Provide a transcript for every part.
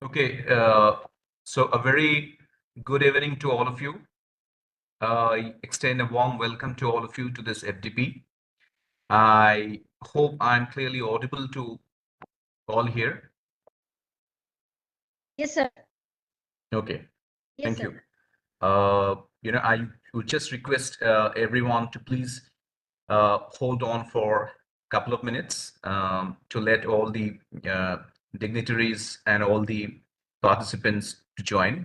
Okay, so a very good evening to all of you. I extend a warm welcome to all of you to this FDP. I hope I'm clearly audible to all here. Yes, sir. Okay, Yes, thank sir. you. I would just request everyone to please hold on for a couple of minutes to let all the uh, dignitaries and all the participants to join.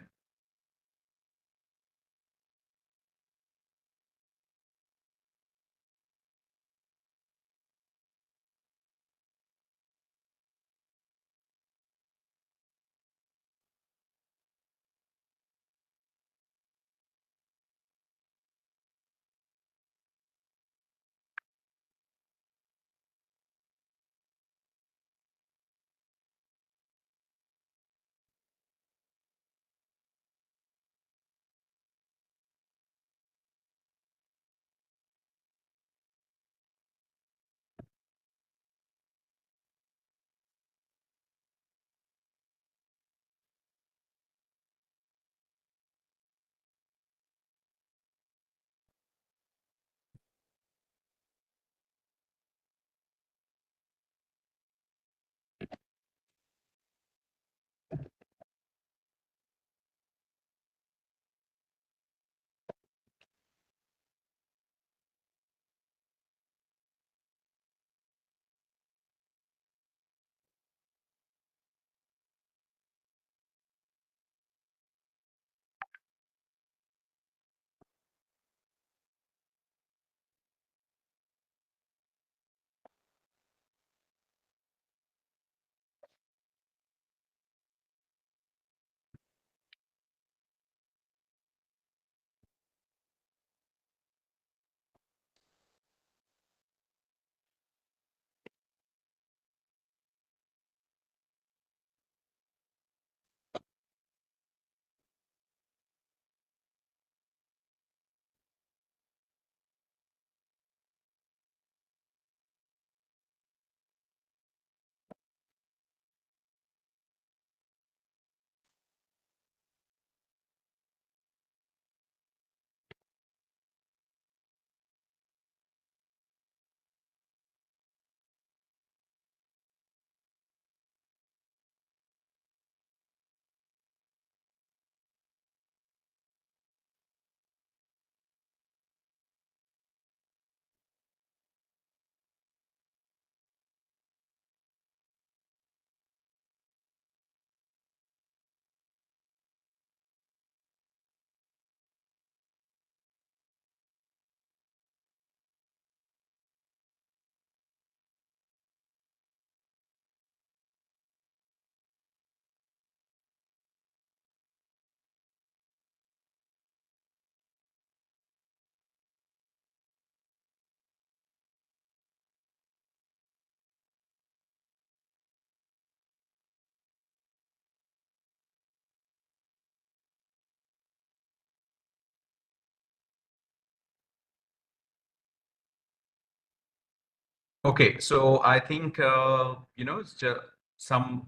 Okay, so I think it's just some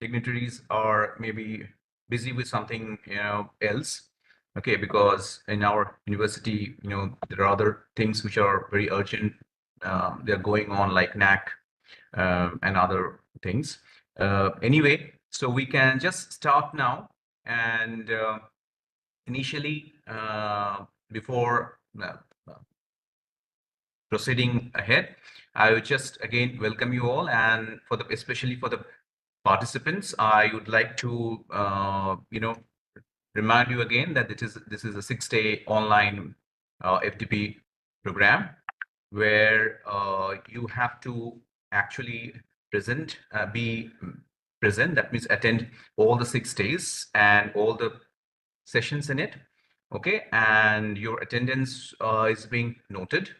dignitaries are maybe busy with something else. Okay, because in our university, there are other things which are very urgent. They're going on like NAC and other things. Anyway, so we can just start now. And initially, before proceeding ahead, I would just again welcome you all, and especially for the participants, I would like to remind you again that this is a 6-day online FTP program where you have to actually be present. That means attend all the 6 days and all the sessions in it. Okay, and your attendance is being noted.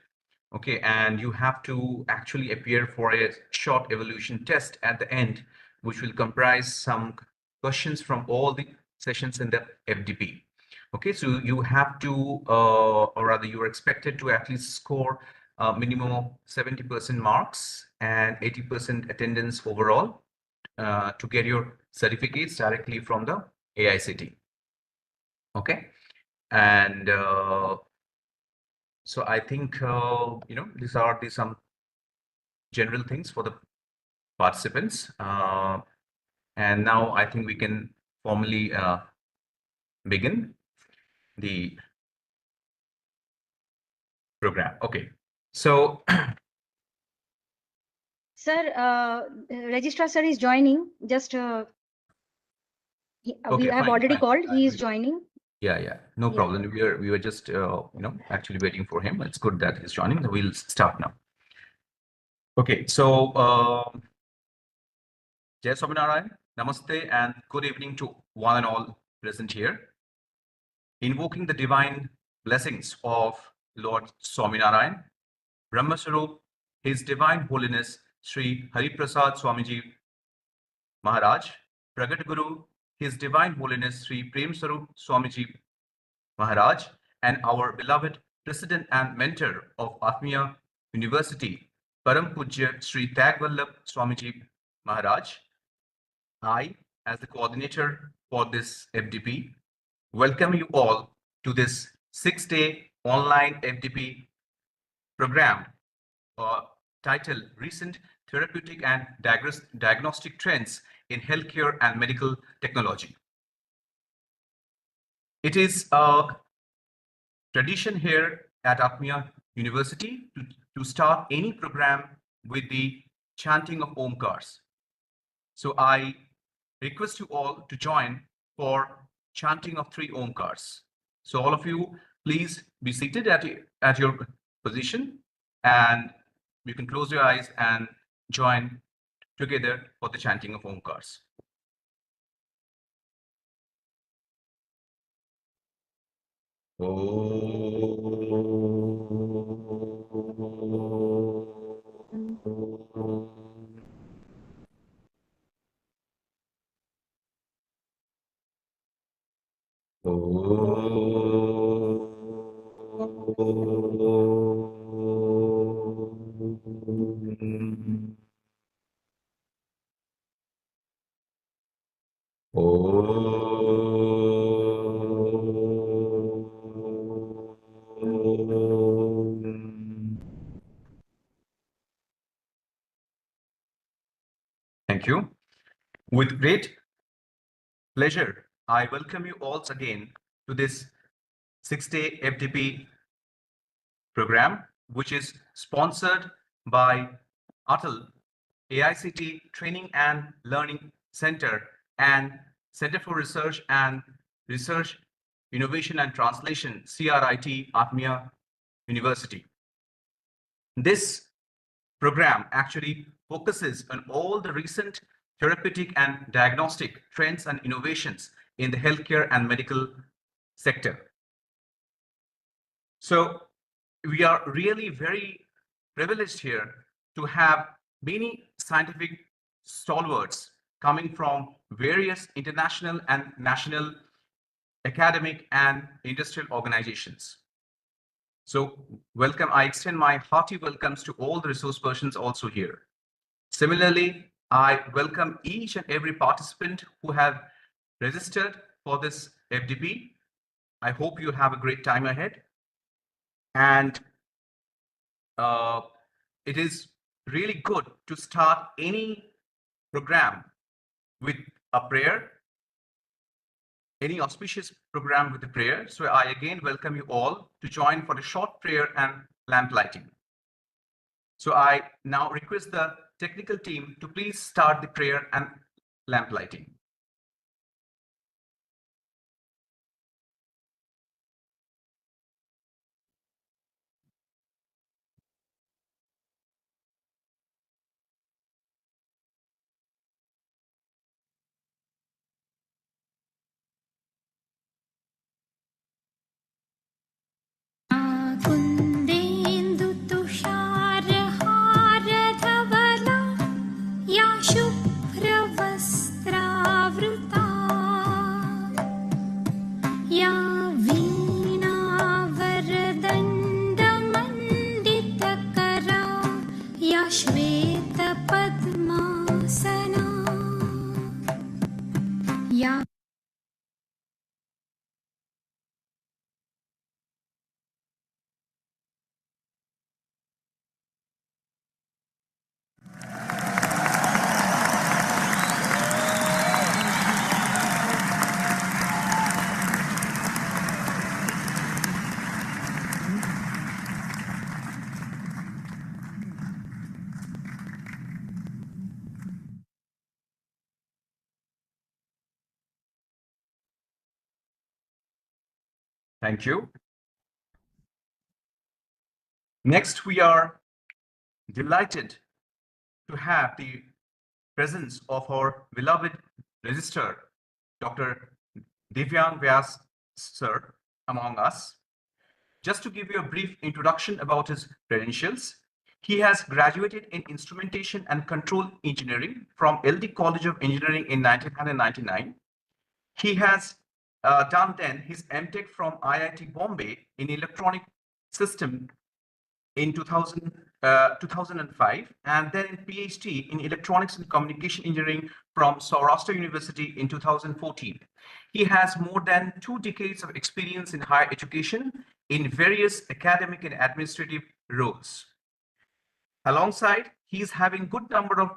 Okay, and you have to actually appear for a short evaluation test at the end, which will comprise some questions from all the sessions in the FDP. Okay, so you have to, or rather, you are expected to at least score minimum 70% marks and 80% attendance overall. to get your certificates directly from the AICT. Okay, and so I think these are some general things for the participants, and now I think we can formally begin the program. Okay, so Sir, Registrar sir is joining. Just okay, we have fine, already fine. called. He is joining. Yeah, no Yeah. problem. We were just actually waiting for him. It's good that he's joining. So we'll start now. Okay, so Jai Swaminarayan, Namaste, and good evening to one and all present here. Invoking the divine blessings of Lord Swaminarayan, Brahmaswarup, His Divine Holiness Sri Hariprasad Swamiji Maharaj, Pragat Guru, His Divine Holiness Sri Prem Sarup Swamiji Maharaj, and our beloved President and Mentor of Atmiya University, Param Pujya Sri Tagvallabh Swamiji Maharaj. I, as the coordinator for this FDP, welcome you all to this 6-day online FDP program titled Recent Therapeutic and Diagnostic Trends in Healthcare and Medical Technology. It is a tradition here at Atmiya University to start any program with the chanting of Omkars. So I request you all to join for chanting of 3 Omkars. So all of you, please be seated at your position, and you can close your eyes and join together for the chanting of Omkars. Thank you. With great pleasure, I welcome you all again to this 6-day FDP program, which is sponsored by Atal, AICT Training and Learning Center, and Center for Research and Research Innovation and Translation, CRIT, Atmiya University. This program actually focuses on all the recent therapeutic and diagnostic trends and innovations in the healthcare and medical sector. So we are really very privileged here to have many scientific stalwarts coming from various international and national academic and industrial organizations. So welcome, I extend my hearty welcomes to all the resource persons also here. Similarly, I welcome each and every participant who have registered for this FDP. I hope you have a great time ahead. And it is really good to start any program with a prayer, any auspicious program with a prayer. So I again welcome you all to join for a short prayer and lamp lighting. So I now request the technical team to please start the prayer and lamp lighting. या शुभ्रवस्त्रावृता या वीणावरदण्डमण्डितकरा या श्वेतपद्मासना Thank you. Next, we are delighted to have the presence of our beloved registrar, Dr. Divyang Vyas sir, among us. Just to give you a brief introduction about his credentials, he has graduated in Instrumentation and Control Engineering from LD College of Engineering in 1999. He has done then his MTech from IIT Bombay in Electronic System in 2005, and then PhD in Electronics and Communication Engineering from Saurashtra University in 2014. He has more than 2 decades of experience in higher education in various academic and administrative roles. Alongside, he is having good number of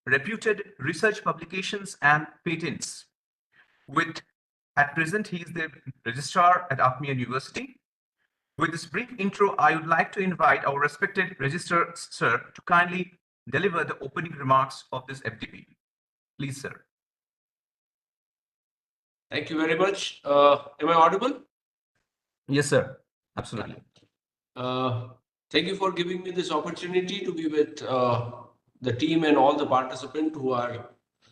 reputed research publications and patents. At present, he is the registrar at Atmiya University. With this brief intro, I would like to invite our respected registrar, sir, to kindly deliver the opening remarks of this FDP. Please, sir. Thank you very much. Am I audible? Yes, sir. Absolutely. Thank you for giving me this opportunity to be with the team and all the participants who are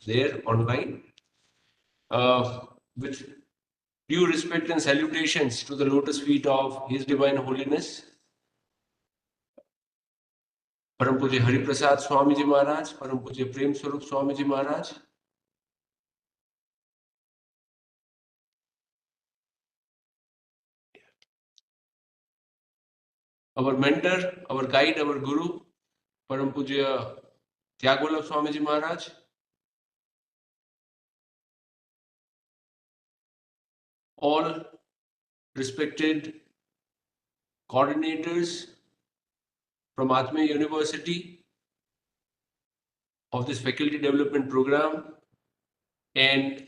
there online. With due respect and salutations to the lotus feet of His Divine Holiness, Param Pujya Hari Prasad Swamiji Maharaj, Param Pujya Prem Swarup Swamiji Maharaj, our mentor, our guide, our guru, Param Pujya Tyagola Swamiji Maharaj, all respected coordinators from Atmiya University of this faculty development program, and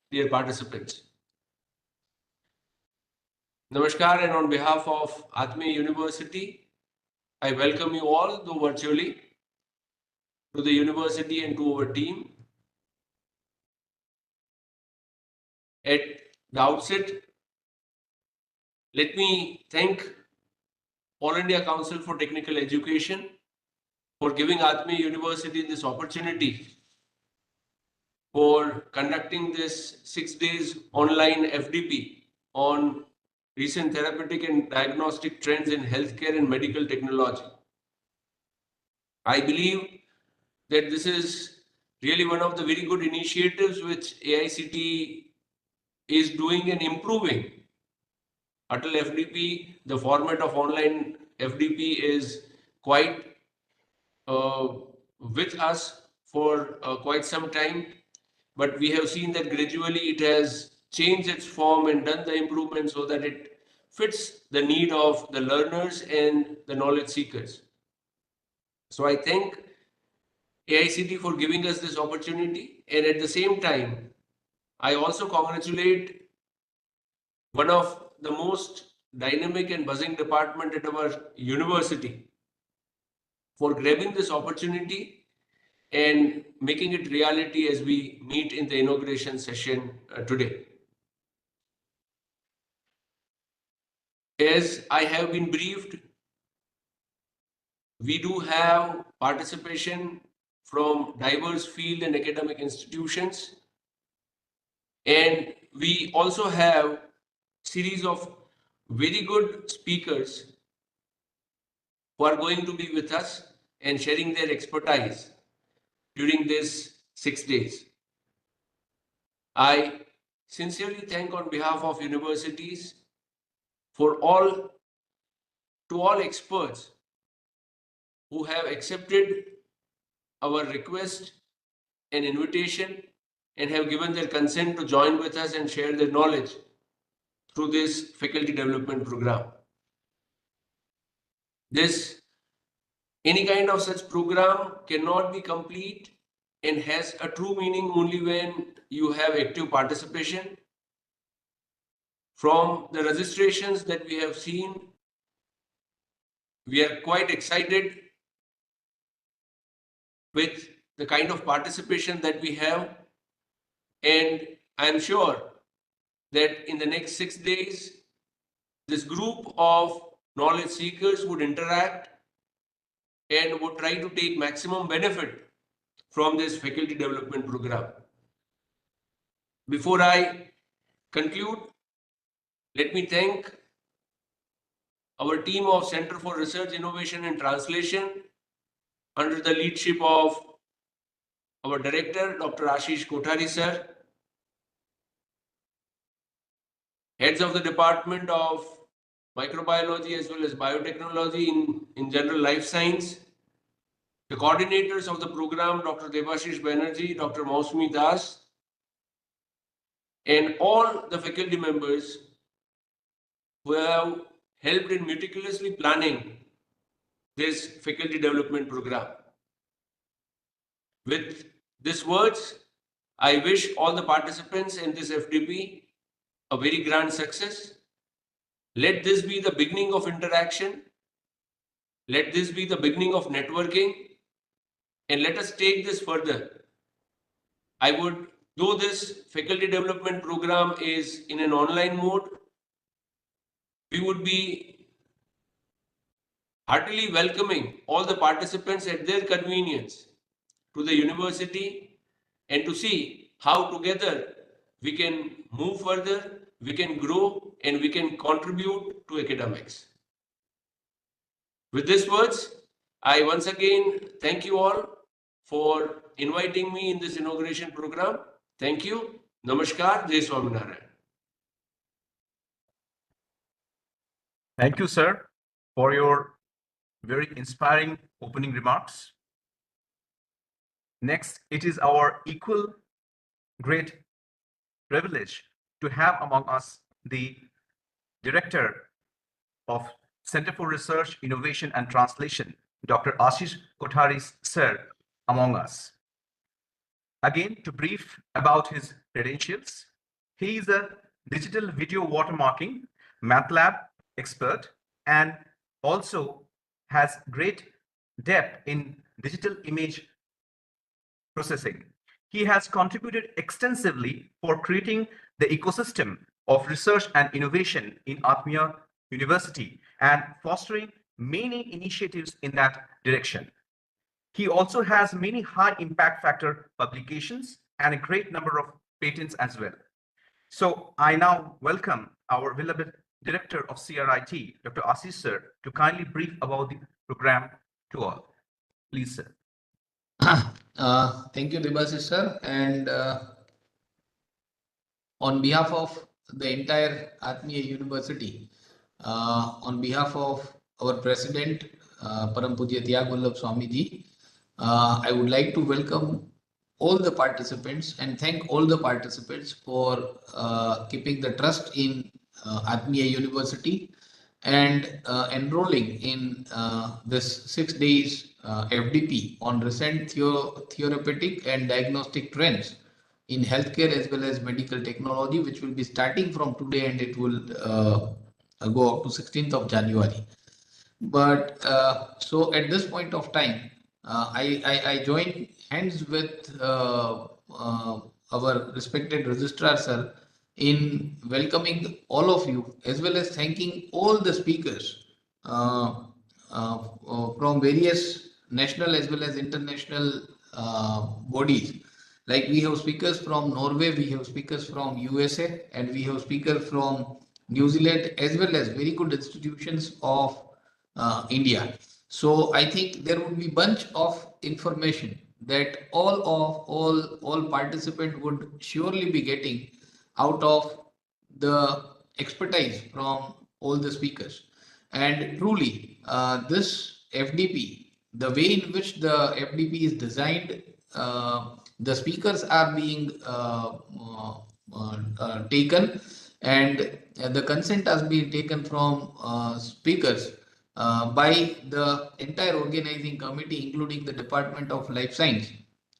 dear participants. Namaskar, and on behalf of Atmiya University, I welcome you all, though virtually, to the university and to our team. At the outset, let me thank All India Council for Technical Education for giving Atmiya University this opportunity for conducting this 6 days online FDP on recent therapeutic and diagnostic trends in healthcare and medical technology. I believe that this is really one of the very good initiatives which AICT is doing and improving. Atal FDP, the format of online FDP is quite with us for quite some time, but we have seen that gradually it has changed its form and done the improvement so that it fits the need of the learners and the knowledge seekers. So I thank AICT for giving us this opportunity, and at the same time, I also congratulate one of the most dynamic and buzzing department at our university for grabbing this opportunity and making it reality as we meet in the inauguration session today. As I have been briefed, we do have participation from diverse field and academic institutions, and we also have series of very good speakers who are going to be with us and sharing their expertise during this 6 days. I sincerely thank on behalf of universities for all experts who have accepted our request and invitation and have given their consent to join with us and share their knowledge through this faculty development program. Any kind of such program cannot be complete and has a true meaning only when you have active participation. From the registrations that we have seen, we are quite excited with the kind of participation that we have, and I am sure that in the next 6 days this group of knowledge seekers would interact and would try to take maximum benefit from this faculty development program. Before I conclude, let me thank our team of Center for Research, Innovation and Translation under the leadership of our director, Dr. Ashish Kothari sir, heads of the Department of Microbiology as well as Biotechnology in General Life Science, the coordinators of the program, Dr. Debashish Banerjee, Dr. Mausmi Das, and all the faculty members who have helped in meticulously planning this faculty development program. With these words, I wish all the participants in this FDP a very grand success. Let this be the beginning of interaction. Let this be the beginning of networking. And let us take this further. I would, though this faculty development program is in an online mode, we would be heartily welcoming all the participants at their convenience to the university and to see how together we can move further, we can grow, and we can contribute to academics. With these words, I once again thank you all for inviting me in this inauguration program. Thank you. Namaskar. Jai Swaminarayan. Thank you, sir, for your very inspiring opening remarks. Next, it is our equal great privilege to have among us the Director of Center for Research, Innovation and Translation, Dr. Ashish Kothari sir, among us. Again, to brief about his credentials, he is a digital video watermarking MATLAB expert and also has great depth in digital image processing. He has contributed extensively for creating the ecosystem of research and innovation in Atmiya University and fostering many initiatives in that direction. He also has many high impact factor publications and a great number of patents as well. So I now welcome our beloved Director of CRIT, Dr. Ashish sir, to kindly brief about the program to all. Please, sir. Thank you, Debashish sir. And on behalf of the entire Atmiya University, on behalf of our President, Param Pujya Tyag Vallabh Swami ji, I would like to welcome all the participants and thank all the participants for keeping the trust in Atmiya University and enrolling in this 6 days FDP on recent therapeutic and diagnostic trends in healthcare as well as medical technology, which will be starting from today and it will go up to 16th of January. But so at this point of time, I join hands with our respected registrar sir in welcoming all of you as well as thanking all the speakers from various national as well as international bodies. Like we have speakers from Norway, we have speakers from USA, and we have speakers from New Zealand as well as very good institutions of India. So I think there would be bunch of information that all participants would surely be getting out of the expertise from all the speakers. And truly, this FDP, the way in which the FDP is designed, the speakers are being taken, and the consent has been taken from speakers by the entire organizing committee, including the Department of Life Science,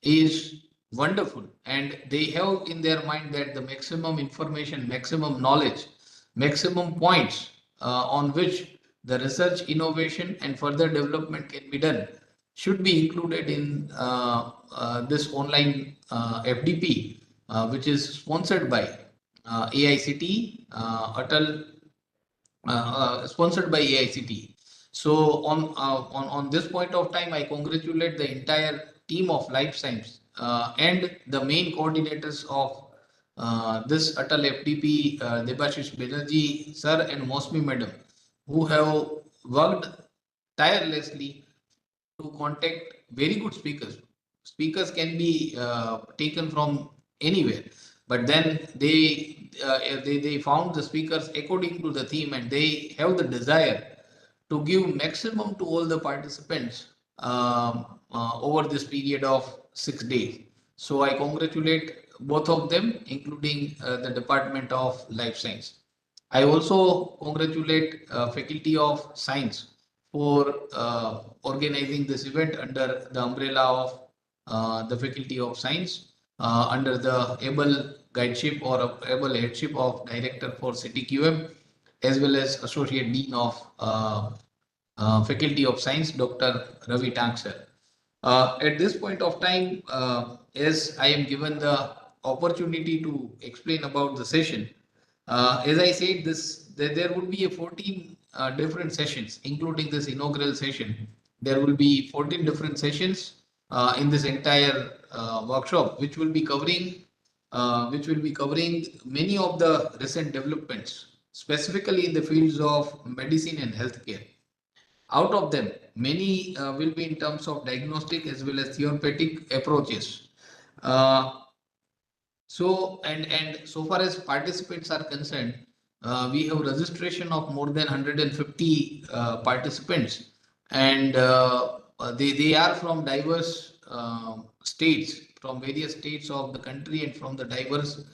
is wonderful. And they have in their mind that the maximum information, maximum knowledge, maximum points on which the research, innovation, and further development can be done should be included in this online FDP, which is sponsored by AICTE, Atal sponsored by AICT. So on this point of time, I congratulate the entire team of Life Science and the main coordinators of this Atal FDP, Debashish Banerjee sir and Mosmi madam, who have worked tirelessly to contact very good speakers. Speakers can be taken from anywhere, but then they found the speakers according to the theme, and they have the desire to give maximum to all the participants over this period of 6 days. So I congratulate both of them, including the Department of Life Science. I also congratulate Faculty of Science for organizing this event under the umbrella of the Faculty of Science, under the able guideship or able headship of Director for CTQM, as well as Associate Dean of Faculty of Science, Dr. Ravi Tank sir. At this point of time, as I am given the opportunity to explain about the session, as I said, there would be a 14 different sessions, including this inaugural session. There will be 14 different sessions in this entire workshop, which will be covering many of the recent developments, specifically in the fields of medicine and healthcare. Out of them, many will be in terms of diagnostic as well as therapeutic approaches. Uh, and so far as participants are concerned, we have registration of more than 150 participants, and they are from diverse states, from various states of the country and from the diverse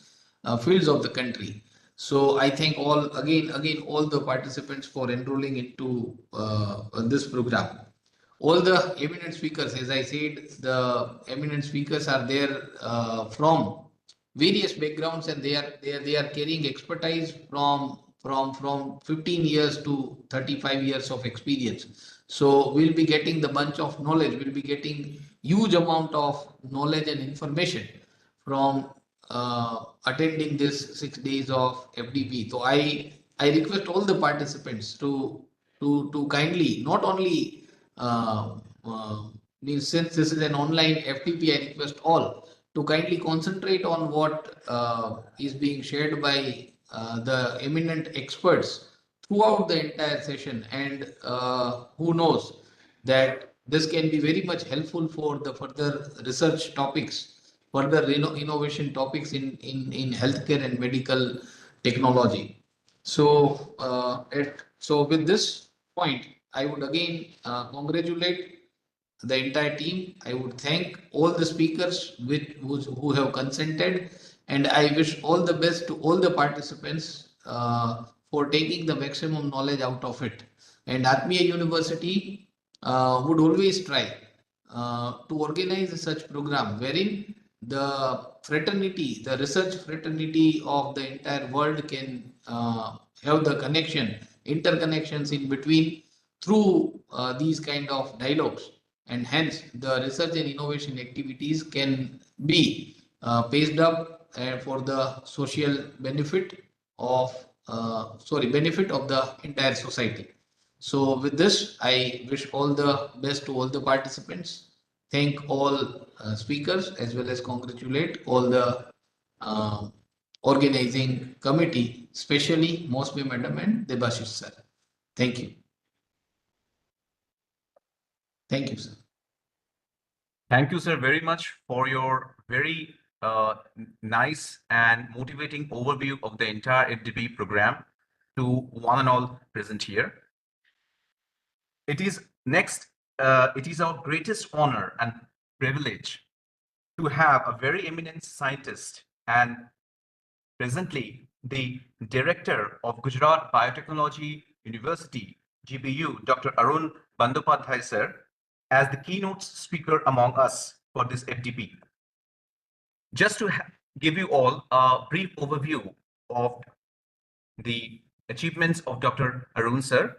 fields of the country. So I thank again all the participants for enrolling into this program. All the eminent speakers, as I said, the eminent speakers are there from various backgrounds, and they are carrying expertise from 15 years to 35 years of experience. So we'll be getting the bunch of knowledge. We'll be getting huge amount of knowledge and information from attending this 6 days of FDP. So I request all the participants to kindly not only since this is an online FTP, I request all to kindly concentrate on what is being shared by the eminent experts throughout the entire session, and who knows that this can be very much helpful for the further research topics, further innovation topics in healthcare and medical technology. So so with this point, I would again congratulate the entire team. I would thank all the speakers who have consented, and I wish all the best to all the participants for taking the maximum knowledge out of it. And Atmiya University would always try to organize such program wherein the fraternity, the research fraternity of the entire world can have the interconnections in between through these kind of dialogues, and hence the research and innovation activities can be paced up for the social benefit of benefit of the entire society. So with this, I wish all the best to all the participants. Thank all speakers, as well as congratulate all the uh, organizing committee, especially Mosme Madam and Debashish sir. Thank you. Thank you, sir. Thank you, sir, very much for your very nice and motivating overview of the entire FDP program to one and all present here. It is our greatest honor and privilege to have a very eminent scientist and presently the director of Gujarat Biotechnology University, GBU, Dr. Arun Bandopadhyay sir, as the keynote speaker among us for this FDP. Just to give you all a brief overview of the achievements of Dr. Arun sir,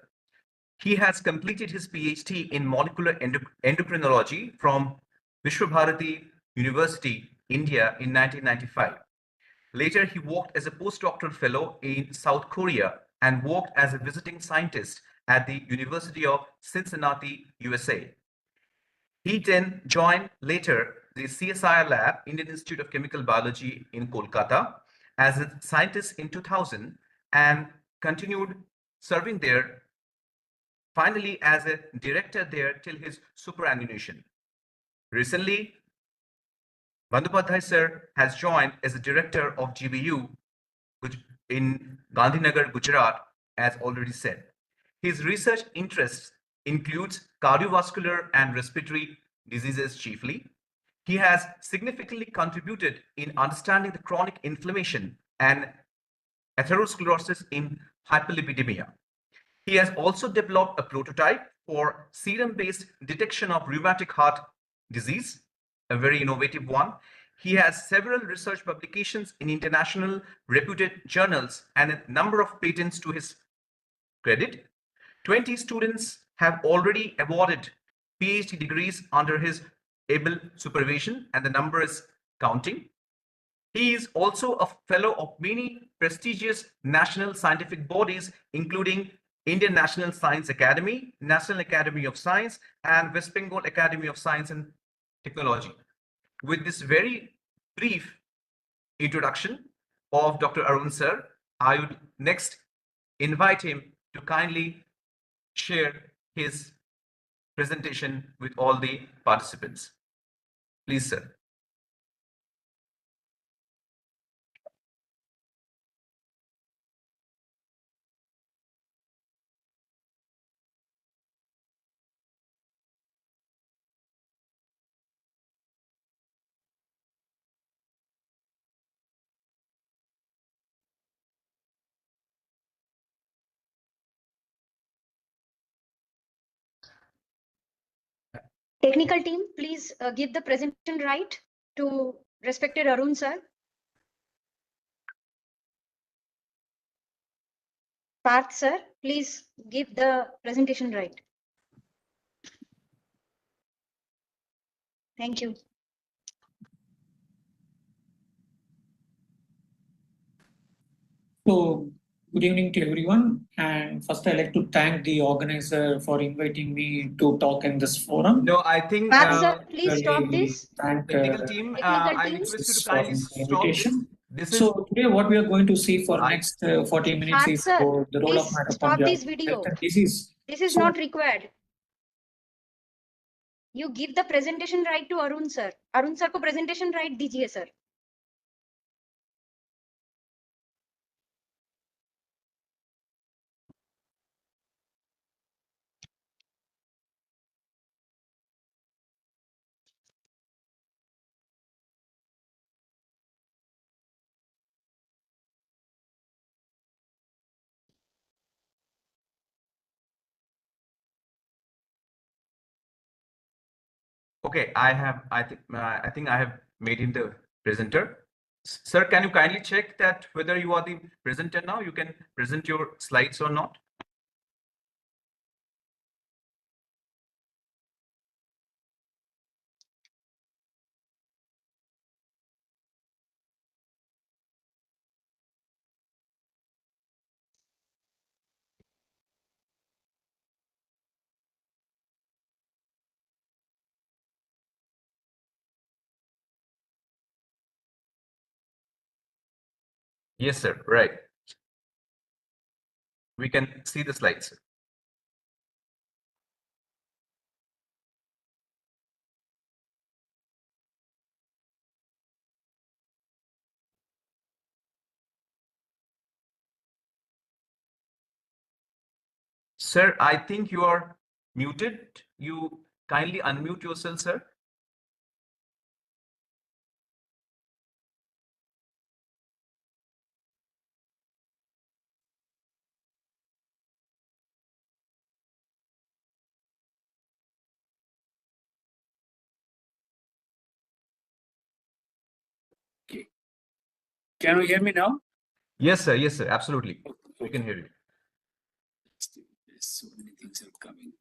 he has completed his PhD in molecular endocrinology from Vishwabharati University, India in 1995. Later, he worked as a postdoctoral fellow in South Korea and worked as a visiting scientist at the University of Cincinnati, USA. He then joined later the CSIR lab, Indian Institute of Chemical Biology in Kolkata, as a scientist in 2000 and continued serving there, finally as a director there till his superannuation. Recently, Bandyopadhyay sir has joined as a director of GBU in Gandhinagar, Gujarat, as already said. His research interests includes cardiovascular and respiratory diseases chiefly. He has significantly contributed in understanding the chronic inflammation and atherosclerosis in hyperlipidemia. He has also developed a prototype for serum-based detection of rheumatic heart disease, a very innovative one. He has several research publications in international reputed journals and a number of patents to his credit. 20 students have already awarded PhD degrees under his able supervision, and the number is counting. He is also a fellow of many prestigious national scientific bodies, including Indian National Science Academy, National Academy of Science, and West Bengal Academy of Science and Technology. With this very brief introduction of Dr. Arun sir, I would next invite him to kindly share his presentation with all the participants. Please, sir. Technical team, please give the presentation right to respected Arun sir. Parth sir, please give the presentation right. Thank you. So, good evening to everyone. And first, I'd like to thank the organizer for inviting me to talk in this forum. No, I think Parth sir, please stop really this. thank technical team, Technical I team. request you to for kindly the stop this. invitation. This is So today, what we are going to see for I- next 40 minutes Parth is sir, about the role of please stop mitochondria this in video. health and disease. This is So- not required. You give the presentation right to Arun sir. Arun sir को presentation right दीजिए sir. okay. I think I have made him the presenter. Sir, can you kindly check that whether you are the presenter now? You can present your slides or not? Yes, sir. Right. We can see the slides. Sir, I think you are muted. You kindly unmute yourself, sir. Can you hear me now? Yes, sir. Yes, sir. Absolutely. We can hear you. There's so many things are coming.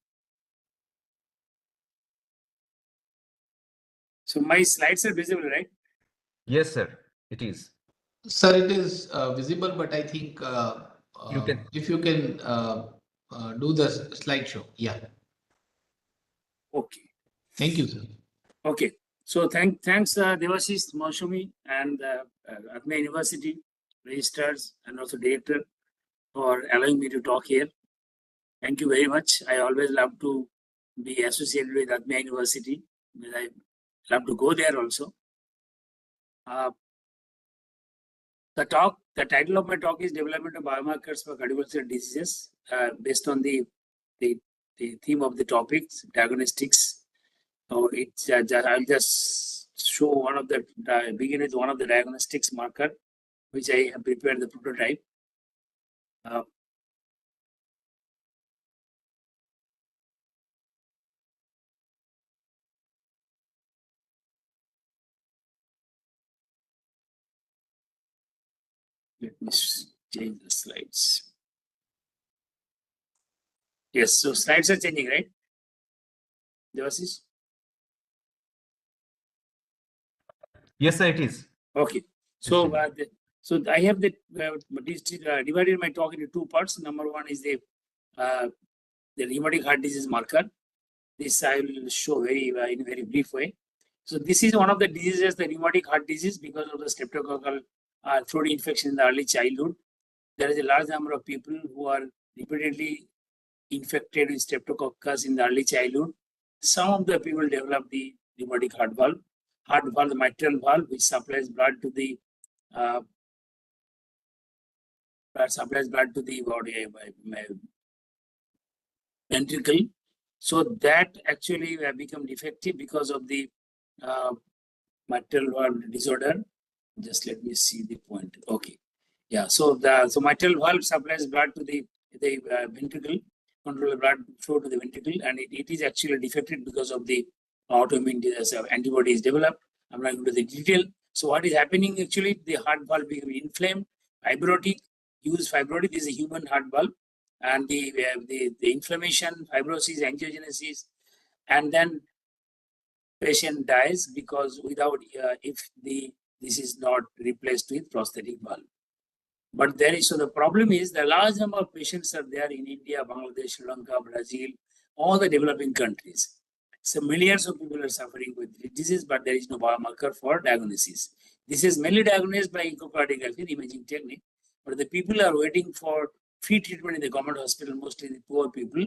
So my slides are visible, right? Yes, sir. It is. Sir, it is visible, but I think You can. If you can do the slideshow. Yeah. Okay. Thank you, sir. Okay. So thanks Devashish Maushami and Atma University registrars and also director for allowing me to talk here. Thank you very much. I always love to be associated with Atma University because I love to go there also. The title of my talk is Development of Biomarkers for Cardiovascular Diseases, based on the theme of the topics, diagnostics. So I'll just show one of the, begin with one of the diagnostics marker, which I have prepared the prototype. Let me change the slides. Yes, so slides are changing, right? Devashish? Yes, sir, it is. Okay. So, I have divided my talk into two parts. Number one is the rheumatic heart disease marker. This I will show in a very brief way. So this is one of the diseases, the rheumatic heart disease, because of the streptococcal throat infection in the early childhood. There is a large number of people who are repeatedly infected with streptococcus in the early childhood. Some of the people develop the rheumatic heart valve, the mitral valve, which supplies blood to the body ventricle. So that actually become defective because of the mitral valve disorder. Just let me see the point. Okay. Yeah. So mitral valve supplies blood to the ventricle, control the blood flow to the ventricle, and it is actually defected because of the autoimmune disease. Antibodies developed. I'm not going to the detail. So what is happening actually? The heart valve become inflamed, fibrotic. Use fibrotic. This is a human heart valve, and the inflammation, fibrosis, angiogenesis, and then patient dies because if this is not replaced with prosthetic valve. But so the problem is the large number of patients are there in India, Bangladesh, Sri Lanka, Brazil, all the developing countries. So millions of people are suffering with disease, but there is no biomarker for diagnosis. This is mainly diagnosed by echocardiography, the imaging technique, but the people are waiting for free treatment in the government hospital, mostly the poor people.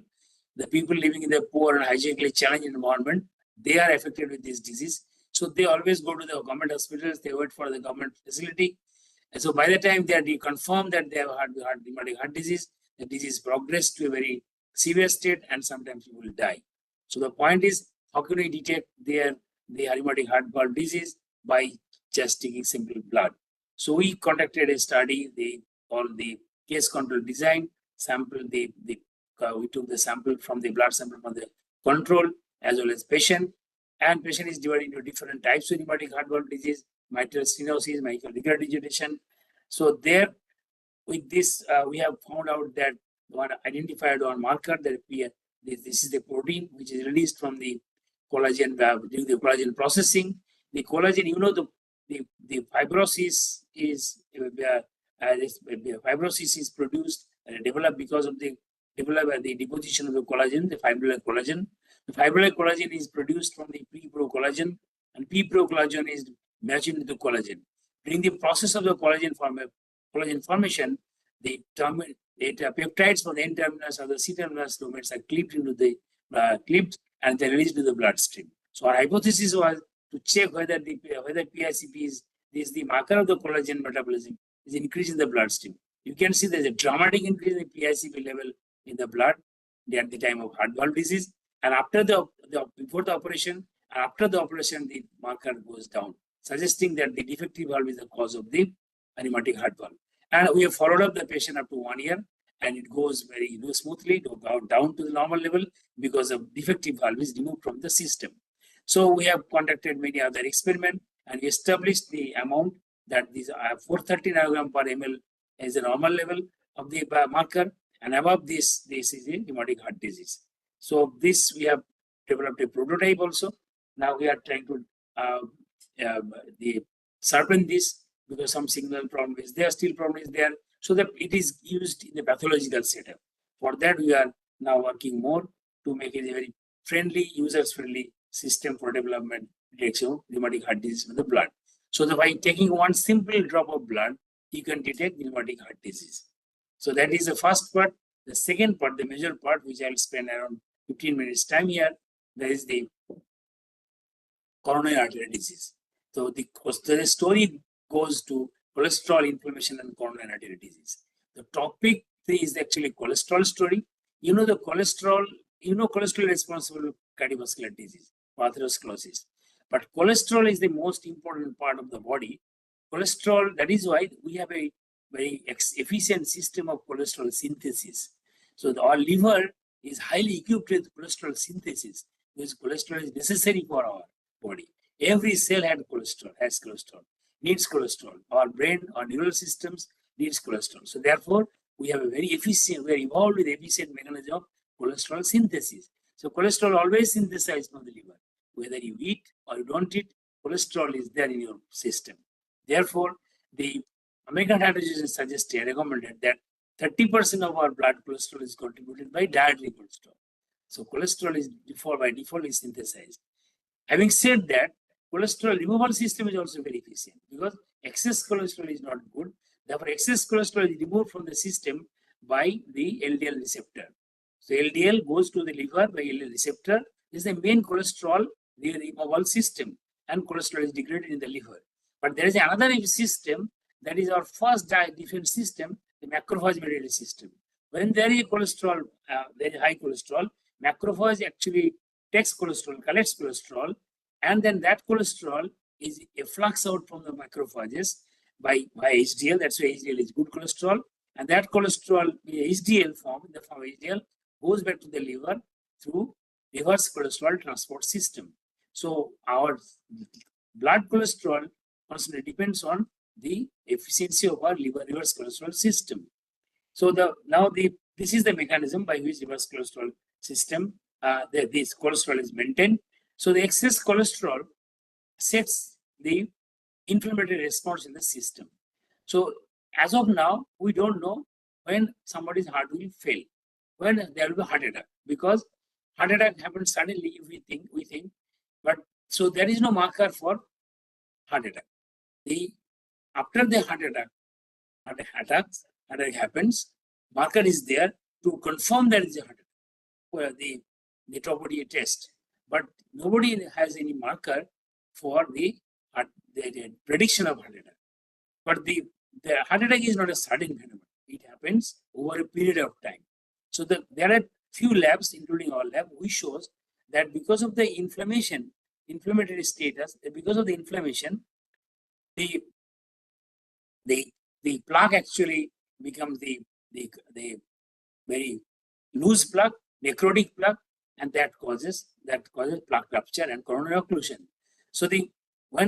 The people living in the poor and hygienically challenged environment, they are affected with this disease. So they always go to the government hospitals, they wait for the government facility. And so by the time they confirm that they have rheumatic heart disease, the disease progressed to a very severe state and sometimes people will die. So the point is, how can we detect the rheumatic heart valve disease? By just taking simple blood. So we conducted a study, on the case control design, we took the sample from the blood sample from the control as well as patient, and patient is divided into different types of rheumatic heart valve disease, mitral stenosis, mitral regurgitation. So there, with this, we have found out that identified one marker that this is the protein which is released from the collagen during the collagen processing. The collagen, the fibrosis is produced and developed because of the deposition of the collagen, the fibrillar collagen. The fibrillar collagen is produced from the pre-procollagen, and pre-procollagen is merged into the collagen. During the process of the collagen formation, the peptides from the N-terminus or the C-terminus domains are clipped into the and they're released to the bloodstream. So our hypothesis was to check whether PICP is the marker of the collagen metabolism is increasing the bloodstream. You can see there's a dramatic increase in PICP level in the blood at the time of heart valve disease, and after before the operation and after the operation, the marker goes down, suggesting that the defective valve is the cause of the rheumatic heart valve. And we have followed up the patient up to 1 year, and it goes very smoothly to go down to the normal level because of defective valve is removed from the system. So we have conducted many other experiments, and we established the amount that these 430 nanogram per ml is the normal level of the marker, and above this is a rheumatic heart disease. So this we have developed a prototype also. Now we are trying to sharpen this because some signal problem is there, still problem is there. so that it is used in the pathological setup. For that, we are now working more to make it a very friendly, users-friendly system for development detection of rheumatic heart disease in the blood. So that by taking one simple drop of blood, you can detect rheumatic heart disease. So that is the first part. The second part, the major part, which I'll spend around 15 minutes time here, that is the coronary artery disease. So the story goes to cholesterol, inflammation, and coronary artery disease. The topic is actually cholesterol story. You know the cholesterol, cholesterol is responsible for cardiovascular disease, atherosclerosis. But cholesterol is the most important part of the body. Cholesterol, that is why we have a very efficient system of cholesterol synthesis. So our liver is highly equipped with cholesterol synthesis, because cholesterol is necessary for our body. Every cell has cholesterol, needs cholesterol. Our brain, our neural systems needs cholesterol. So therefore, we have a very efficient, we are evolved with efficient mechanism of cholesterol synthesis. So cholesterol always synthesized from the liver. Whether you eat or you don't eat, cholesterol is there in your system. Therefore, the American Heart Association recommended that 30% of our blood cholesterol is contributed by dietary cholesterol. So cholesterol is by default is synthesized. Having said that, cholesterol removal system is also very efficient, because excess cholesterol is not good. Therefore, excess cholesterol is removed from the system by the LDL receptor. So LDL goes to the liver by LDL receptor. This is the main cholesterol removal system, and cholesterol is degraded in the liver. But there is another system that is our first defense system, the macrophage mediated system. When there is cholesterol, there is high cholesterol, macrophage actually takes cholesterol, collects cholesterol, and then that cholesterol is efflux out from the macrophages by HDL. That's why HDL is good cholesterol. And that cholesterol, HDL form, in the form of HDL, goes back to the liver through reverse cholesterol transport system. So our blood cholesterol constantly depends on the efficiency of our liver reverse cholesterol system. So this is the mechanism by which reverse cholesterol system, this cholesterol is maintained. So the excess cholesterol sets the inflammatory response in the system. So as of now, we don't know when somebody's heart will fail, when there will be heart attack, because heart attack happens suddenly if we think, but so there is no marker for heart attack. After the heart attack happens, marker is there to confirm that is a heart attack, where the troponin test. But nobody has any marker for the prediction of heart attack. But the heart attack is not a sudden phenomenon. It happens over a period of time. So there are few labs, including our lab, which shows that because of the inflammatory status, because of the inflammation, the plaque actually becomes the very loose plaque, necrotic plaque, and that causes plaque rupture and coronary occlusion. So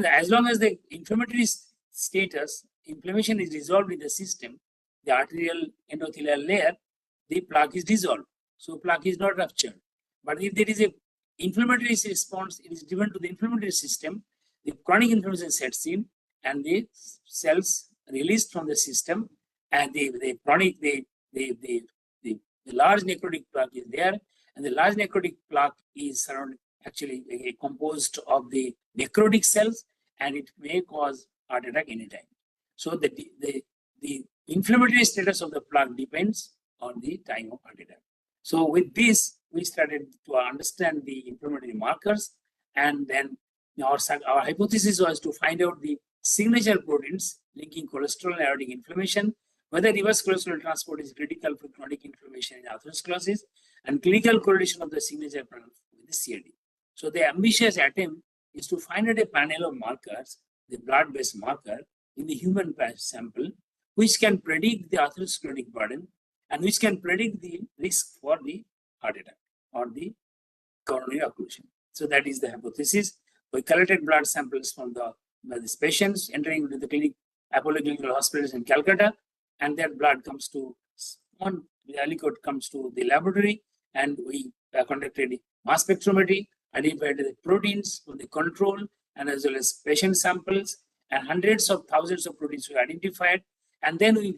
as long as the inflammatory status, inflammation is resolved in the system, the arterial endothelial layer, the plaque is dissolved. So plaque is not ruptured. But if there is a inflammatory response, it is driven to the inflammatory system, the chronic inflammation sets in, and the cells released from the system, and the large necrotic plaque is there, and the large necrotic plaque is actually composed of the necrotic cells, and it may cause heart attack anytime. So the inflammatory status of the plaque depends on the time of heart attack. So with this, we started to understand the inflammatory markers, and then our hypothesis was to find out the signature proteins linking cholesterol and aortic inflammation, whether reverse cholesterol transport is critical for chronic inflammation in atherosclerosis, and clinical correlation of the signature protein with the CAD. So the ambitious attempt is to find out a panel of markers, the blood-based marker in the human sample, which can predict the atherosclerotic burden and which can predict the risk for the heart attack or the coronary occlusion. So that is the hypothesis. We collected blood samples from these patients entering into the clinic, Apollo Clinical Hospitals in Calcutta, and that blood comes to the aliquot comes to the laboratory, and we conducted mass spectrometry, identified the proteins from the control and as well as patient samples, and hundreds of thousands of proteins were identified, and then we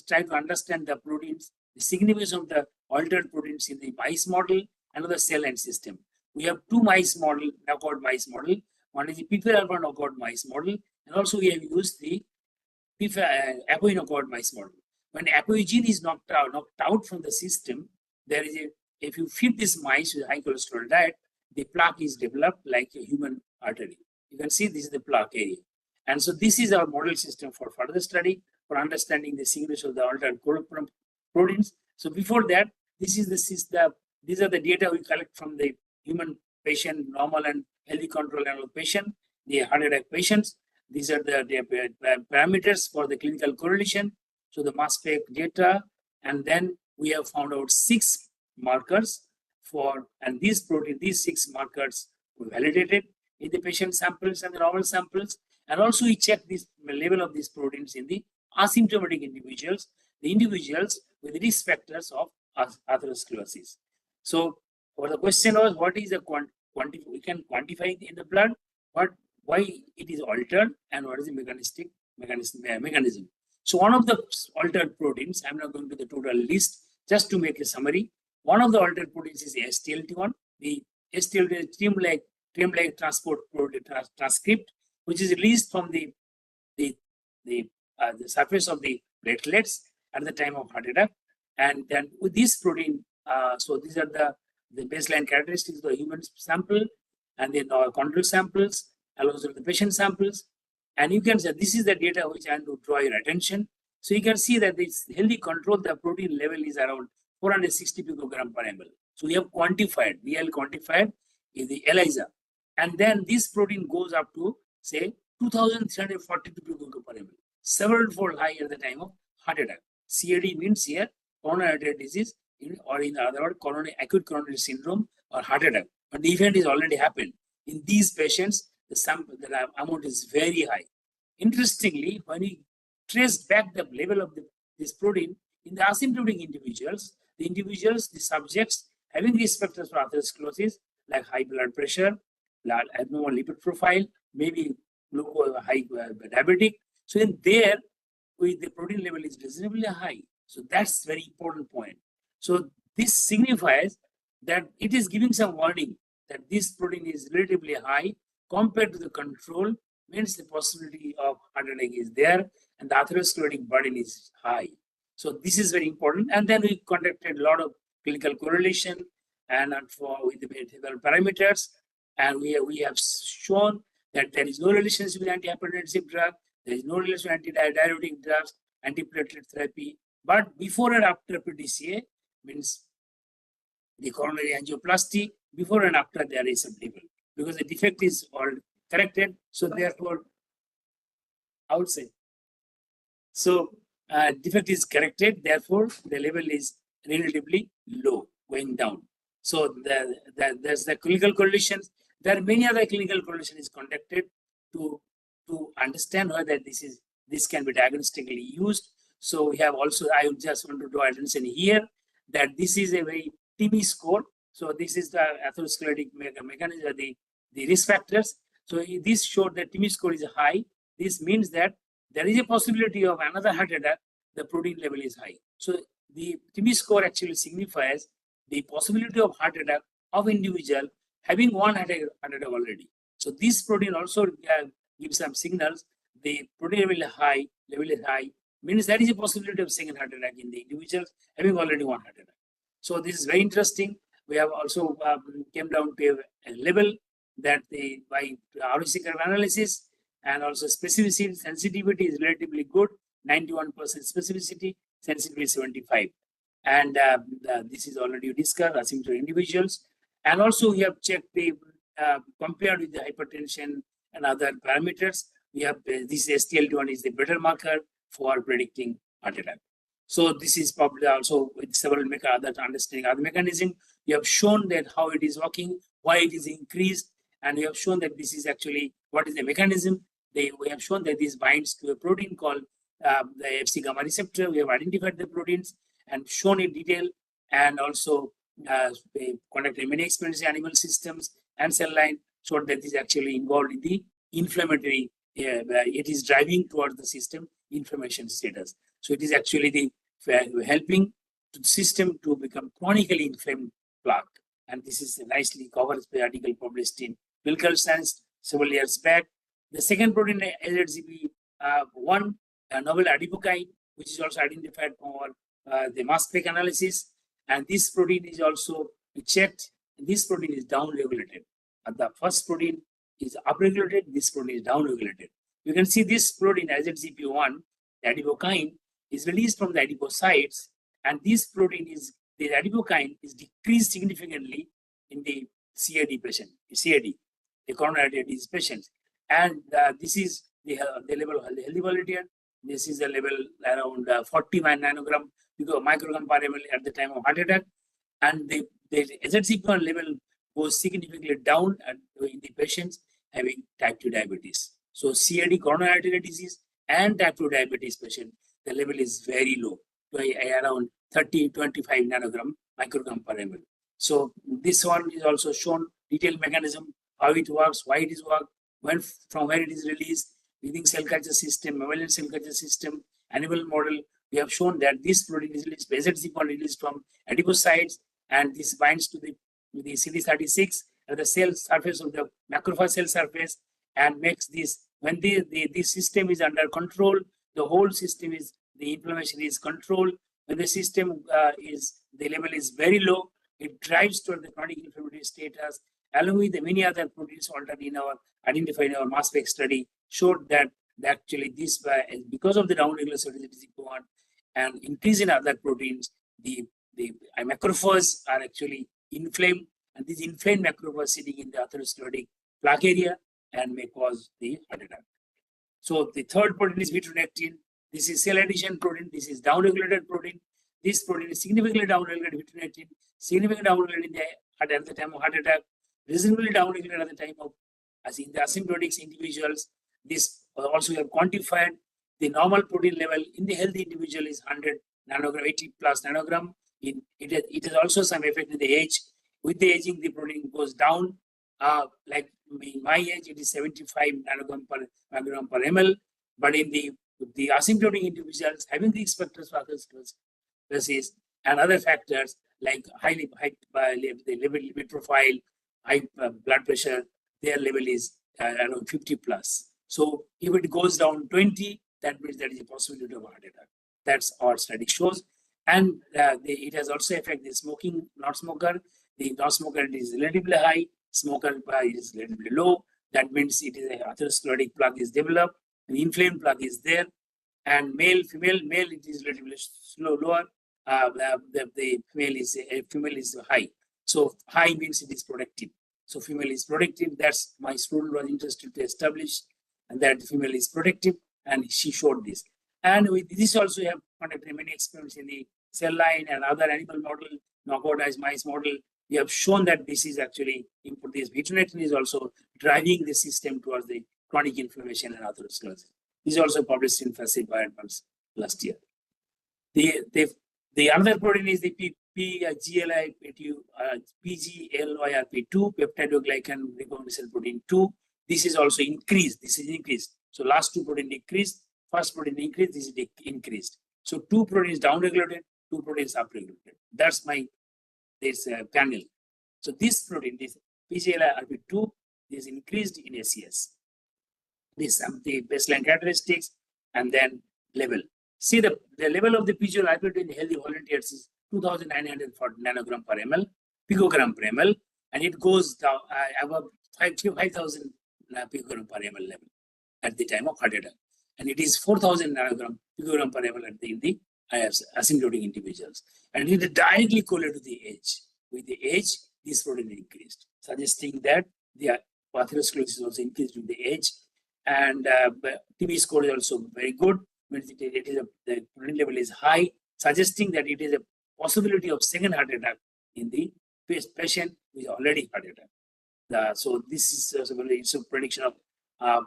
try to understand the proteins, the significance of the altered proteins in the mice model and the cell line system. We have two mice model, knockout mice model. One is the P4 knockout mice model, and also we have used the APOE knockout mice model. When APOE gene is knocked out from the system, there is if you feed this mice with high cholesterol diet, the plaque is developed like a human artery. You can see this is the plaque area. And so this is our model system for further study, for understanding the signature of the altered proteins. So before that, these are the data we collect from the human patient, normal and healthy control animal patient, the heart attack patients. These are the parameters for the clinical correlation. So the mass spec data, and then we have found out 6 markers and these 6 markers we validated in the patient samples and the normal samples. And also we check this level of these proteins in the asymptomatic individuals, the individuals with risk factors of atherosclerosis. So the question was, what is the we can quantify in the blood, why it is altered, and what is the mechanism. So one of the altered proteins, I'm not going to the total list, just to make a summary. One of the altered proteins is STLT1. The STLT is stream-like transport protein transcript, which is released from the surface of the platelets at the time of heart attack. And then with this protein, so these are the baseline characteristics of the human sample, and then control samples, and also the patient samples. And you can say this is the data which I want to draw your attention. So you can see that this healthy control, the protein level is around 460 picogram per ml. So we have quantified, in the ELISA. And then this protein goes up to, say, 2,342 picogram per ml, several-fold higher at the time of heart attack. CAD means here coronary artery disease, or in other words, acute coronary syndrome or heart attack. But the event is already happened. In these patients, the amount is very high. Interestingly, when we trace back the level of this protein in the asymptomatic individuals, the subjects having risk factors for atherosclerosis, like high blood pressure, abnormal lipid profile, maybe high diabetic. So in there, the protein level is reasonably high. So that's very important point. So this signifies that it is giving some warning that this protein is relatively high compared to the control, means the possibility of heart attack is there and the atherosclerotic burden is high. So this is very important. And then we conducted a lot of clinical correlation and with the behavioral parameters. And we have shown that there is no relationship with antihypertensive drug, there is no relation with antidiuretic drugs, antiplatelet therapy. But before and after PDCA, means the coronary angioplasty, before and after there is a level, because the defect is all corrected. So therefore, I would say, so defect is corrected, therefore the level is relatively low, going down. So there's the clinical correlations. There are many other clinical correlations conducted to understand whether this can be diagnostically used. So we have also, I just want to draw attention here that this is a very TIMI score. So this is the atherosclerotic mechanism, the risk factors. So this showed that TIMI score is high. This means that there is a possibility of another heart attack, the protein level is high. So the TIMI score actually signifies the possibility of heart attack of individual having one heart attack already. So this protein also gives some signals. The protein level is high, means there is a possibility of second heart attack in the individuals having already one heart attack. So this is very interesting. We have also came down to a level that by ROC curve analysis and also specificity, sensitivity is relatively good, 91% specificity, sensitivity 75. And this is already discussed, asymptomatic individuals. And also we have checked compared with the hypertension and other parameters, we have this STLT1 is the better marker for predicting heart attack. So this is probably also with several other understanding other mechanism. We have shown that how it is working, why it is increased, and we have shown that this is actually what is the mechanism. We have shown that this binds to a protein called the Fc gamma receptor. We have identified the proteins and shown in detail, and also conducted many experiments in animal systems and cell line, so that is actually involved in the inflammatory. It is driving towards the system inflammation status. So it is actually the helping to the system to become chronically inflamed plaque. And this is nicely covered by article published in Clinical Science several years back. The second protein, AZCP1, a novel adipokine, which is also identified for the mass spec analysis. And this protein is also checked. This protein is down-regulated. The first protein is upregulated. This protein is down-regulated. You can see this protein, AZCP1, the adipokine, is released from the adipocytes, and this protein is, the adipokine is decreased significantly in the CAD patient, the coronary disease patients. And this is the level of healthy volunteer. This is the level around 40 nanogram microgram per ml at the time of heart attack. And the AZCP1 level goes significantly down in the patients having type 2 diabetes. So CAD, coronary artery disease, and type 2 diabetes patient, the level is very low, around 30-25 nanogram microgram per ml. So this one is also shown detailed mechanism, how it works, why it is worked, from where it is released, within cell culture system, mammalian cell culture system, animal model. We have shown that this protein is released, AZCP1 released from adipocytes, and this binds to the CD36 at the cell surface of the macrophage cell surface, and makes this, when this system is under control, the whole system is, the inflammation is controlled. When the system the level is very low, it drives toward the chronic inflammatory status, along with the many other proteins already identified in our mass spec study, showed that actually this, because of the down-regulation of AZCP1 and increase in other proteins, the macrophages are actually inflamed, and these inflamed macrophages sitting in the atherosclerotic plaque area and may cause the heart attack. So the third protein is vitronectin. This is cell adhesion protein. This is down-regulated protein. This protein is significantly down-regulated vitronectin, significantly down-regulated at the time of heart attack, reasonably down-regulated at the time of, as in the asymptotic individuals. This also we have quantified. The normal protein level in the healthy individual is 100 nanogram, 80 plus nanogram. It has also some effect in the age. With the aging, the protein goes down. Like in my age, it is 75 nanogram per ml. But in the asymptotic individuals having the spectral atherosclerosis and other factors like the lipid profile, high blood pressure, their level is around 50 plus. So if it goes down 20, that means there is a possibility of a heart attack. That's our study shows. And it has also affected the smoking, not smoker. The non-smoker is relatively high, smoker is relatively low. That means it is a atherosclerotic plaque is developed, an inflamed plaque is there. And male, it is relatively lower. The female is high. So high means it is protective. So female is protective. That's my student was interested to establish, and that female is protective, and she showed this. And with this also, you have conducted many experiments in the cell line and other animal model, knockout mice model. We have shown that this is actually input. This vitronectin is also driving the system towards the chronic inflammation and atherosclerosis. This is also published in Facet Bioadvance last year. The other protein is the PGLYRP2, peptidoglycan recombinant protein 2. This is also increased. This is increased. So last two protein decreased. First protein increased. This is increased. So two proteins downregulated, two proteins upregulated. That's my panel. So this protein, this PGLYRP2, is increased in ACS. This the baseline characteristics and then level. See the level of the PGLYRP2 in healthy volunteers is 2,940 nanogram per ml, picogram per ml, and it goes down above 5,000 picogram per ml level at the time of heart attack, and it is 4,000 nanogram picogram per ml at the asymptotic individuals, and it is directly correlated to the age. With the age, this protein increased, suggesting that the atherosclerosis is also increased with the age, and TB score is also very good. The protein level is high, suggesting that it is a possibility of second heart attack in the patient who is already heart attack. So this is it's a prediction of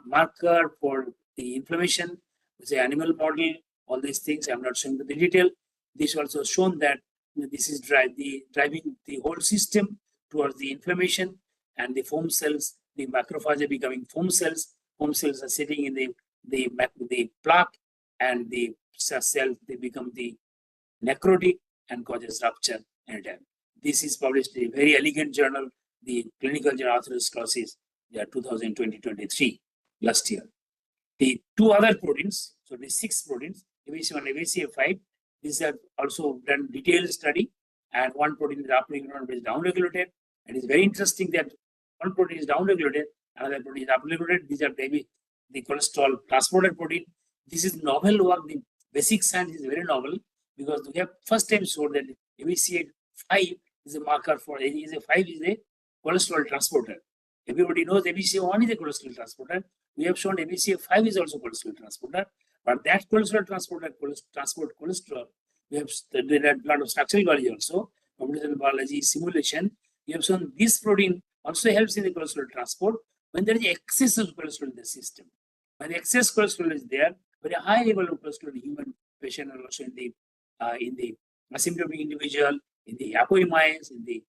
marker for the inflammation. It's an animal model. All these things I'm not showing the detail. This also shown that this is driving the whole system towards the inflammation, and the foam cells, the macrophages are becoming foam cells. Foam cells are sitting in the plaque, and the cells, they become the necrotic and causes rupture and death. This is published in a very elegant journal, the Clinical Journal Atherosclerosis, 2020-23, last year. The two other proteins, so the 6 proteins, ABC1 and ABC5, these have also done detailed study, and one protein is upregulated, which is downregulated. And it's very interesting that one protein is downregulated, another protein is upregulated. These are maybe the cholesterol transporter protein. This is novel work. The basic science is very novel because we have first time showed that ABCA5 is a marker for ABCA5 is a cholesterol transporter. Everybody knows ABCA1 is a cholesterol transporter. We have shown ABCA5 is also cholesterol transporter, but that cholesterol transporter transport cholesterol. We have did a lot of structural biology also, computational biology, simulation. We have shown this protein also helps in the cholesterol transport when there is excess of cholesterol in the system. When the excess cholesterol is there, very high level of cholesterol in human patient and also in the asymptomatic individual, in the apoe mice, in the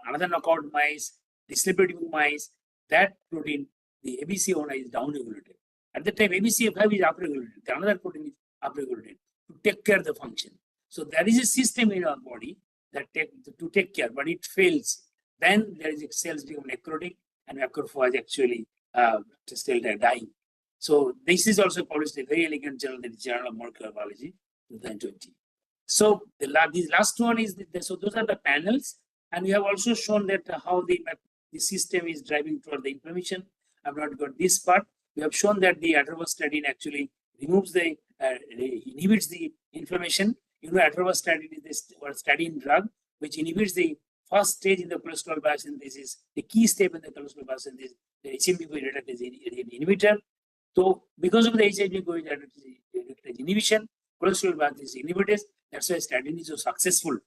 another knockout mice, dyslipidemic mice, that protein, the ABCA1 is downregulated. At the time, ABCA5 is upregulated. The another protein is upregulated to take care of the function. So there is a system in our body that to take care, but it fails. Then there is cells become necrotic and macrophage actually still dying. So this is also published in a very elegant journal, the Journal of Molecular Biology, 2020. So this last one is so those are the panels, and we have also shown that how the system is driving toward the inflammation. I've not got this part. We have shown that the atorvastatin actually removes the inhibits the inflammation. You know, atorvastatin is this statin drug which inhibits the first stage in the cholesterol biosynthesis, the key step in the cholesterol biosynthesis, the HMB-CoA reductase inhibitor. So because of the HMB-CoA reductase inhibition, cholesterol biosynthesis inhibitors, that's why statin is so successful.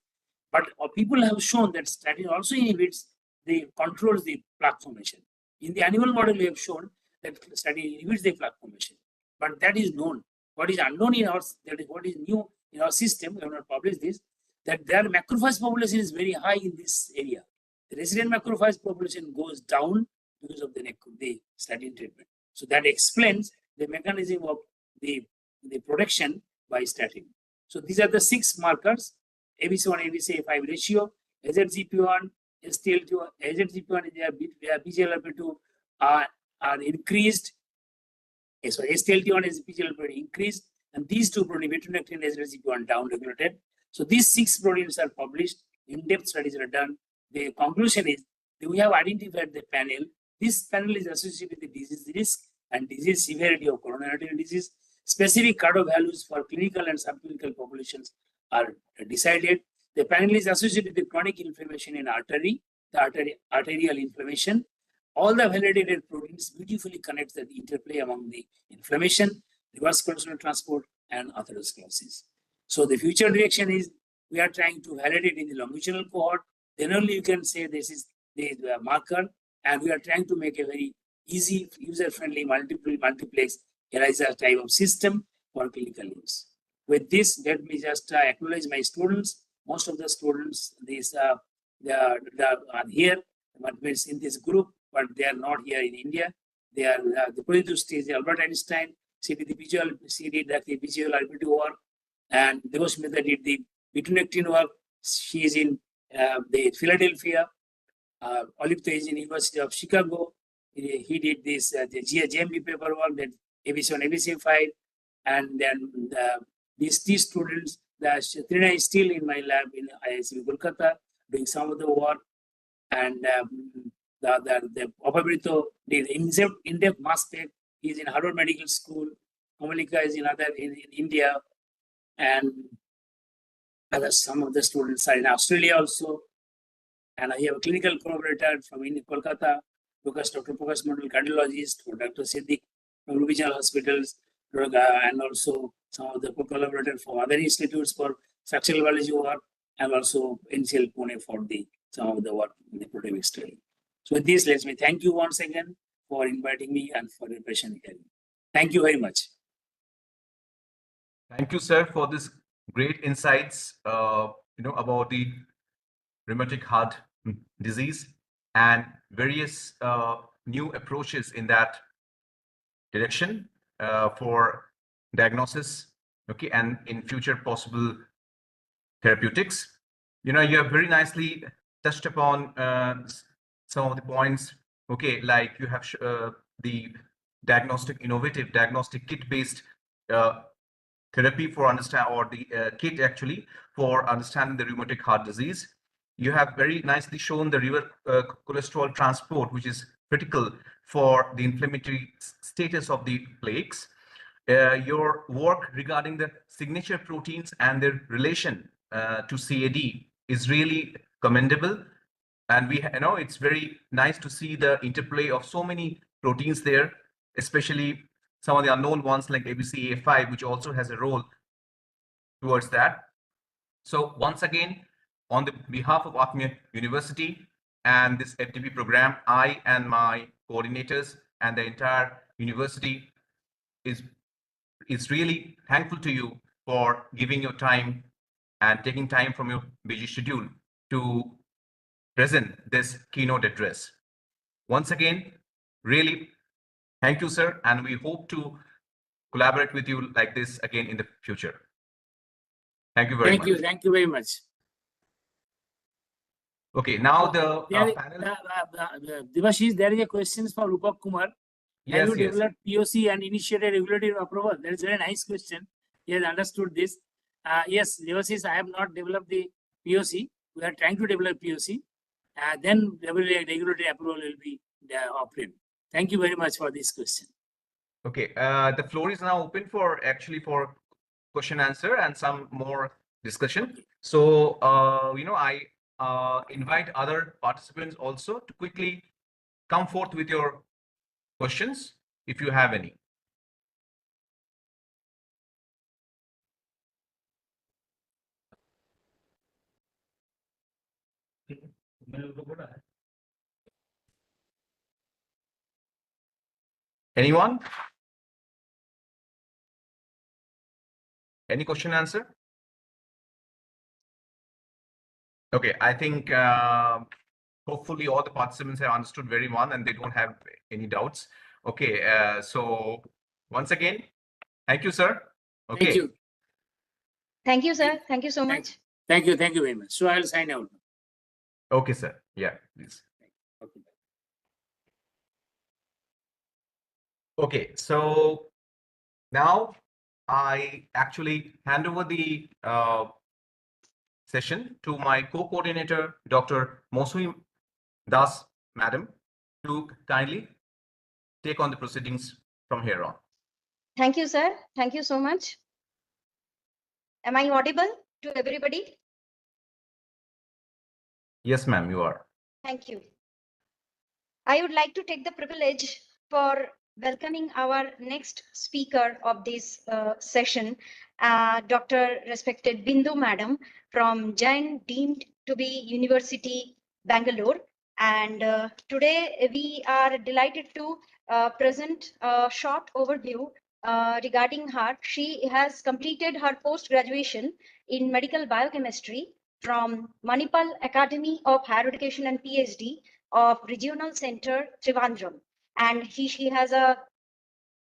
But people have shown that statin also inhibits controls the plaque formation. In the animal model, we have shown that statin inhibits the plaque formation, but that is known. What is unknown in our, that is what is new in our system, we have not published this, that their macrophage population is very high in this area. The resident macrophage population goes down because of the statin treatment. So that explains the mechanism of the protection by statin. So these are the 6 markers: ABC1, ABC5 ratio, AZGP1, STL2, AZGP1 is BGLRP2 are increased. So STL1 is BGLRP2 increased, and these two proteins, vitronectin and AZGP1, downregulated. So these 6 proteins are published. In-depth studies are done. The conclusion is that we have identified the panel. This panel is associated with the disease risk and disease severity of coronary artery disease. Specific cutoff values for clinical and subclinical populations are decided. The panel is associated with chronic inflammation in artery, the arterial inflammation. All the validated proteins beautifully connect the interplay among the inflammation, reverse cholesterol transport, and atherosclerosis. So the future direction is we are trying to validate in the longitudinal cohort. Then only you can say this is the marker, and we are trying to make a very easy, user-friendly, multiplex ELISA type of system for clinical use. With this, let me just acknowledge my students. Most of the students, they are here, but means in this group, but they are not here in India. They are the Pradip stage, Albert Einstein, she did the visual RPT work, and Devasmita did the vitronectin work. She is in the Philadelphia. Olipto is in University of Chicago. He did this the GMB paperwork, that ABC1, ABC5, and then these students. Trina is still in my lab in IISc Kolkata doing some of the work, and the Papabrito did in-depth mass spec. He is in Harvard Medical School. Kamalika is in India, and some of the students are in Australia also. And I have a clinical collaborator from Kolkata, Dr. Prakash Mandal, cardiologist, Dr. Siddiq from regional hospitals, and also some of the collaborators from other institutes for structural biology work, and also NCL Pune for some of the work in the proteomic study. So with this, let me thank you once again for inviting me and for your patient hearing. Thank you very much. Thank you, sir, for this great insights, about the rheumatic heart disease and various new approaches in that direction for diagnosis okay, and in future possible therapeutics. You know, you have very nicely touched upon some of the points, okay, like you have the innovative diagnostic kit-based uh, therapy for understand, or the kit actually for understanding the rheumatic heart disease. You have very nicely shown the river cholesterol transport, which is critical for the inflammatory status of the plaques. Your work regarding the signature proteins and their relation to CAD is really commendable. And it's very nice to see the interplay of so many proteins there, especially some of the unknown ones like ABCA5, which also has a role towards that. So once again, on the behalf of Atmiya University and this FTP program, I and my coordinators and the entire university is really thankful to you for giving your time and taking time from your busy schedule to present this keynote address. Once again, really thank you, sir, and we hope to collaborate with you like this again in the future. Thank you very much. Thank you very much. Okay, now the panel. Devashish, there is a question for Rupak Kumar. Have you developed POC and initiated regulatory approval? That is a very nice question. He has understood this. Yes, Devashish, I have not developed the POC. We are trying to develop POC. Then regulatory approval will be obtained. Thank you very much for this question. Okay, the floor is now open for question answer and some more discussion. So, I invite other participants also to quickly come forth with your questions if you have any. Anyone? Any question answer? Okay, I think hopefully all the participants have understood very well and they don't have any doubts. Okay, so once again, thank you, sir. Okay. Thank you. Thank you, sir. Thank you so much. Thank you very much. So I'll sign out. Okay, sir. Yeah, please. Okay. Okay, so now I actually hand over the session to my co-coordinator, Dr. Mosui Das, madam, to kindly take on the proceedings from here on. Thank you, sir. Thank you so much. Am I audible to everybody? Yes, ma'am, you are. Thank you. I would like to take the privilege for welcoming our next speaker of this session, Dr. Respected Bindu Madam from Jain deemed to be University, Bangalore. And today we are delighted to present a short overview regarding her. She has completed her post-graduation in medical biochemistry from Manipal Academy of Higher Education and PhD of Regional Center, Trivandrum. And she has a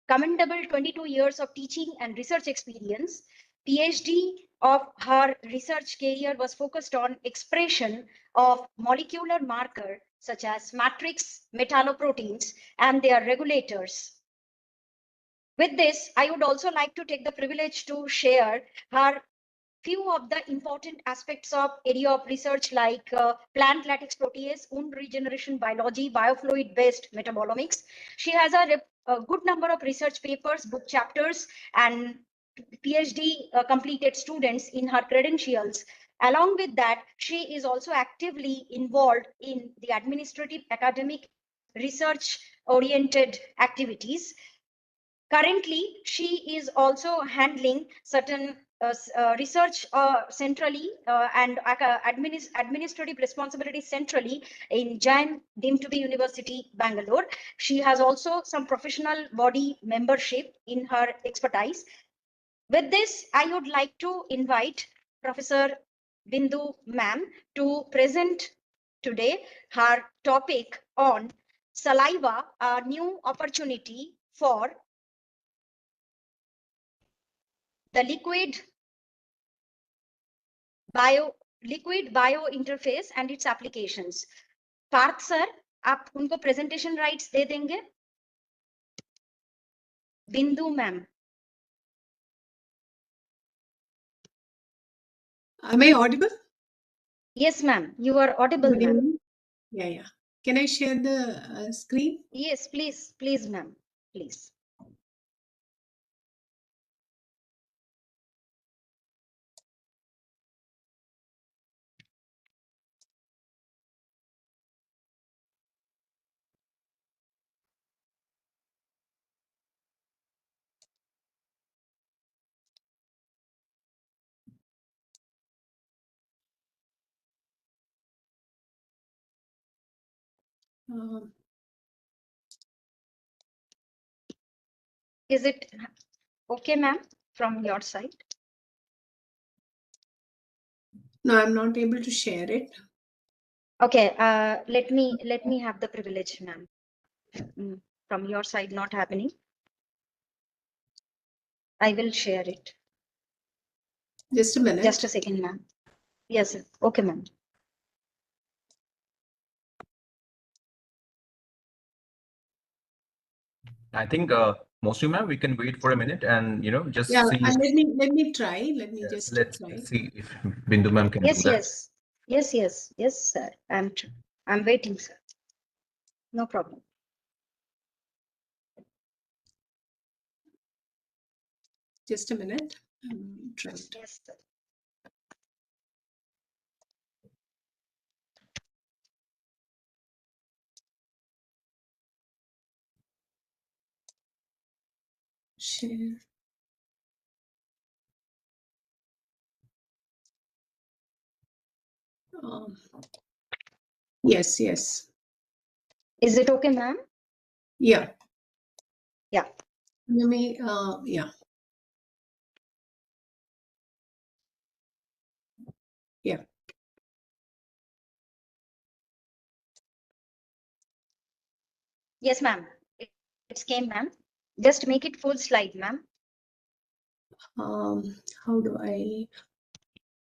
commendable 22 years of teaching and research experience. PhD of her research career was focused on expression of molecular marker such as matrix metalloproteins and their regulators. With this, I would also like to take the privilege to share her few of the important aspects of area of research like plant lattice protease, wound regeneration biology, biofluid-based metabolomics. She has a good number of research papers, book chapters, and PhD completed students in her credentials. Along with that, she is also actively involved in the administrative, academic, research-oriented activities. Currently, she is also handling certain research centrally and administrative responsibilities centrally in Jain deemed to be University, Bangalore. She has also some professional body membership in her expertise. With this, I would like to invite Professor Bindu ma'am to present today her topic on saliva, a new opportunity for the liquid bio interface and its applications. Parth sir, आप उनको presentation rights दे देंगे? Bindu ma'am. Am I audible? Yes, ma'am. You are audible, Good ma'am. evening. Yeah. Can I share the screen? Yes, please, ma'am. Please. Is it okay, ma'am, from your side? No, I'm not able to share it. Okay, let me have the privilege, ma'am. From your side not happening. I will share it. Just a minute. Just a second, ma'am. Yes, sir. Okay, ma'am. I think mostly, ma'am, we can wait for a minute and just Yeah, see. and let me try. Let me just Let's try. see if Bindu ma'am can do that. Yes, sir. I'm waiting, sir. No problem. Just a minute. Try it. Yes, sir. Share. Yes. Is it okay, ma'am? Yeah. Yeah. Let me. Yeah. Yeah. Yes, ma'am. It's came, ma'am. Just make it full slide, ma'am. How do I?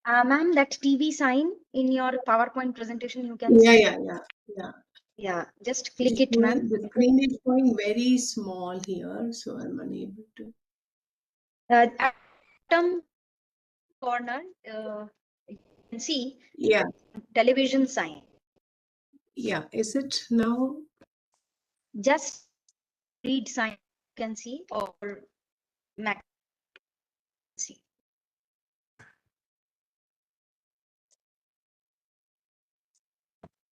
Ma'am, that TV sign in your PowerPoint presentation, you can see. Yeah. Just click it, ma'am. The screen is going very small here, so I'm unable to. Bottom corner, you can see. Yeah. Television sign. Yeah. Is it now? Just read sign you can see, or Mac see.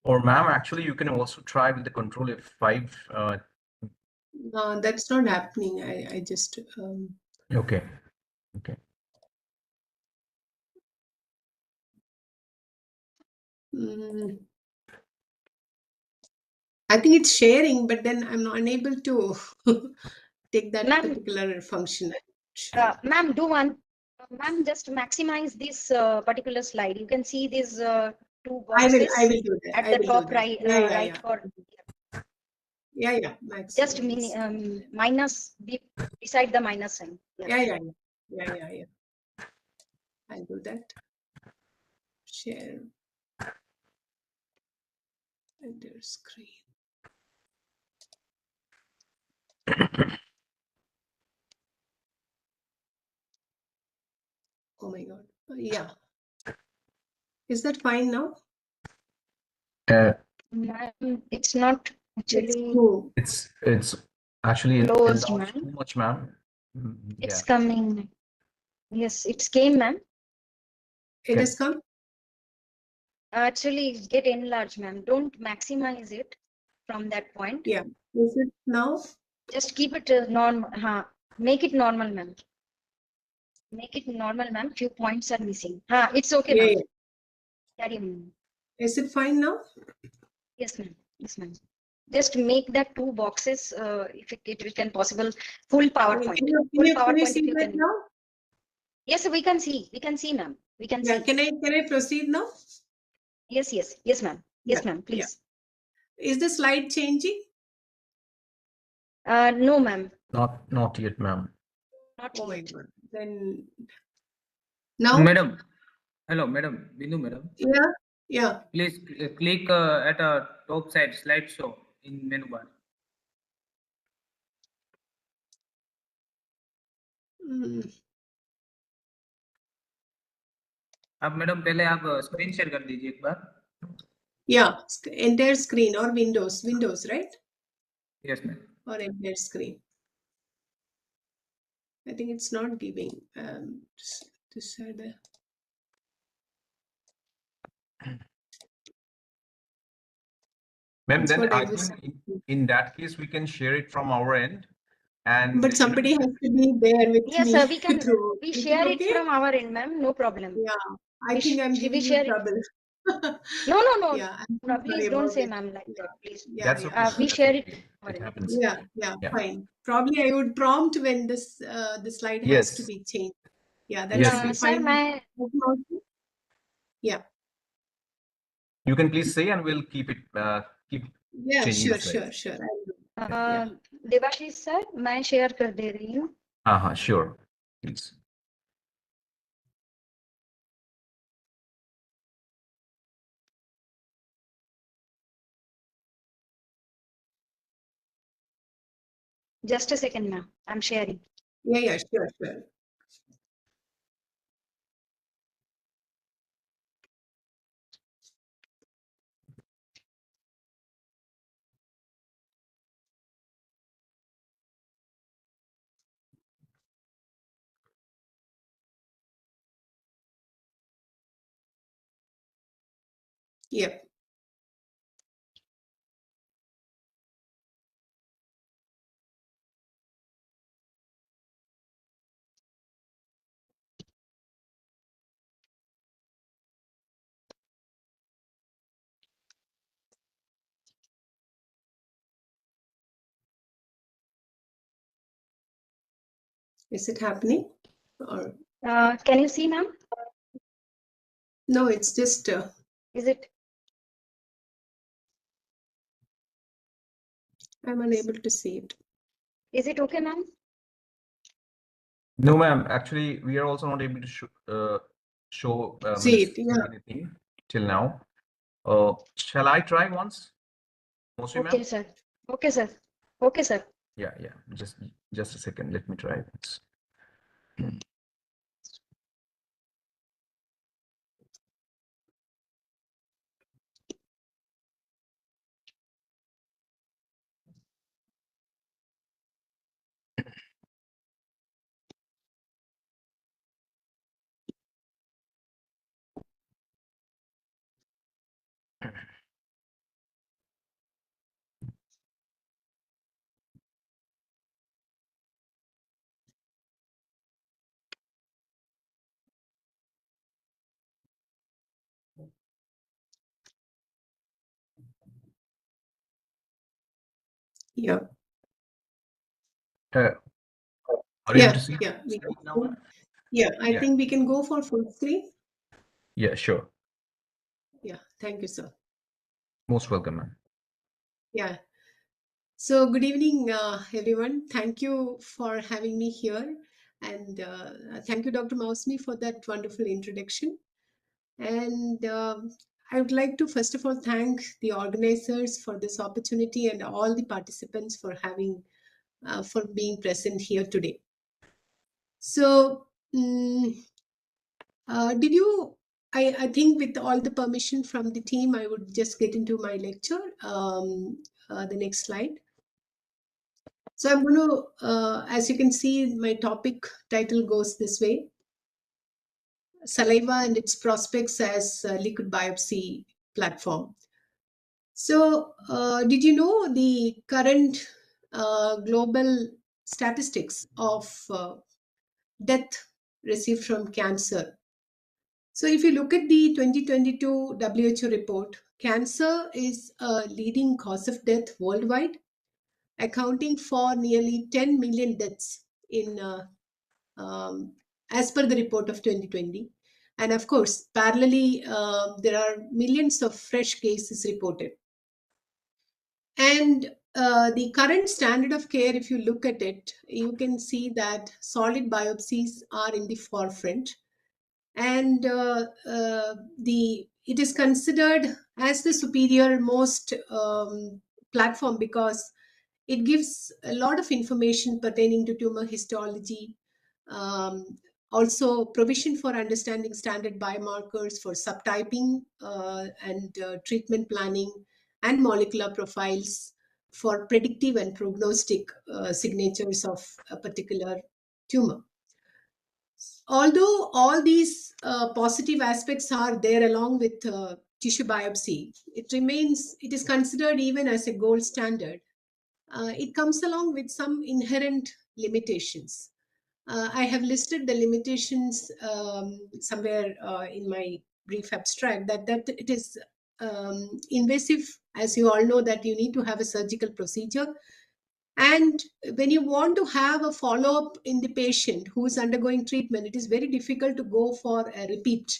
Or ma'am, actually, you can also try with the Control F5. No, that's not happening. I just. Okay. I think it's sharing, but then I'm not unable to take that Ma'am, particular function. Ma'am, do one. Ma'am, just maximize this particular slide. You can see these two boxes. I will do that. At the top right, right for. Yeah. Just minus beside the minus sign. Yeah. I'll do that. Share. Enter screen. Oh my God. Yeah. Is that fine now? It's not actually. It's actually closed, enlarged ma'am. too much, ma'am. It's coming. Yes, it's came, ma'am. It has come? Actually, get enlarged, ma'am. Don't maximize it from that point. Yeah. Is it now? Just keep it normal. Make it normal, ma'am. Make it normal, ma'am. Few points are missing. It's okay, ma'am. Carry on. Is it fine now? Yes, ma'am. Yes, ma'am. Just make that two boxes, if it can possible, full PowerPoint. Can you see that now? Yes, we can see. We can see, ma'am. We can see. Can I proceed now? Yes, ma'am. Yes, ma'am. Please. Is the slide changing? No, ma'am. Not yet, ma'am. Not Oh my yet. God. Then now, Madam, hello, madam, Bindu, madam. yeah. Please click at a top side slideshow in menu bar. आप madam पहले आप screen share कर दीजिए एक बार. Yeah, entire screen or Windows, right? Yes, ma'am. Or entire screen. I think it's not giving. This side. Ma'am, That's then what I I was think in that case we can share it from our end. And But somebody has to be there with Yes, me. sir, we can. to. We Is it share it okay? from our end, ma'am. No problem. Yeah, I think I'm we giving you share it. trouble. No. Yeah, I'm so Please sorry don't about say it. ma'am like that, please. Yeah, that's okay. We That's share it. okay. It happens. yeah, Yeah. fine. Probably I would prompt when this the slide has to Yes. be changed. Yeah, that Yes, should be yes. Sir, fine. Yeah. You can please say, and we'll keep Yeah, changing the sure. slides. Yeah. Devashish sir मैं share कर दे रही हूँ. Sure, please. Just a second, ma'am. I'm sharing. Yeah, sure. Yep. Is it happening? Or Can you see, ma'am? no, it's just Is it? I'm unable to see it. Is it okay, ma'am? No, ma'am. Actually, we are also not able to show See it, yeah. anything till now. Shall I try once? Mostly, Okay, ma'am? sir. Okay, sir. Okay, sir. Yeah. Just a second. Let me try this. Yeah. Are you able to see? Yeah. Now? I think we can go for full screen. Yeah, sure. Yeah. Thank you, sir. Most welcome, ma'am. Yeah. So good evening, everyone. Thank you for having me here. And thank you, Dr. Mausmi, for that wonderful introduction. And I would like to, first of all, thank the organizers for this opportunity and all the participants for for being present here today. So, I think with all the permission from the team, I would just get into my lecture. The next slide. So I'm going to, as you can see, my topic title goes this way: Saliva and its prospects as a liquid biopsy platform. So did you know the current global statistics of death received from cancer? So if you look at the 2022 WHO report, cancer is a leading cause of death worldwide, accounting for nearly 10 million deaths in as per the report of 2020. And of course, parallelly, there are millions of fresh cases reported. And the current standard of care, if you look at it, you can see that solid biopsies are in the forefront, and it is considered as the superior most platform because it gives a lot of information pertaining to tumor histology, also provision for understanding standard biomarkers for subtyping and treatment planning, and molecular profiles for predictive and prognostic signatures of a particular tumor. Although all these positive aspects are there along with tissue biopsy, it is considered even as a gold standard. It comes along with some inherent limitations. I have listed the limitations somewhere in my brief abstract, that it is invasive, as you all know, that you need to have a surgical procedure. And when you want to have a follow-up in the patient who is undergoing treatment, it is very difficult to go for a repeat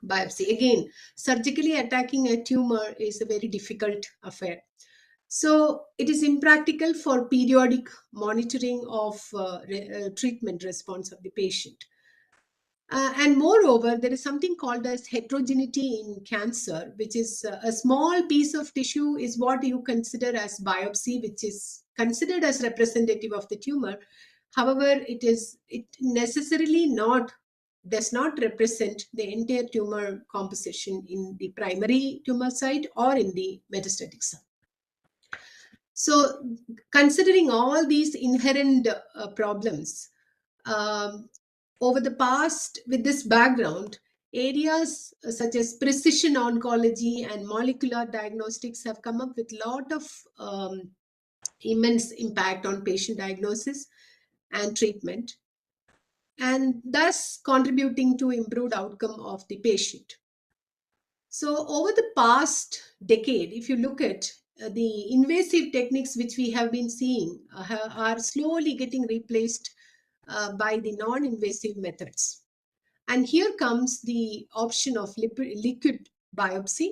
biopsy. Again, surgically attacking a tumor is a very difficult affair. So it is impractical for periodic monitoring of treatment response of the patient. And moreover, there is something called as heterogeneity in cancer, which is a small piece of tissue is what you consider as biopsy, which is considered as representative of the tumor. However, it necessarily does not represent the entire tumor composition in the primary tumor site or in the metastatic site. So, considering all these inherent problems, over the past, with this background, areas such as precision oncology and molecular diagnostics have come up with a lot of immense impact on patient diagnosis and treatment, and thus contributing to improved outcome of the patient. So over the past decade, if you look at the invasive techniques which we have been seeing are slowly getting replaced by the non-invasive methods. And here comes the option of liquid biopsy.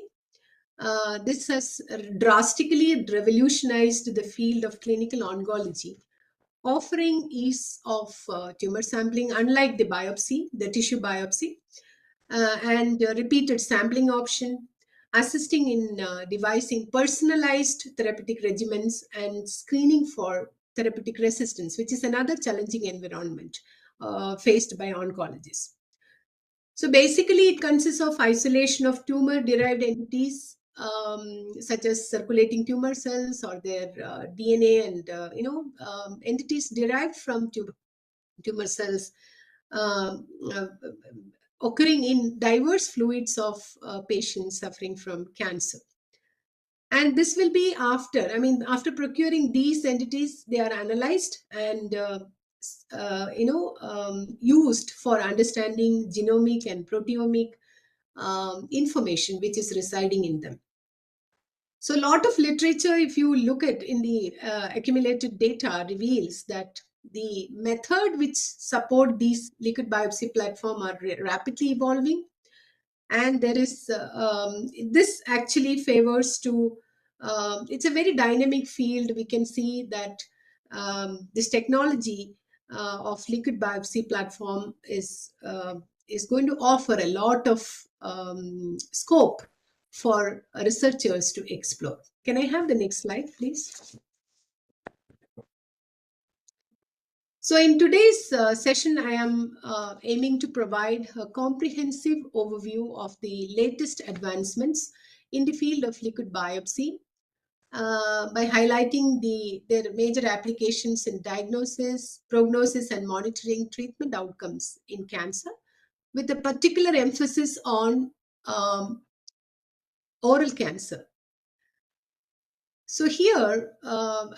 This has drastically revolutionized the field of clinical oncology, offering ease of tumor sampling, unlike the tissue biopsy, and repeated sampling option, assisting in devising personalized therapeutic regimens and screening for therapeutic resistance, which is another challenging environment faced by oncologists. So basically, it consists of isolation of tumor-derived entities, such as circulating tumor cells or their DNA and entities derived from tumor cells occurring in diverse fluids of patients suffering from cancer. And this will be after procuring these entities, they are analyzed and used for understanding genomic and proteomic information which is residing in them. So a lot of literature, if you look at in the accumulated data, reveals that the method which support these liquid biopsy platform are rapidly evolving, and there is this actually favors to it's a very dynamic field. We can see that this technology of liquid biopsy platform is going to offer a lot of scope for researchers to explore. Can I have the next slide, please? So in today's session, I am aiming to provide a comprehensive overview of the latest advancements in the field of liquid biopsy by highlighting their major applications in diagnosis, prognosis, and monitoring treatment outcomes in cancer, with a particular emphasis on oral cancer. So here,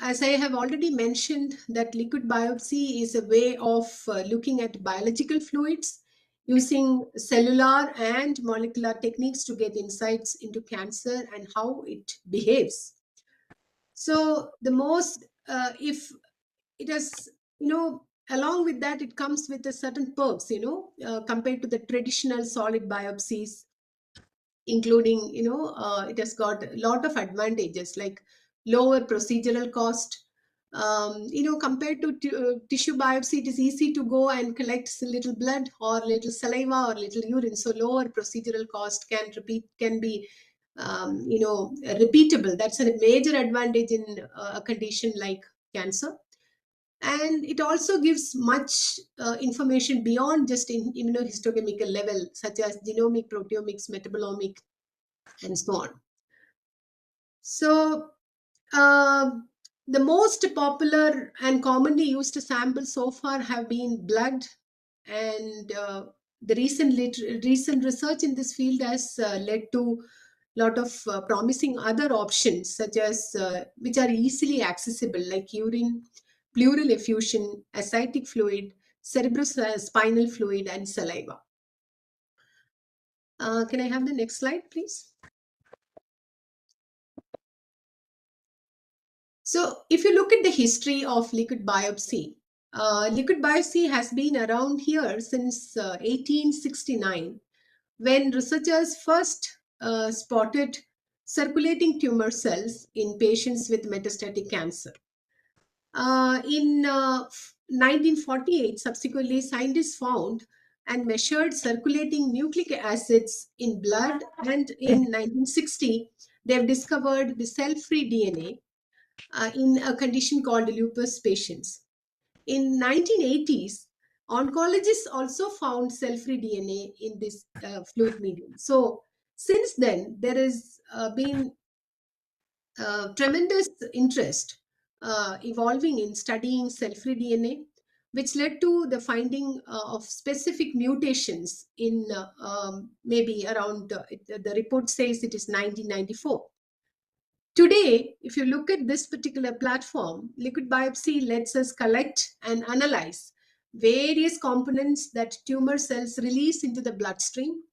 as I have already mentioned, that liquid biopsy is a way of looking at biological fluids using cellular and molecular techniques to get insights into cancer and how it behaves. So the most, if it has, along with that, it comes with a certain perks, compared to the traditional solid biopsies, including, it has got a lot of advantages like lower procedural cost. Compared to tissue biopsy, it is easy to go and collect a little blood or little saliva or little urine. So lower procedural cost can be repeatable. That's a major advantage in a condition like cancer. And it also gives much information beyond just in immunohistochemical level, such as genomic, proteomics, metabolomic, and so on. So the most popular and commonly used samples so far have been blood, and the recent research in this field has led to a lot of promising other options, such as which are easily accessible, like urine, pleural effusion, ascitic fluid, cerebrospinal fluid, and saliva. Can I have the next slide, please? So if you look at the history of liquid biopsy has been around here since 1869, when researchers first spotted circulating tumor cells in patients with metastatic cancer. In 1948, subsequently, scientists found and measured circulating nucleic acids in blood, and in 1960, they've discovered the cell-free DNA in a condition called lupus patients. In 1980s, oncologists also found cell-free DNA in this fluid medium. So since then, there has been tremendous interest evolving in studying cell-free DNA, which led to the finding of specific mutations in maybe around, the report says it is 1994. Today, if you look at this particular platform, liquid biopsy lets us collect and analyze various components that tumor cells release into the bloodstream,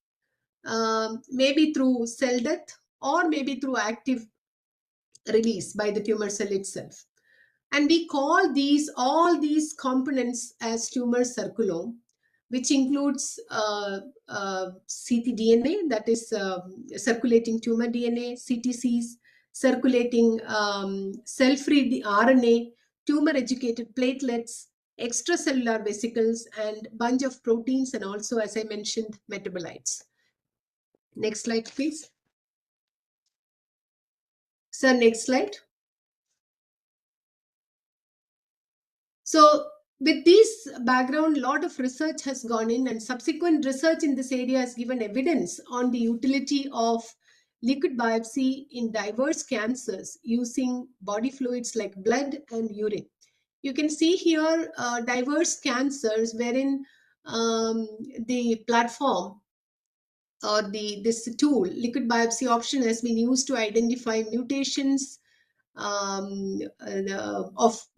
maybe through cell death or maybe through active release by the tumor cell itself. And we call all these components as tumor circulome, which includes ctDNA, that is circulating tumor DNA, CTCs, circulating cell-free RNA, tumor-educated platelets, extracellular vesicles, and bunch of proteins, and also, as I mentioned, metabolites. Next slide, please. So next slide. So with this background, a lot of research has gone in, and subsequent research in this area has given evidence on the utility of liquid biopsy in diverse cancers using body fluids like blood and urine. You can see here diverse cancers wherein the platform or this tool, liquid biopsy option, has been used to identify mutations of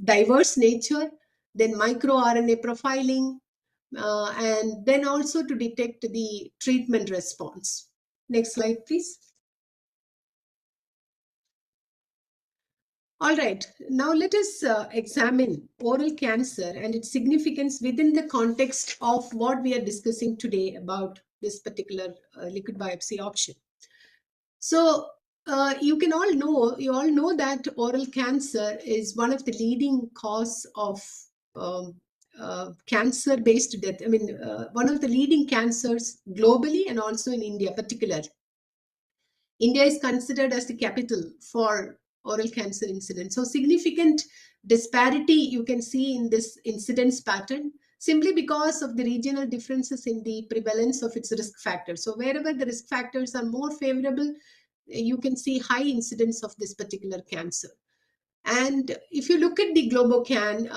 diverse nature, then microRNA profiling, and then also to detect the treatment response. Next slide, please. All right, now let us examine oral cancer and its significance within the context of what we are discussing today about this particular liquid biopsy option. So you all know that oral cancer is one of the leading cause of cancer-based death. I mean, one of the leading cancers globally and also in India particularly. India is considered as the capital for oral cancer incidence. So significant disparity you can see in this incidence pattern simply because of the regional differences in the prevalence of its risk factors. So wherever the risk factors are more favorable, you can see high incidence of this particular cancer. And if you look at the Globocan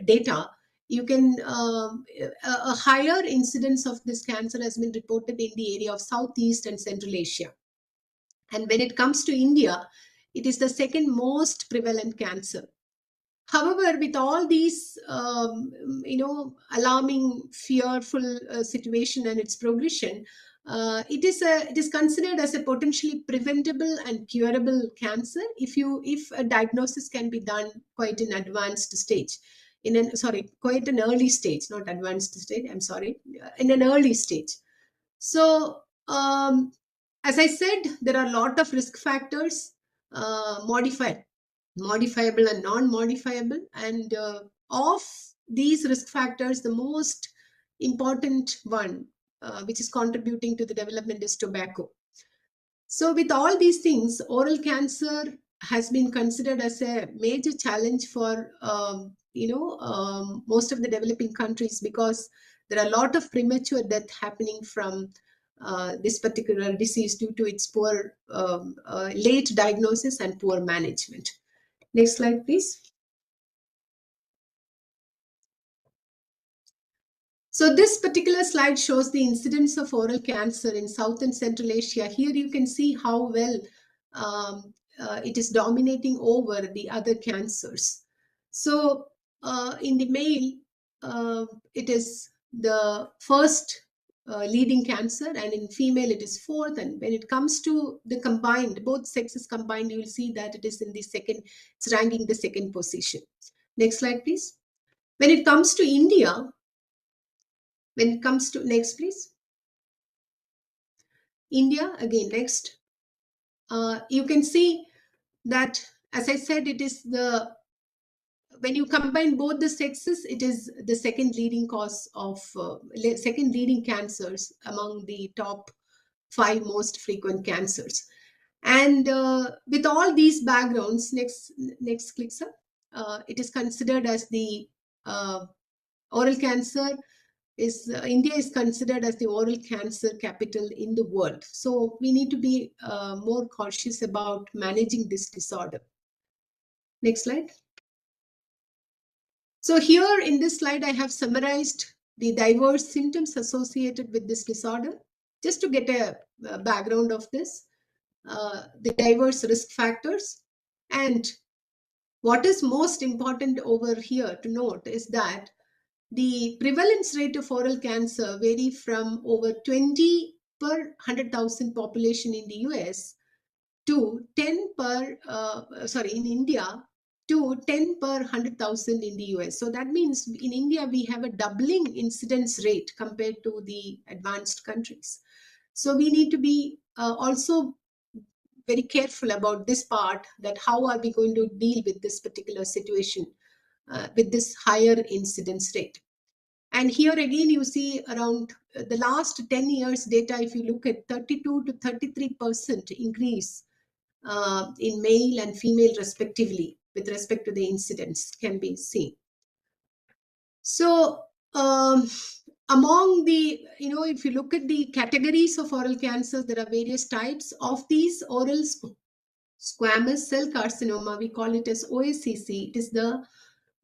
data, you can a higher incidence of this cancer has been reported in the area of Southeast and Central Asia. And when it comes to India, it is the second most prevalent cancer. However, with all these, alarming, fearful situation and its progression, it is considered as a potentially preventable and curable cancer if a diagnosis can be done quite in advanced stage, quite an early stage, not advanced stage. I'm sorry, in an early stage. So, as I said, there are a lot of risk factors modifiable and non-modifiable. And of these risk factors, the most important one, which is contributing to the development, is tobacco. So with all these things, oral cancer has been considered as a major challenge for most of the developing countries, because there are a lot of premature death happening from this particular disease due to its poor late diagnosis and poor management. Next slide, please. So this particular slide shows the incidence of oral cancer in South and Central Asia. Here you can see how well it is dominating over the other cancers. So in the male, it is the first leading cancer, and in female it is fourth. And when it comes to the combined, both sexes combined, you will see that it is in the second, it's ranking the second position. Next slide, please. When it comes to India, next, please. India, again, next. You can see that, as I said, it is when you combine both the sexes, it is the second leading cause of, second leading cancers among the top 5 most frequent cancers. And with all these backgrounds, next click, sir. It is considered as the oral cancer India is considered as the oral cancer capital in the world. So we need to be more cautious about managing this disorder. Next slide. So here in this slide, I have summarized the diverse symptoms associated with this disorder, just to get a background of this, the diverse risk factors. And what is most important over here to note is that the prevalence rate of oral cancer vary from over 20 per 100,000 population in the US to 10 per, in India, to 10 per 100,000 in the US. So that means in India, we have a doubling incidence rate compared to the advanced countries. So we need to be also very careful about this part, that how are we going to deal with this particular situation with this higher incidence rate. And here again, you see around the last 10 years data, if you look at 32 to 33% increase in male and female respectively with respect to the incidence can be seen. So among the, if you look at the categories of oral cancers, there are various types of these. Oral squamous cell carcinoma, we call it as OSCC. It is the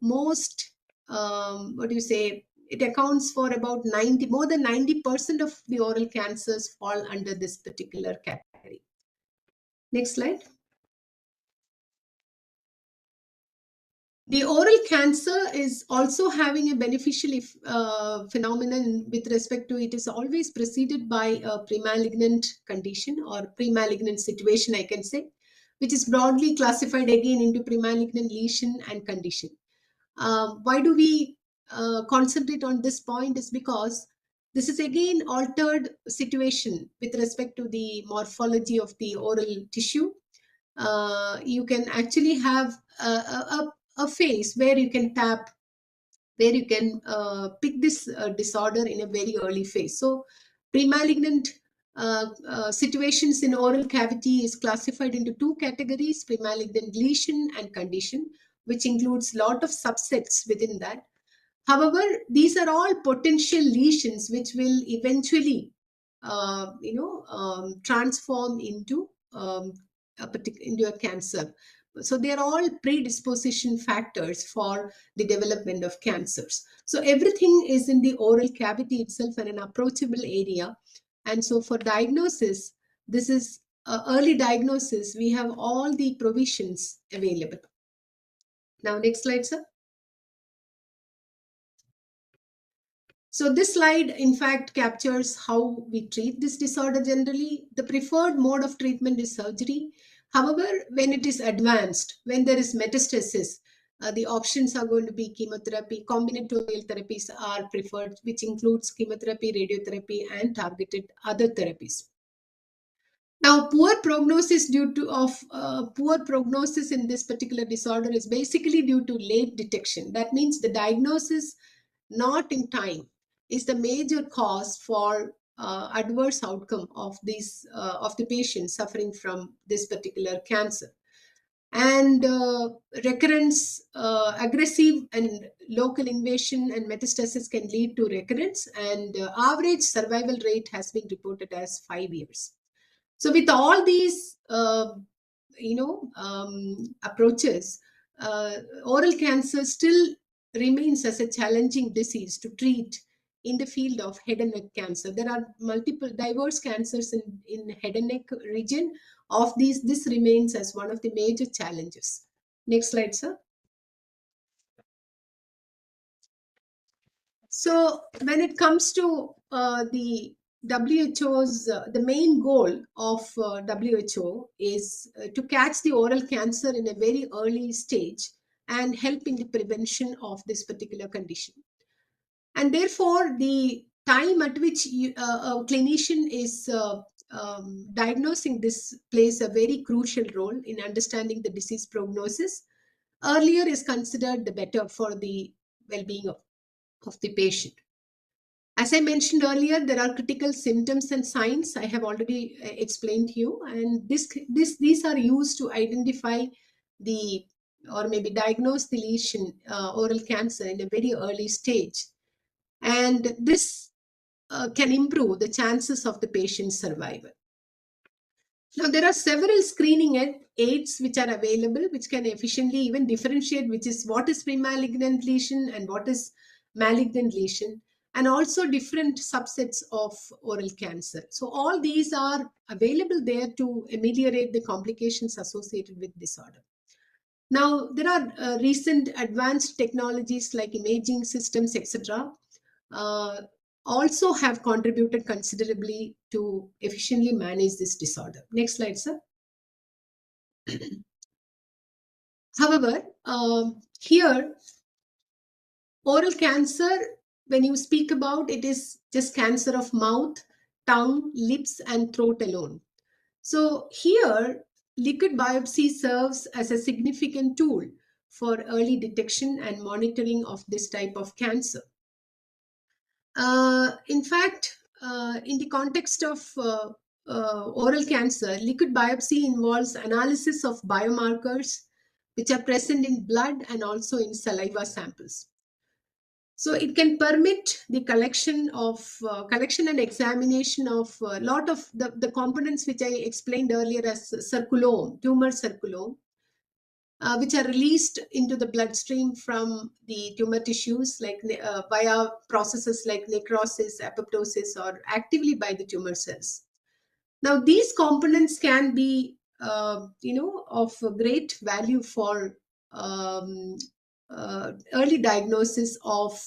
most, it accounts for about more than 90% of the oral cancers fall under this particular category. Next slide. The oral cancer is also having a beneficial phenomenon with respect to, it is always preceded by a pre-malignant condition or pre-malignant situation, I can say, which is broadly classified again into pre-malignant lesion and condition. Why do we concentrate on this point is because this is again altered situation with respect to the morphology of the oral tissue. You can actually have a phase where you can pick this disorder in a very early phase. So pre-malignant situations in oral cavity is classified into 2 categories: pre-malignant lesion and condition, which includes a lot of subsets within that. However, these are all potential lesions which will eventually, transform into a cancer. So they are all predisposition factors for the development of cancers. So everything is in the oral cavity itself and an approachable area. And so for diagnosis, this is early diagnosis, we have all the provisions available. Now, next slide, sir. So this slide, in fact, captures how we treat this disorder generally. The preferred mode of treatment is surgery. However, when it is advanced, when there is metastasis, the options are going to be chemotherapy. Combinatorial therapies are preferred, which includes chemotherapy, radiotherapy, and targeted other therapies. Now, poor prognosis poor prognosis in this particular disorder is basically due to late detection. That means the diagnosis not in time is the major cause for adverse outcome of the patient suffering from this particular cancer. And recurrence, aggressive and local invasion and metastasis can lead to recurrence, and average survival rate has been reported as 5 years. So with all these approaches, oral cancer still remains as a challenging disease to treat in the field of head and neck cancer. There are multiple diverse cancers in head and neck region. Of these, this remains as one of the major challenges. Next slide, sir. So when it comes to the WHO's, the main goal of WHO is to catch the oral cancer in a very early stage and help in the prevention of this particular condition. And therefore, the time at which a clinician is diagnosing this plays a very crucial role in understanding the disease prognosis. Earlier is considered the better for the well-being of the patient. As I mentioned earlier, there are critical symptoms and signs I have already explained to you, and these are used to identify or maybe diagnose the lesion, oral cancer, in a very early stage. And this can improve the chances of the patient's survival. Now, there are several screening aids which are available, which can efficiently even differentiate what is pre-malignant lesion and what is malignant lesion, and also different subsets of oral cancer. So all these are available there to ameliorate the complications associated with disorder. Now, there are recent advanced technologies like imaging systems, etc., also have contributed considerably to efficiently manage this disorder. Next slide, sir. However, here, oral cancer, when you speak about it, is just cancer of mouth, tongue, lips, and throat alone. So here, liquid biopsy serves as a significant tool for early detection and monitoring of this type of cancer. In fact, in the context of oral cancer, liquid biopsy involves analysis of biomarkers which are present in blood and also in saliva samples. So it can permit the collection and examination of a lot of the components which I explained earlier as circulome, tumor circulome, which are released into the bloodstream from the tumor tissues via processes like necrosis, apoptosis, or actively by the tumor cells. Now, these components can be, of great value for early diagnosis of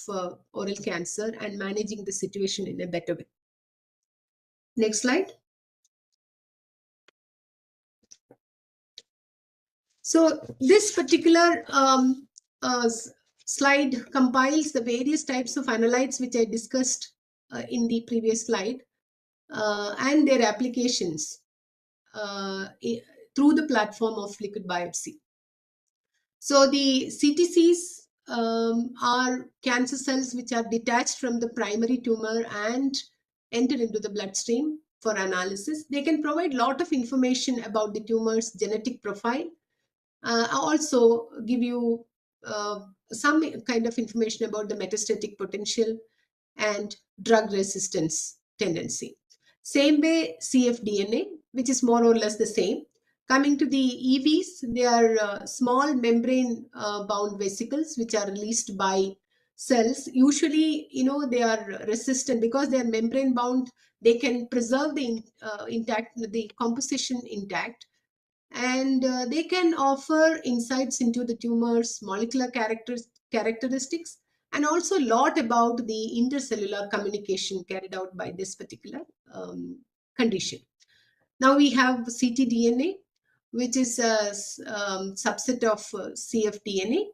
oral cancer and managing the situation in a better way. Next slide. So this particular slide compiles the various types of analytes which I discussed in the previous slide and their applications through the platform of liquid biopsy. So the CTCs are cancer cells which are detached from the primary tumor and enter into the bloodstream for analysis. They can provide a lot of information about the tumor's genetic profile. Also give you some kind of information about the metastatic potential and drug resistance tendency. Same way cfDNA, which is more or less the same. Coming to the EVs, they are small membrane bound vesicles which are released by cells. Usually, they are resistant because they are membrane bound. They can preserve the composition intact, and they can offer insights into the tumor's molecular characteristics and also a lot about the intercellular communication carried out by this particular condition. Now we have ctDNA, which is a subset of cfDNA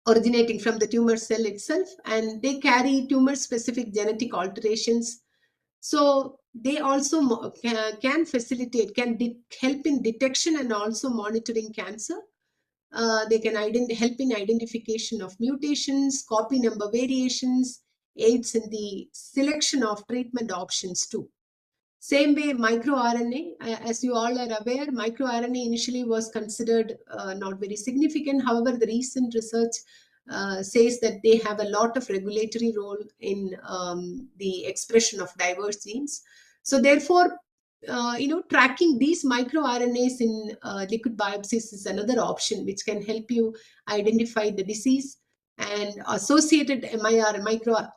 originating from the tumor cell itself, and they carry tumor-specific genetic alterations So they also can facilitate, help in detection and also monitoring cancer. They can help in identification of mutations, copy number variations, aids in the selection of treatment options too. Same way, microRNA, as you all are aware, microRNA initially was considered not very significant. However, the recent research says that they have a lot of regulatory role in the expression of diverse genes. So therefore, tracking these microRNAs in liquid biopsies is another option which can help you identify the disease and associated microRNA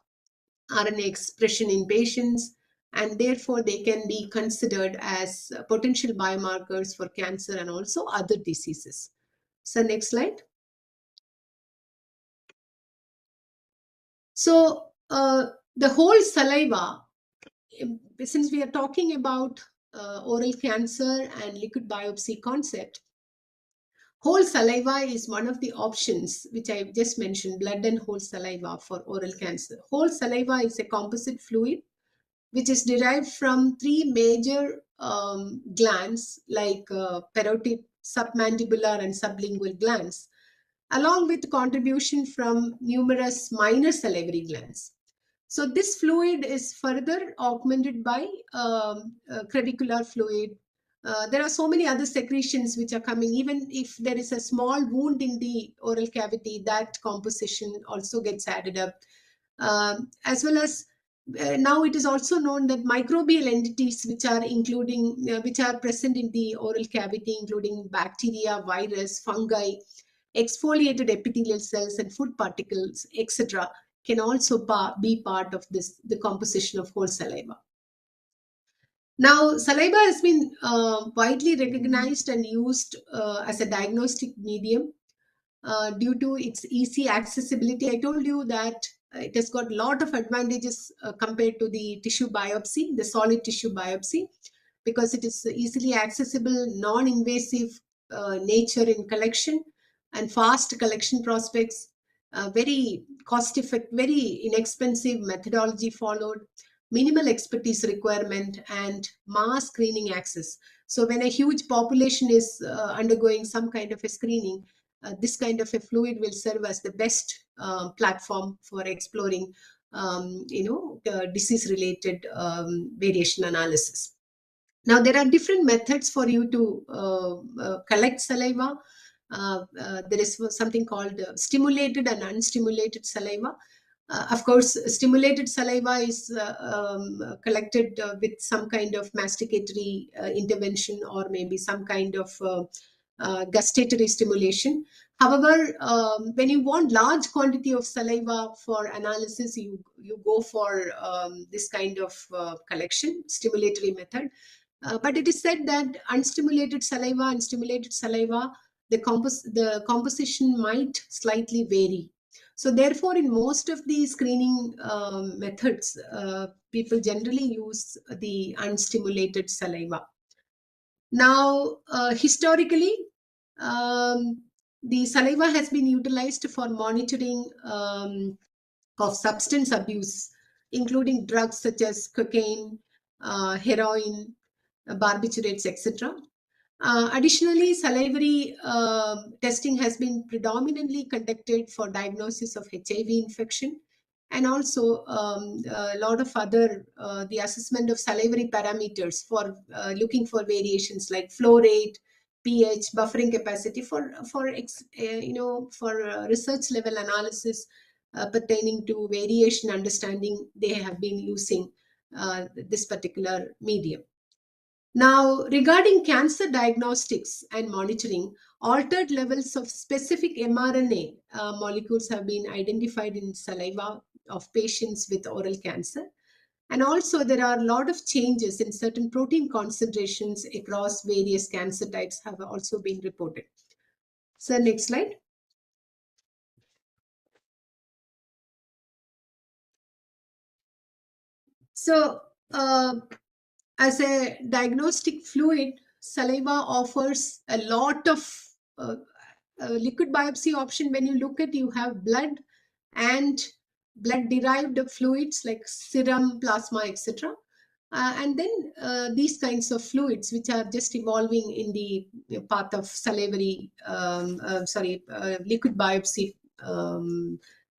expression in patients, and therefore they can be considered as potential biomarkers for cancer and also other diseases. So next slide. So the whole saliva, since we are talking about oral cancer and liquid biopsy concept, whole saliva is one of the options which I just mentioned, blood and whole saliva for oral cancer. Whole saliva is a composite fluid which is derived from three major glands like parotid, submandibular and sublingual glands, along with contribution from numerous minor salivary glands. So this fluid is further augmented by crevicular fluid. There are so many other secretions which are coming. Even if there is a small wound in the oral cavity, that composition also gets added up. As well as now it is also known that microbial entities which are present in the oral cavity, including bacteria, virus, fungi, exfoliated epithelial cells and food particles, etc., can also be part of the composition of whole saliva. Now, saliva has been widely recognized and used as a diagnostic medium due to its easy accessibility. I told you that it has got a lot of advantages compared to the tissue biopsy, the solid tissue biopsy, because it is easily accessible, non-invasive nature in collection, and fast collection prospects, very cost-effective, very inexpensive methodology followed, minimal expertise requirement, and mass screening access. So when a huge population is undergoing some kind of a screening, this kind of a fluid will serve as the best platform for exploring, disease-related variation analysis. Now, there are different methods for you to collect saliva. There is something called stimulated and unstimulated saliva. Of course, stimulated saliva is collected with some kind of masticatory intervention or maybe some kind of gustatory stimulation. However, when you want large quantity of saliva for analysis, you go for this kind of collection, stimulatory method. But it is said that unstimulated saliva and stimulated saliva, the composition might slightly vary. So therefore, in most of the screening methods, people generally use the unstimulated saliva. Now, historically, the saliva has been utilized for monitoring of substance abuse, including drugs such as cocaine, heroin, barbiturates, etc. Additionally, salivary testing has been predominantly conducted for diagnosis of HIV infection, and also a lot of other, the assessment of salivary parameters for looking for variations like flow rate, pH, buffering capacity for research level analysis pertaining to variation understanding. They have been using this particular medium. Now, regarding cancer diagnostics and monitoring, altered levels of specific mRNA molecules have been identified in saliva of patients with oral cancer. And also there are a lot of changes in certain protein concentrations across various cancer types have also been reported. So next slide. So as a diagnostic fluid, saliva offers a lot of liquid biopsy option. When you look at, you have blood and blood derived fluids like serum, plasma, etc. And then these kinds of fluids, which are just evolving in the path of salivary, liquid biopsy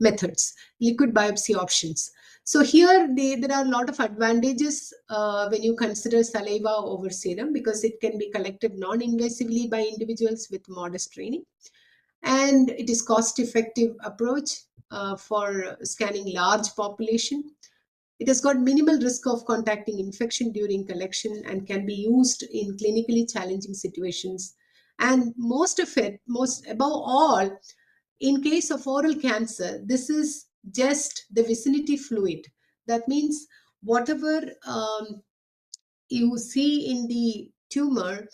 methods, liquid biopsy options. So here there are a lot of advantages when you consider saliva over serum, because it can be collected non-invasively by individuals with modest training, and it is cost-effective approach for scanning large population. It has got minimal risk of contacting infection during collection and can be used in clinically challenging situations. And most above all, in case of oral cancer, this is just the vicinity fluid. That means whatever you see in the tumor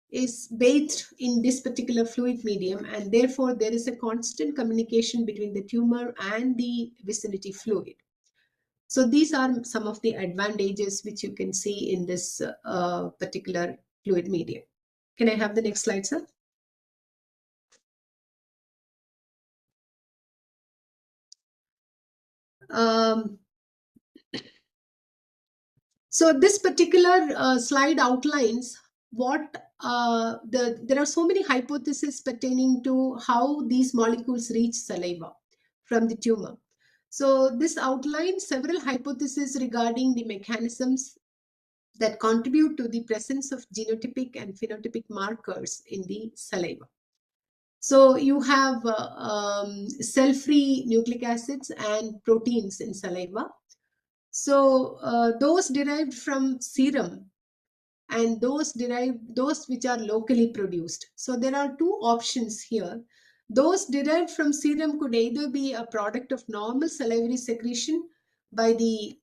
is bathed in this particular fluid medium, and therefore there is a constant communication between the tumor and the vicinity fluid. So these are some of the advantages which you can see in this particular fluid medium. Can I have the next slide, sir? So this particular slide outlines what there are so many hypotheses pertaining to how these molecules reach saliva from the tumor. So this outlines several hypotheses regarding the mechanisms that contribute to the presence of genotypic and phenotypic markers in the saliva. So you have cell-free nucleic acids and proteins in saliva. So those derived from serum and those which are locally produced. So there are two options here. Those derived from serum could either be a product of normal salivary secretion by the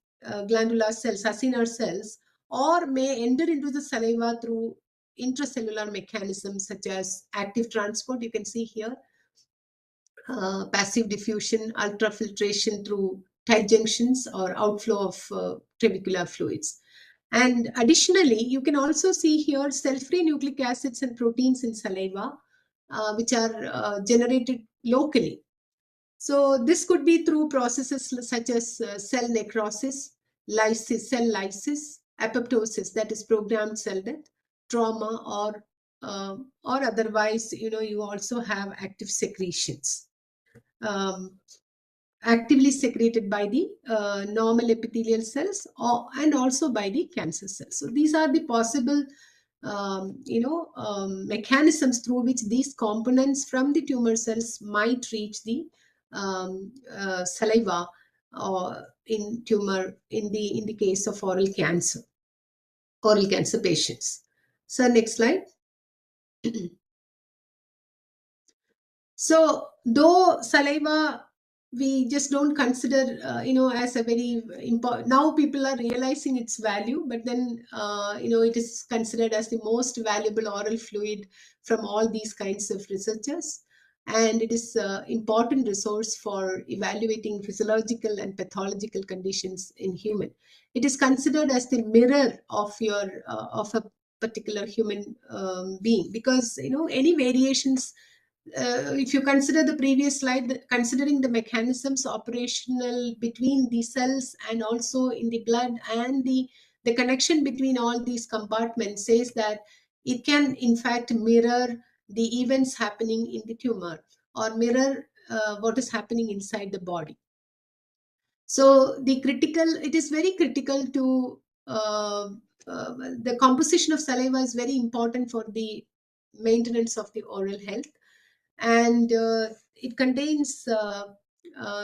glandular cells, acinar cells, or may enter into the saliva through intracellular mechanisms such as active transport. You can see here passive diffusion, ultrafiltration through tight junctions, or outflow of trabecular fluids. And additionally, you can also see here cell-free nucleic acids and proteins in saliva, which are generated locally. So this could be through processes such as cell necrosis, cell lysis, apoptosis, that is programmed cell death, trauma, or otherwise, you also have active secretions. Actively secreted by the normal epithelial cells and also by the cancer cells. So these are the possible mechanisms through which these components from the tumor cells might reach the saliva or in the case of oral cancer patients. So next slide. So though saliva we just don't consider as a very important, now people are realizing its value, but then it is considered as the most valuable oral fluid from all these kinds of researchers, and it is an important resource for evaluating physiological and pathological conditions in human. It is considered as the mirror of your of a particular human being, because any variations, if you consider the previous slide, considering the mechanisms operational between the cells and also in the blood, and the connection between all these compartments, says that it can in fact mirror the events happening in the tumor, or mirror what is happening inside the body. So it is very critical to the composition of saliva is very important for the maintenance of the oral health, and it contains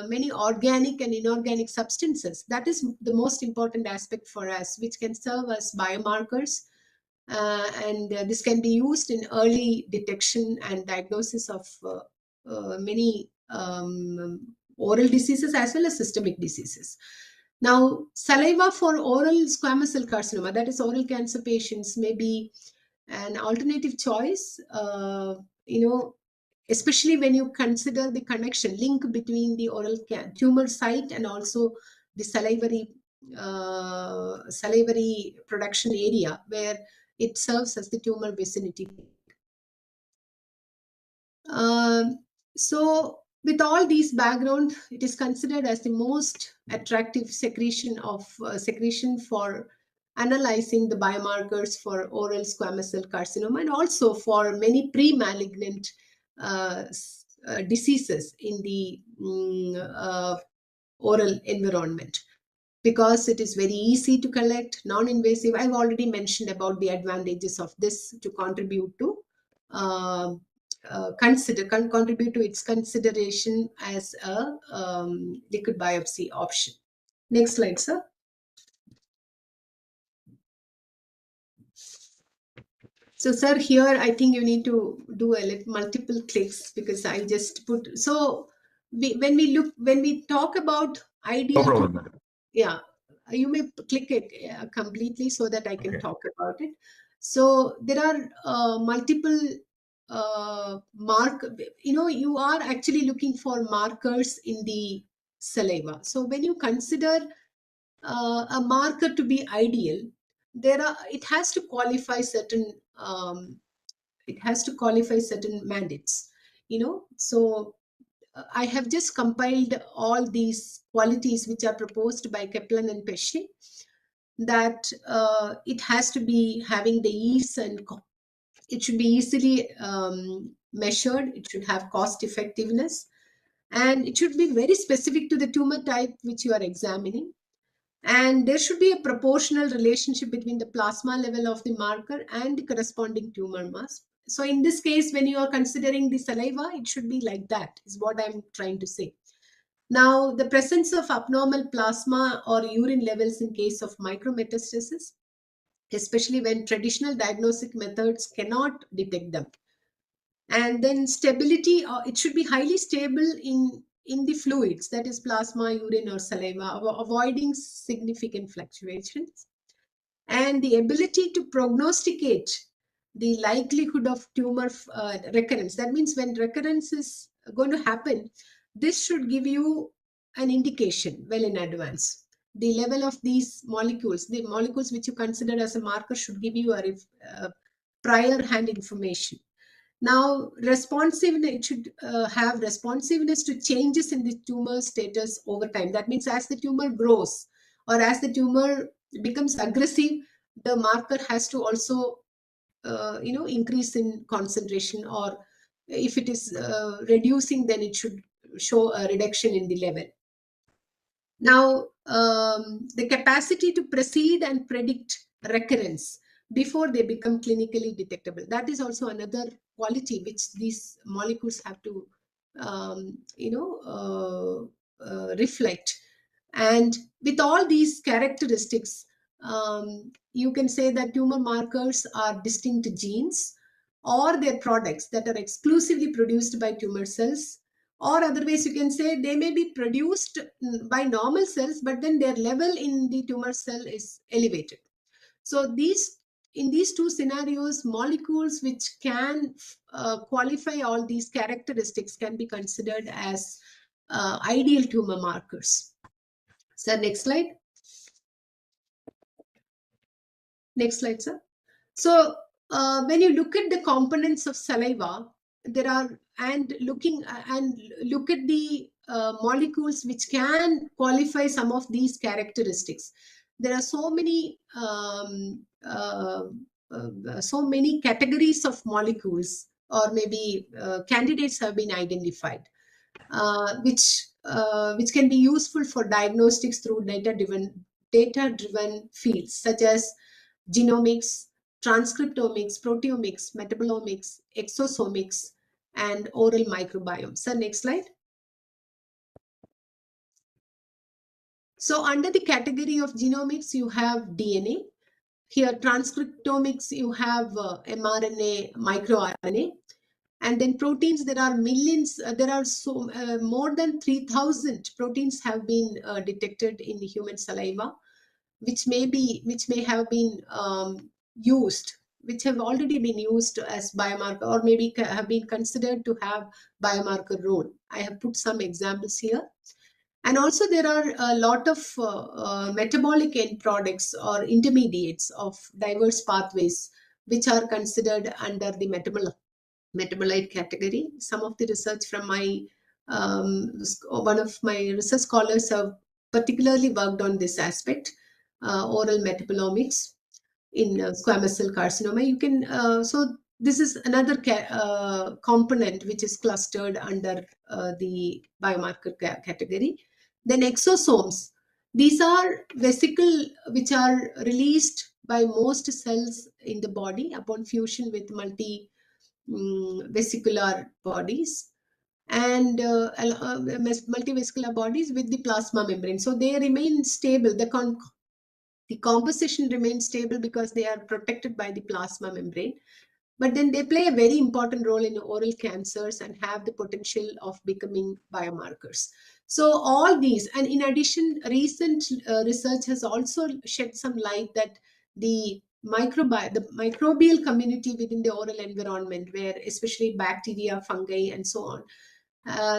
many organic and inorganic substances. That is the most important aspect for us, which can serve as biomarkers, and this can be used in early detection and diagnosis of many oral diseases as well as systemic diseases. Now, saliva for oral squamous cell carcinoma, that is oral cancer patients, may be an alternative choice, especially when you consider the connection link between the oral tumor site and also the salivary production area where it serves as the tumor vicinity. So with all these background, it is considered as the most attractive secretion for analyzing the biomarkers for oral squamous cell carcinoma and also for many pre-malignant diseases in the oral environment, because it is very easy to collect, non-invasive. I've already mentioned about the advantages of this to contribute to contribute to its consideration as a liquid biopsy option. Next slide, sir. So, sir, here I think you need to do multiple clicks because I just put. So, when we talk about ideal, No problem, madam. yeah, you may click it completely so that I can talk about it. So there are multiple you are actually looking for markers in the saliva. So when you consider a marker to be ideal, it has to qualify certain mandates. So I have just compiled all these qualities which are proposed by Kaplan and Pesce, that it has to be having the ease and it should be easily measured, it should have cost effectiveness, and it should be very specific to the tumor type which you are examining. And there should be a proportional relationship between the plasma level of the marker and the corresponding tumor mass. So in this case, when you are considering the saliva, it should be like that, is what I'm trying to say. Now, the presence of abnormal plasma or urine levels in case of micrometastasis, especially when traditional diagnostic methods cannot detect them. And then stability, it should be highly stable in the fluids, that is plasma, urine, or saliva, avoiding significant fluctuations. And the ability to prognosticate the likelihood of tumor recurrence. That means when recurrence is going to happen, this should give you an indication well in advance. The level of these molecules, the molecules which you consider as a marker, should give you a prior hand information. Now, responsiveness, it should have responsiveness to changes in the tumor status over time. That means as the tumor grows or as the tumor becomes aggressive, the marker has to also increase in concentration, or if it is reducing, then it should show a reduction in the level. Now, the capacity to precede and predict recurrence before they become clinically detectable, that is also another quality which these molecules have to reflect. And with all these characteristics, you can say that tumor markers are distinct genes or their products that are exclusively produced by tumor cells, or otherwise you can say they may be produced by normal cells, but then their level in the tumor cell is elevated. So in these two scenarios, molecules which can qualify all these characteristics can be considered as ideal tumor markers. So next slide. Next slide, sir. So when you look at the components of saliva, there are, and look at the molecules which can qualify some of these characteristics. There are so many categories of molecules, or maybe candidates have been identified, which can be useful for diagnostics through data-driven fields such as genomics, transcriptomics, proteomics, metabolomics, exosomics, and oral microbiome. So next slide. So under the category of genomics, you have DNA. Here, transcriptomics, you have mRNA, microRNA. And then proteins, there are millions, there are more than 3,000 proteins have been detected in the human saliva, which may have been used, which have already been used as biomarker, or maybe have been considered to have biomarker role. I have put some examples here. And also there are a lot of metabolic end products or intermediates of diverse pathways, which are considered under the metabolite category. Some of the research from one of my research scholars have particularly worked on this aspect. oral metabolomics in squamous cell carcinoma. You can so this is another component which is clustered under the biomarker category. Then exosomes. These are vesicle which are released by most cells in the body upon fusion with vesicular bodies and multivesicular bodies with the plasma membrane. So they remain stable. The composition remains stable because they are protected by the plasma membrane. But then they play a very important role in oral cancers and have the potential of becoming biomarkers. So all these, and in addition, recent research has also shed some light that the microbial community within the oral environment, where especially bacteria, fungi, and so on,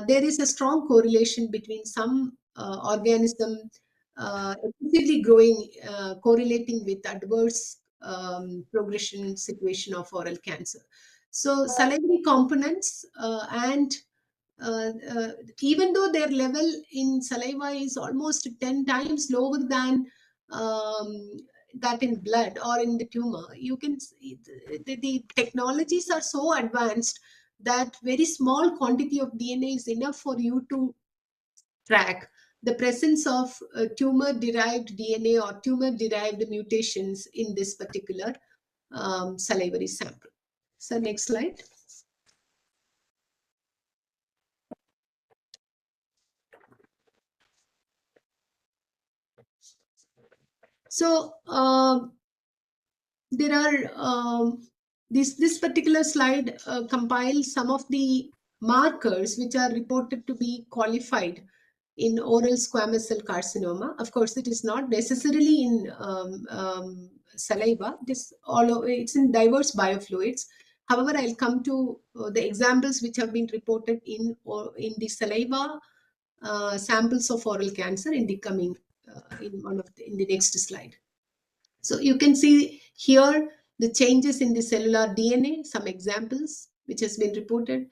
there is a strong correlation between some organism excessively growing, correlating with adverse progression situation of oral cancer. So salivary components and even though their level in saliva is almost 10 times lower than that in blood or in the tumor, you can see the technologies are so advanced that very small quantity of DNA is enough for you to track the presence of tumor derived DNA or tumor derived mutations in this particular salivary sample. So next slide. So there are this particular slide compiles some of the markers which are reported to be qualified in oral squamous cell carcinoma. Of course, it is not necessarily in saliva. It's in diverse biofluids. However, I'll come to the examples which have been reported in the saliva samples of oral cancer in the coming in the next slide. So you can see here the changes in the cellular DNA, some examples which has been reported.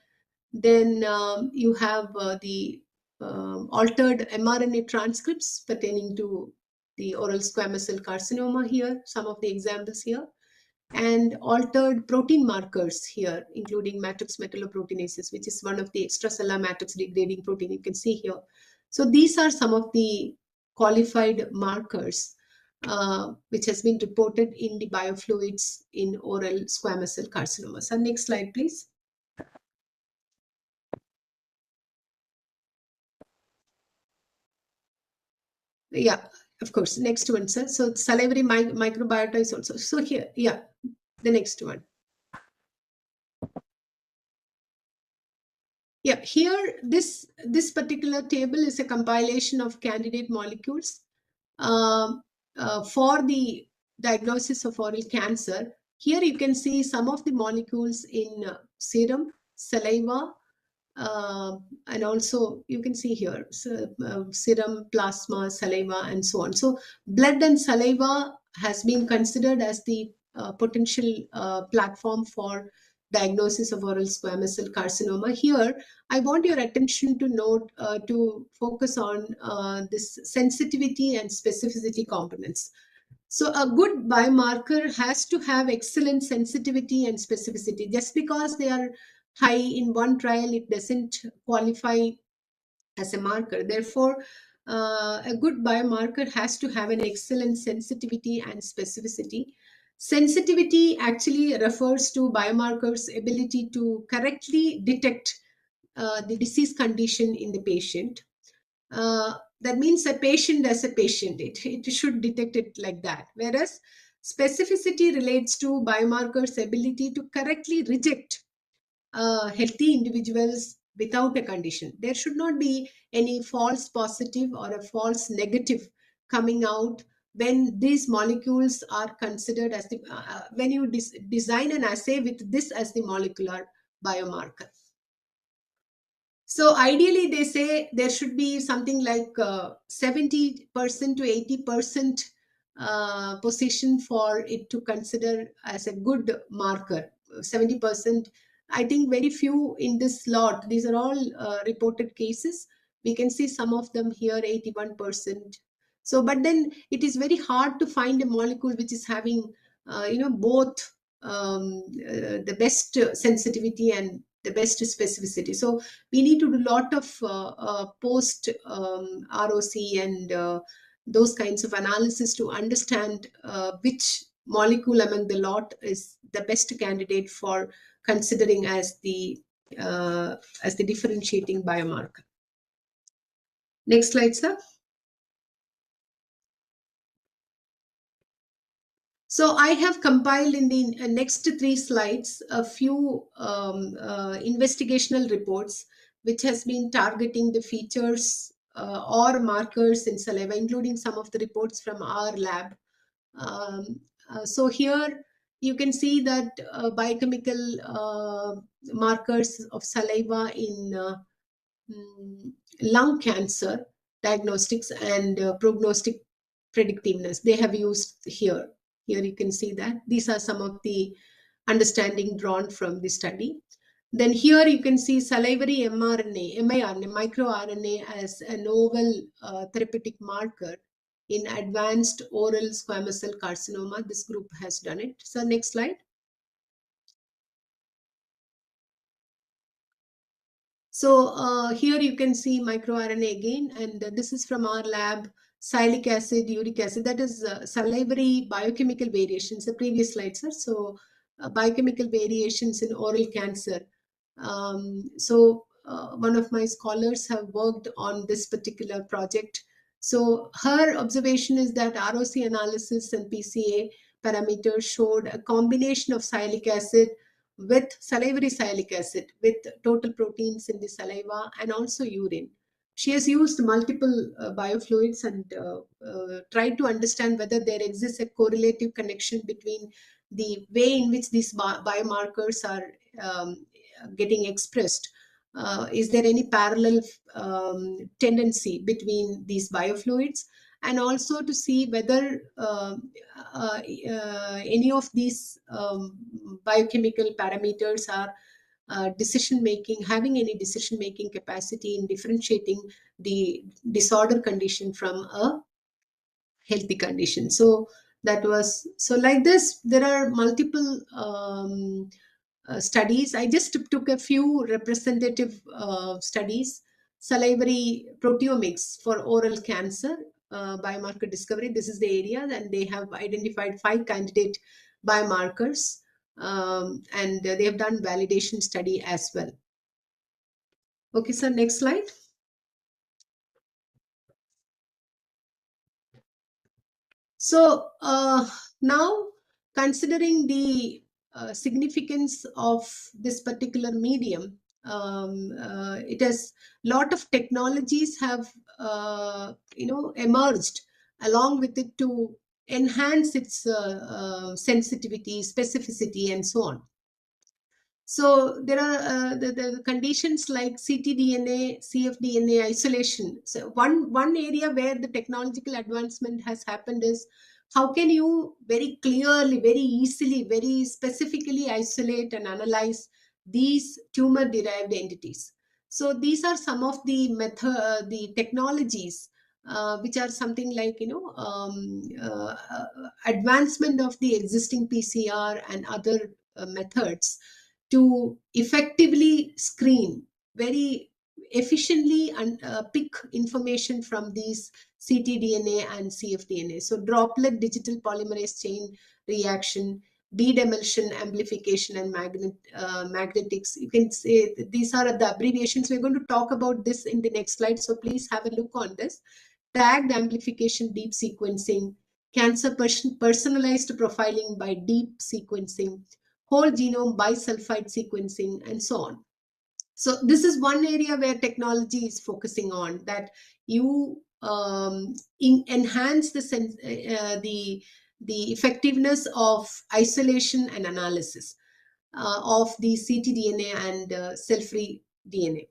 Then you have the altered mRNA transcripts pertaining to the oral squamous cell carcinoma here, some of the examples here, and altered protein markers here, including matrix metalloproteinases, which is one of the extracellular matrix degrading protein you can see here. So these are some of the qualified markers which has been reported in the biofluids in oral squamous cell carcinoma. So next slide, please. Yeah, of course. Next one, sir. So salivary microbiota is also. So here, yeah, the next one. Yeah, here this particular table is a compilation of candidate molecules for the diagnosis of oral cancer. Here you can see some of the molecules in serum, saliva, and also you can see here serum, plasma, saliva, and so on. So blood and saliva has been considered as the potential platform for diagnosis of oral squamous cell carcinoma. Here I want your attention to note to focus on this sensitivity and specificity components. So a good biomarker has to have excellent sensitivity and specificity. Just because they are high in one trial, it doesn't qualify as a marker. Therefore, a good biomarker has to have an excellent sensitivity and specificity. Sensitivity actually refers to biomarkers' ability to correctly detect the disease condition in the patient. That means a patient as a patient, it should detect it like that. Whereas specificity relates to biomarkers' ability to correctly reject healthy individuals without a condition. There should not be any false positive or a false negative coming out when these molecules are considered as the, when you design an assay with this as the molecular biomarker. So ideally, they say there should be something like 70% to 80% position for it to consider as a good marker. 70%, I think very few in this lot. These are all reported cases. We can see some of them here, 81%. So, but then it is very hard to find a molecule which is having, both the best sensitivity and the best specificity. So we need to do a lot of post ROC and those kinds of analysis to understand which molecule among the lot is the best candidate for considering as the differentiating biomarker. Next slide, sir. So I have compiled in the next 3 slides a few investigational reports which has been targeting the features or markers in saliva, including some of the reports from our lab. So here you can see that biochemical markers of saliva in lung cancer diagnostics and prognostic predictiveness they have used here. Here you can see that these are some of the understanding drawn from the study. Then here you can see salivary mRNA, microRNA as a novel therapeutic marker in advanced oral squamous cell carcinoma. This group has done it. So next slide. So here you can see microRNA again, and this is from our lab, salicylic acid, uric acid, that is salivary biochemical variations, the previous slide, sir. So biochemical variations in oral cancer. One of my scholars have worked on this particular project. So her observation is that ROC analysis and PCA parameters showed a combination of salicylic acid with salivary salicylic acid, with total proteins in the saliva and also urine. She has used multiple biofluids and tried to understand whether there exists a correlative connection between the way in which these biomarkers are getting expressed. Is there any parallel tendency between these biofluids? And also to see whether any of these biochemical parameters are having any decision making capacity in differentiating the disorder condition from a healthy condition. So that was, so like this, there are multiple studies. I just took a few representative studies. Salivary proteomics for oral cancer biomarker discovery. This is the area, and they have identified 5 candidate biomarkers, and they have done validation study as well. Okay, sir, next slide. So now, considering the significance of this particular medium, it has lot of technologies have emerged along with it to enhance its sensitivity, specificity, and so on. So there are the conditions like ctDNA, cfDNA isolation. So one area where the technological advancement has happened is how can you very clearly, very easily, very specifically isolate and analyze these tumor-derived entities. So these are some of the the technologies which are something like advancement of the existing PCR and other methods to effectively screen very efficiently and pick information from these ctDNA and cfDNA. So droplet digital polymerase chain reaction, bead emulsion, amplification, and magnetics. You can say these are the abbreviations. We're going to talk about this in the next slide. So please have a look on this. Tagged amplification, deep sequencing, cancer personalized profiling by deep sequencing, whole genome bisulfite sequencing, and so on. So this is one area where technology is focusing on, that you enhance the effectiveness of isolation and analysis of the ctDNA and cell-free DNA.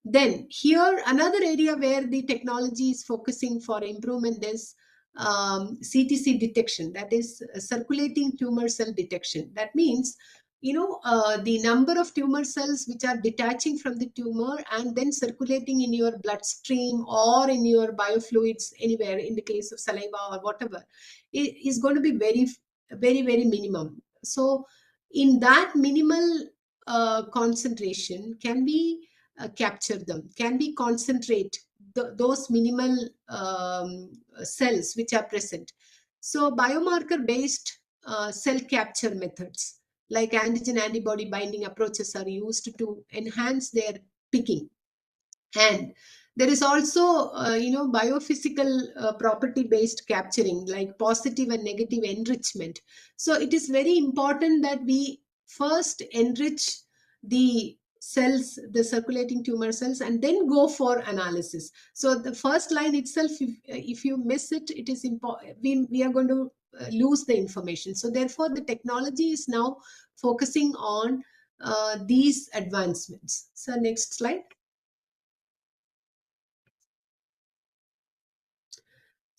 Then here, another area where the technology is focusing for improvement is CTC detection, that is circulating tumor cell detection. That means the number of tumor cells which are detaching from the tumor and then circulating in your bloodstream or in your biofluids anywhere, in the case of saliva or whatever, is going to be very, very, very minimum. So in that minimal concentration, can we capture them? Can we concentrate those minimal cells which are present? So biomarker based cell capture methods like antigen antibody binding approaches are used to enhance their picking. And there is also biophysical property based capturing, like positive and negative enrichment. So it is very important that we first enrich the cells, the circulating tumor cells, and then go for analysis. So the first line itself, if you miss it, it is we are going to lose the information. So therefore the technology is now focusing on these advancements. So next slide.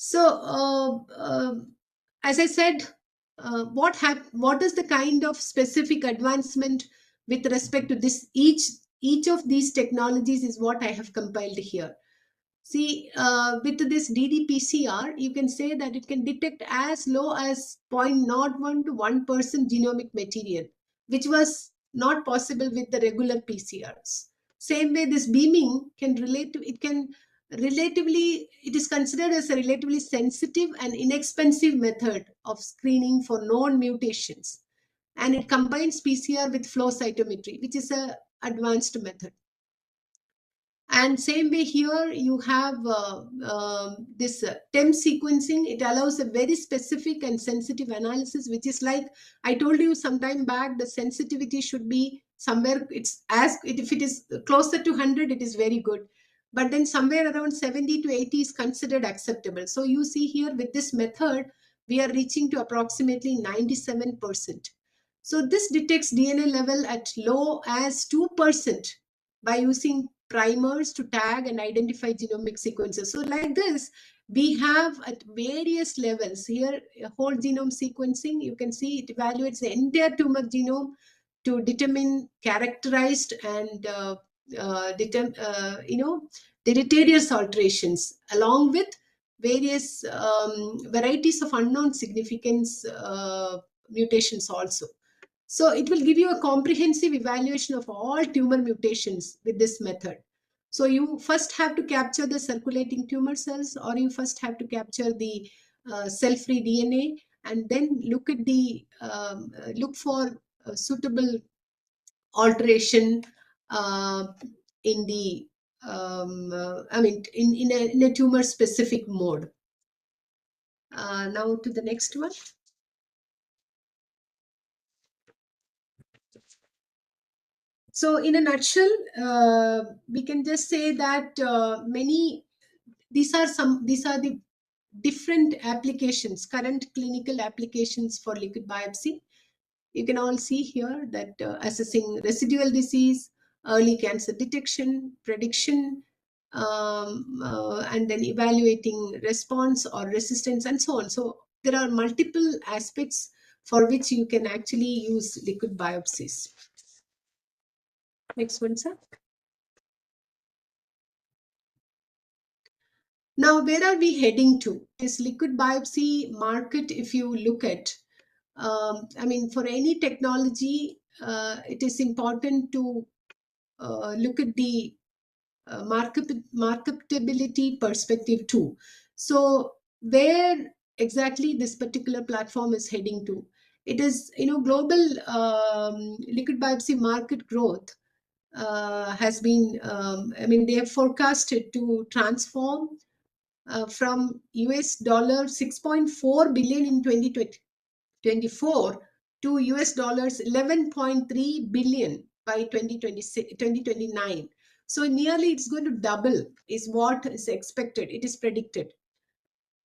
So, as I said, what is the kind of specific advancement with respect to this? Each of these technologies is what I have compiled here. See, with this ddPCR, you can say that it can detect as low as 0.01 to 1% genomic material, which was not possible with the regular PCRs. Same way, this beaming can it is considered as a relatively sensitive and inexpensive method of screening for known mutations. And it combines PCR with flow cytometry, which is a advanced method. And same way here, you have this TEM sequencing. It allows a very specific and sensitive analysis, which is like I told you some time back, the sensitivity should be somewhere, if it is closer to 100, it is very good. But then somewhere around 70 to 80 is considered acceptable. So you see here with this method, we are reaching to approximately 97%. So this detects DNA level at low as 2% by using primers to tag and identify genomic sequences. So like this, we have at various levels here, whole genome sequencing. You can see it evaluates the entire tumor genome to determine characterized and deleterious alterations, along with various varieties of unknown significance mutations also. So it will give you a comprehensive evaluation of all tumor mutations with this method. So you first have to capture the circulating tumor cells, or you first have to capture the cell-free DNA, and then look at look for suitable alteration in the in a tumor specific mode. Now to the next one. So in a nutshell, we can just say that these are the different applications, current clinical applications for liquid biopsy. You can all see here that assessing residual disease, early cancer detection, prediction, and then evaluating response or resistance and so on. So there are multiple aspects for which you can actually use liquid biopsies. Next one, sir. Now, where are we heading to? This liquid biopsy market, if you look at, for any technology, it is important to look at the marketability perspective too. So where exactly this particular platform is heading to? It is, global liquid biopsy market growth has been, they have forecasted to transform from US dollar 6.4 billion in 2024 to US dollars 11.3 billion by 2029. So nearly it's going to double is what is expected. It is predicted.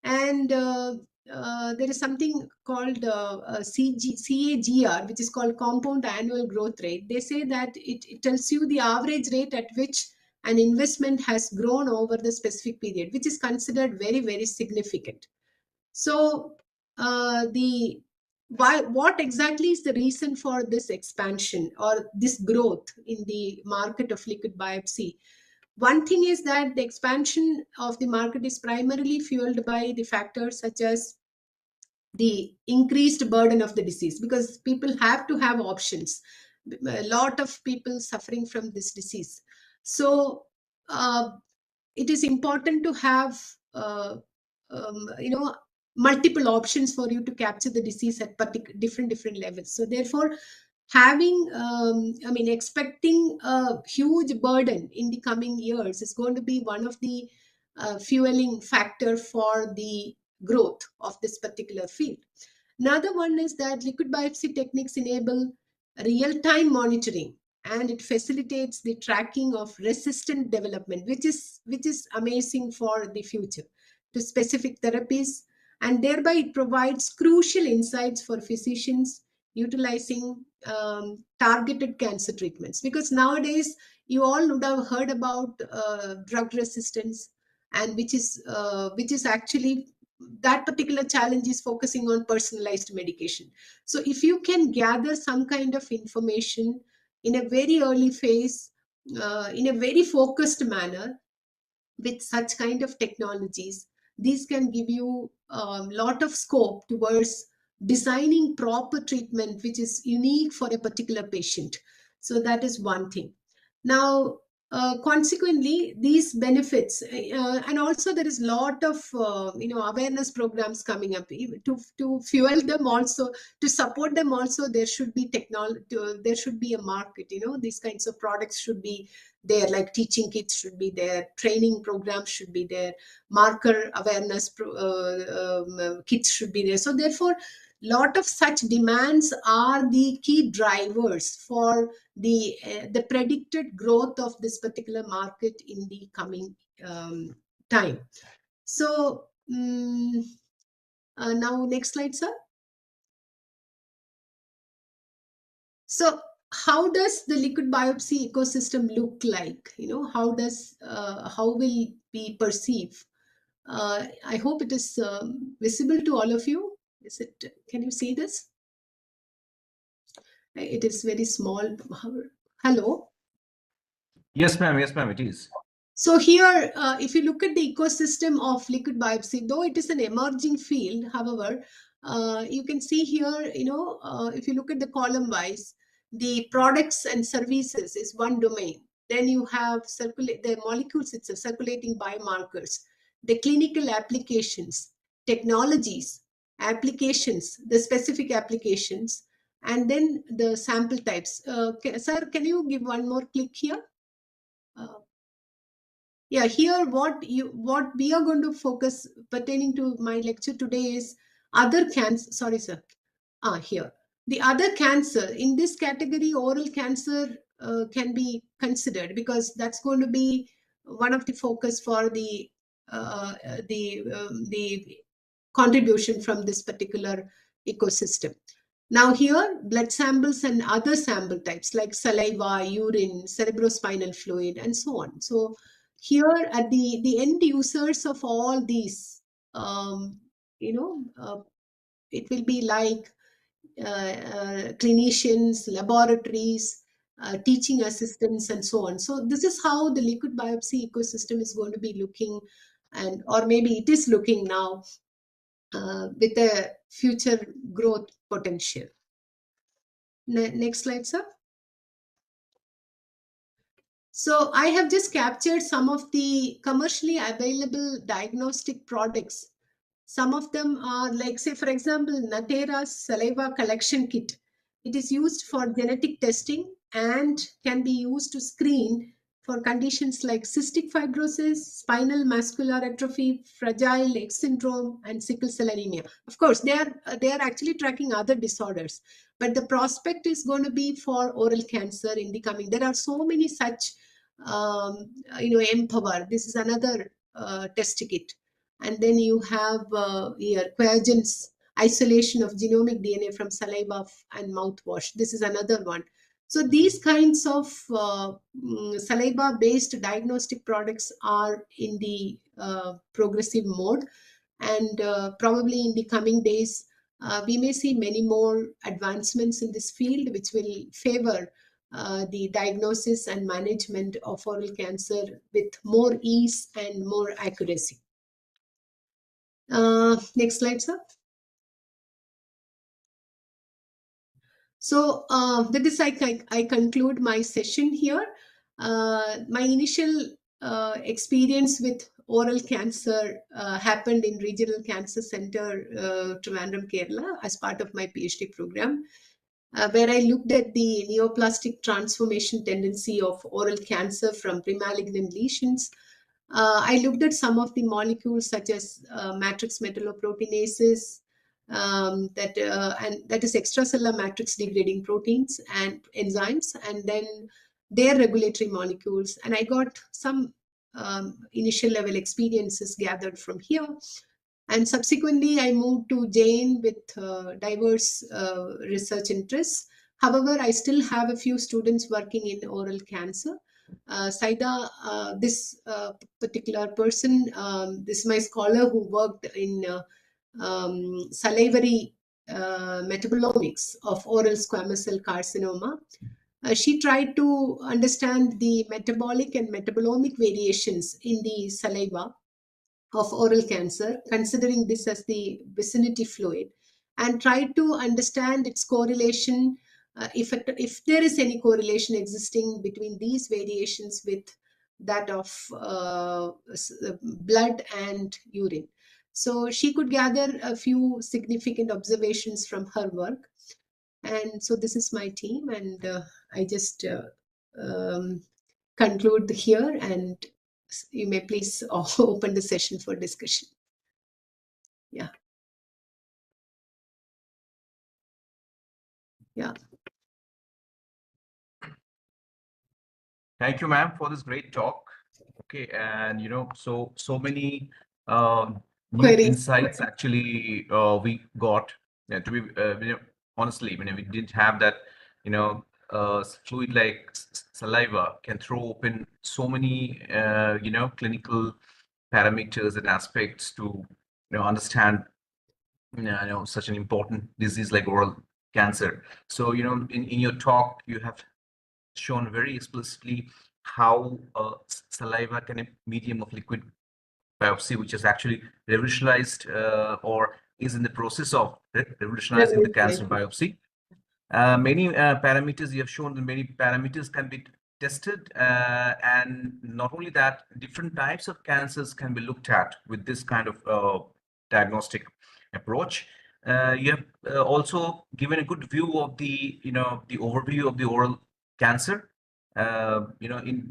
And there is something called CAGR, which is called compound annual growth rate. They say that it tells you the average rate at which an investment has grown over the specific period, which is considered very, very significant. So the what exactly is the reason for this expansion or this growth in the market of liquid biopsy? One thing is that the expansion of the market is primarily fueled by the factors such as the increased burden of the disease, because people have to have options. A lot of people suffering from this disease. So it is important to have you know, multiple options for you to capture the disease at different levels. So therefore, having I mean, expecting a huge burden in the coming years is going to be one of the fueling factor for the growth of this particular field. Another one is that liquid biopsy techniques enable real-time monitoring, and it facilitates the tracking of resistant development, which is amazing for the future, to specific therapies, and thereby it provides crucial insights for physicians utilizing targeted cancer treatments. Because nowadays you all would have heard about drug resistance, and which is actually, that particular challenge is focusing on personalized medication. So if you can gather some kind of information in a very early phase, in a very focused manner, with such kind of technologies, these can give you a lot of scope towards designing proper treatment which is unique for a particular patient. So that is one thing. Now, consequently, these benefits, and also there is a lot of awareness programs coming up to fuel them, also to support them. Also, there should be technology, there should be a market. These kinds of products should be there, like teaching kits should be there, training programs should be there, marker awareness kits should be there. So therefore, lot of such demands are the key drivers for the predicted growth of this particular market in the coming time. So now next slide, sir. So how does the liquid biopsy ecosystem look like? How will we perceive? I hope it is visible to all of you. Can you see this? It is very small. Hello? Yes, ma'am. Yes, ma'am, it is. So here, if you look at the ecosystem of liquid biopsy, though it is an emerging field, however, you can see here, if you look at the column wise, the products and services is one domain. Then you have the molecules itself, circulating biomarkers, the clinical applications, technologies, applications, the specific applications, and then the sample types. Sir, can you give one more click here? Yeah, here what we are going to focus pertaining to my lecture today is other cancer. Sorry, sir. Here. The other cancer, in this category, oral cancer can be considered, because that's going to be one of the focus for the contribution from this particular ecosystem. Now here, blood samples and other sample types like saliva, urine, cerebrospinal fluid, and so on. So here at the end users of all these, it will be like clinicians, laboratories, teaching assistants, and so on. So this is how the liquid biopsy ecosystem is going to be looking, or maybe it is looking now, with a future growth potential. Next slide, sir. So I have just captured some of the commercially available diagnostic products. Some of them are like, say, for example, Natera's saliva collection kit. It is used for genetic testing and can be used to screen for conditions like cystic fibrosis, spinal muscular atrophy, Fragile X syndrome, and sickle cell anemia. Of course, they are actually tracking other disorders, but the prospect is going to be for oral cancer in the coming. There are so many such, Empower. This is another test kit. And then you have here Quagen's isolation of genomic DNA from saliva and mouthwash. This is another one. So these kinds of saliva-based diagnostic products are in the progressive mode, and probably in the coming days, we may see many more advancements in this field, which will favor the diagnosis and management of oral cancer with more ease and more accuracy. Next slide, sir. So with this, I conclude my session here. My initial experience with oral cancer happened in Regional Cancer Center, Trivandrum, Kerala, as part of my PhD program, where I looked at the neoplastic transformation tendency of oral cancer from premalignant lesions. I looked at some of the molecules such as matrix metalloproteinases, and that is extracellular matrix degrading proteins and enzymes, and then their regulatory molecules. And I got some initial level experiences gathered from here. And subsequently, I moved to Jain with diverse research interests. However, I still have a few students working in oral cancer. Saida, this particular person, this is my scholar who worked in salivary metabolomics of oral squamous cell carcinoma. She tried to understand the metabolic and metabolomic variations in the saliva of oral cancer, considering this as the vicinity fluid, and tried to understand its correlation, if there is any correlation existing between these variations with that of blood and urine. So she could gather a few significant observations from her work. And so this is my team, and I just conclude here, and you may please open the session for discussion. Yeah. Yeah. Thank you, ma'am, for this great talk. Okay, and so many new Queries. insights actually we got. To be honestly, we didn't have that. Fluid like saliva can throw open so many clinical parameters and aspects to understand such an important disease like oral cancer. So in your talk you have shown very explicitly how saliva can be a medium of liquid biopsy, which has actually revolutionized or is in the process of revolutionizing the cancer biopsy. Many parameters you have shown, that many parameters can be tested, and not only that, different types of cancers can be looked at with this kind of diagnostic approach. You have also given a good view of the the overview of the oral cancer.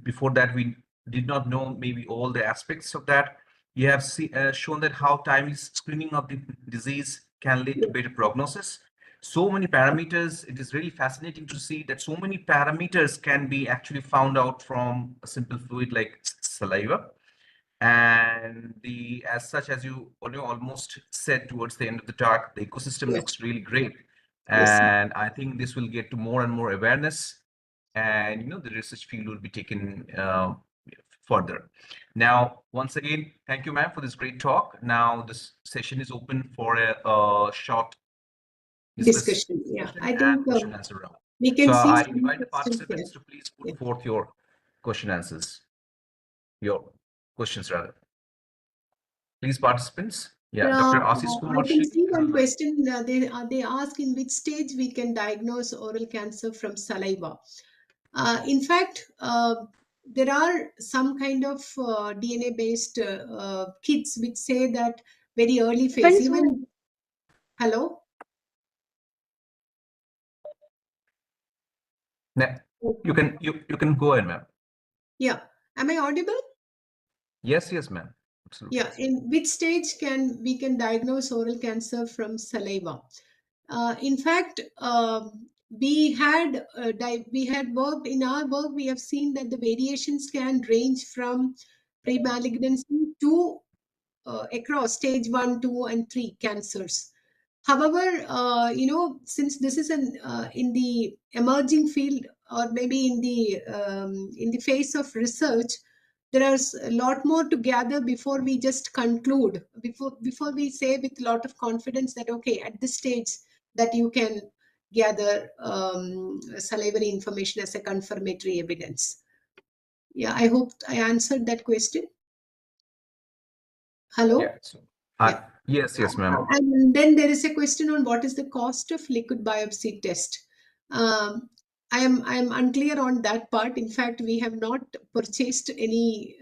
Before that, we did not know maybe all the aspects of that. You have shown that how timely screening of the disease can lead to better prognosis. So many parameters. It is really fascinating to see that so many parameters can be actually found out from a simple fluid like saliva. And as such, as you almost said towards the end of the talk, the ecosystem looks really great. And I think this will get to more and more awareness, and the research field will be taken further. Now, once again, thank you, ma'am, for this great talk. Now, this session is open for a short discussion. Yeah, I think question answer round. we can so see. I invite the participants to please put forth your answers. Your questions, rather. Please, participants. Yeah, Dr. Ashish Kumar. I can see one question. They ask in which stage we can diagnose oral cancer from saliva. In fact, there are some kind of DNA-based kits which say that very early phase. Even hello. You can go ahead, ma'am. Yeah. Am I audible? Yes, ma'am. Absolutely. Yeah. In which stage we can diagnose oral cancer from saliva? In fact, we had worked in our work. We have seen that the variations can range from pre-malignancy to across stage 1, 2, and 3 cancers. However, since this is in the emerging field, or maybe in the phase of research, there is a lot more to gather before we just conclude, before we say with a lot of confidence that, okay, at this stage that you can gather salivary information as a confirmatory evidence. Yeah, I hope I answered that question. Hello? Yeah. So, Yeah. yes, ma'am. And then there is a question on what is the cost of liquid biopsy test. I am unclear on that part. In fact, we have not purchased any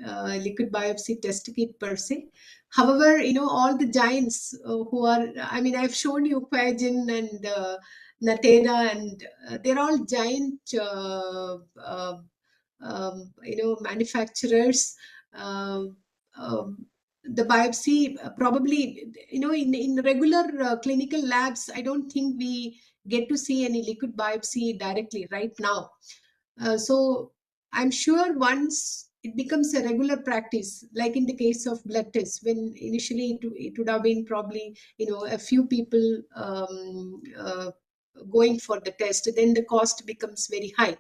liquid biopsy test kit per se. However, all the giants who are, I mean, I've shown you Quagen and Natera, and they're all giant, manufacturers. Um, um, the biopsy probably, in regular clinical labs, I don't think we get to see any liquid biopsy directly right now. So I'm sure once it becomes a regular practice, like in the case of blood tests, when initially it would have been probably, a few people going for the test, then the cost becomes very high.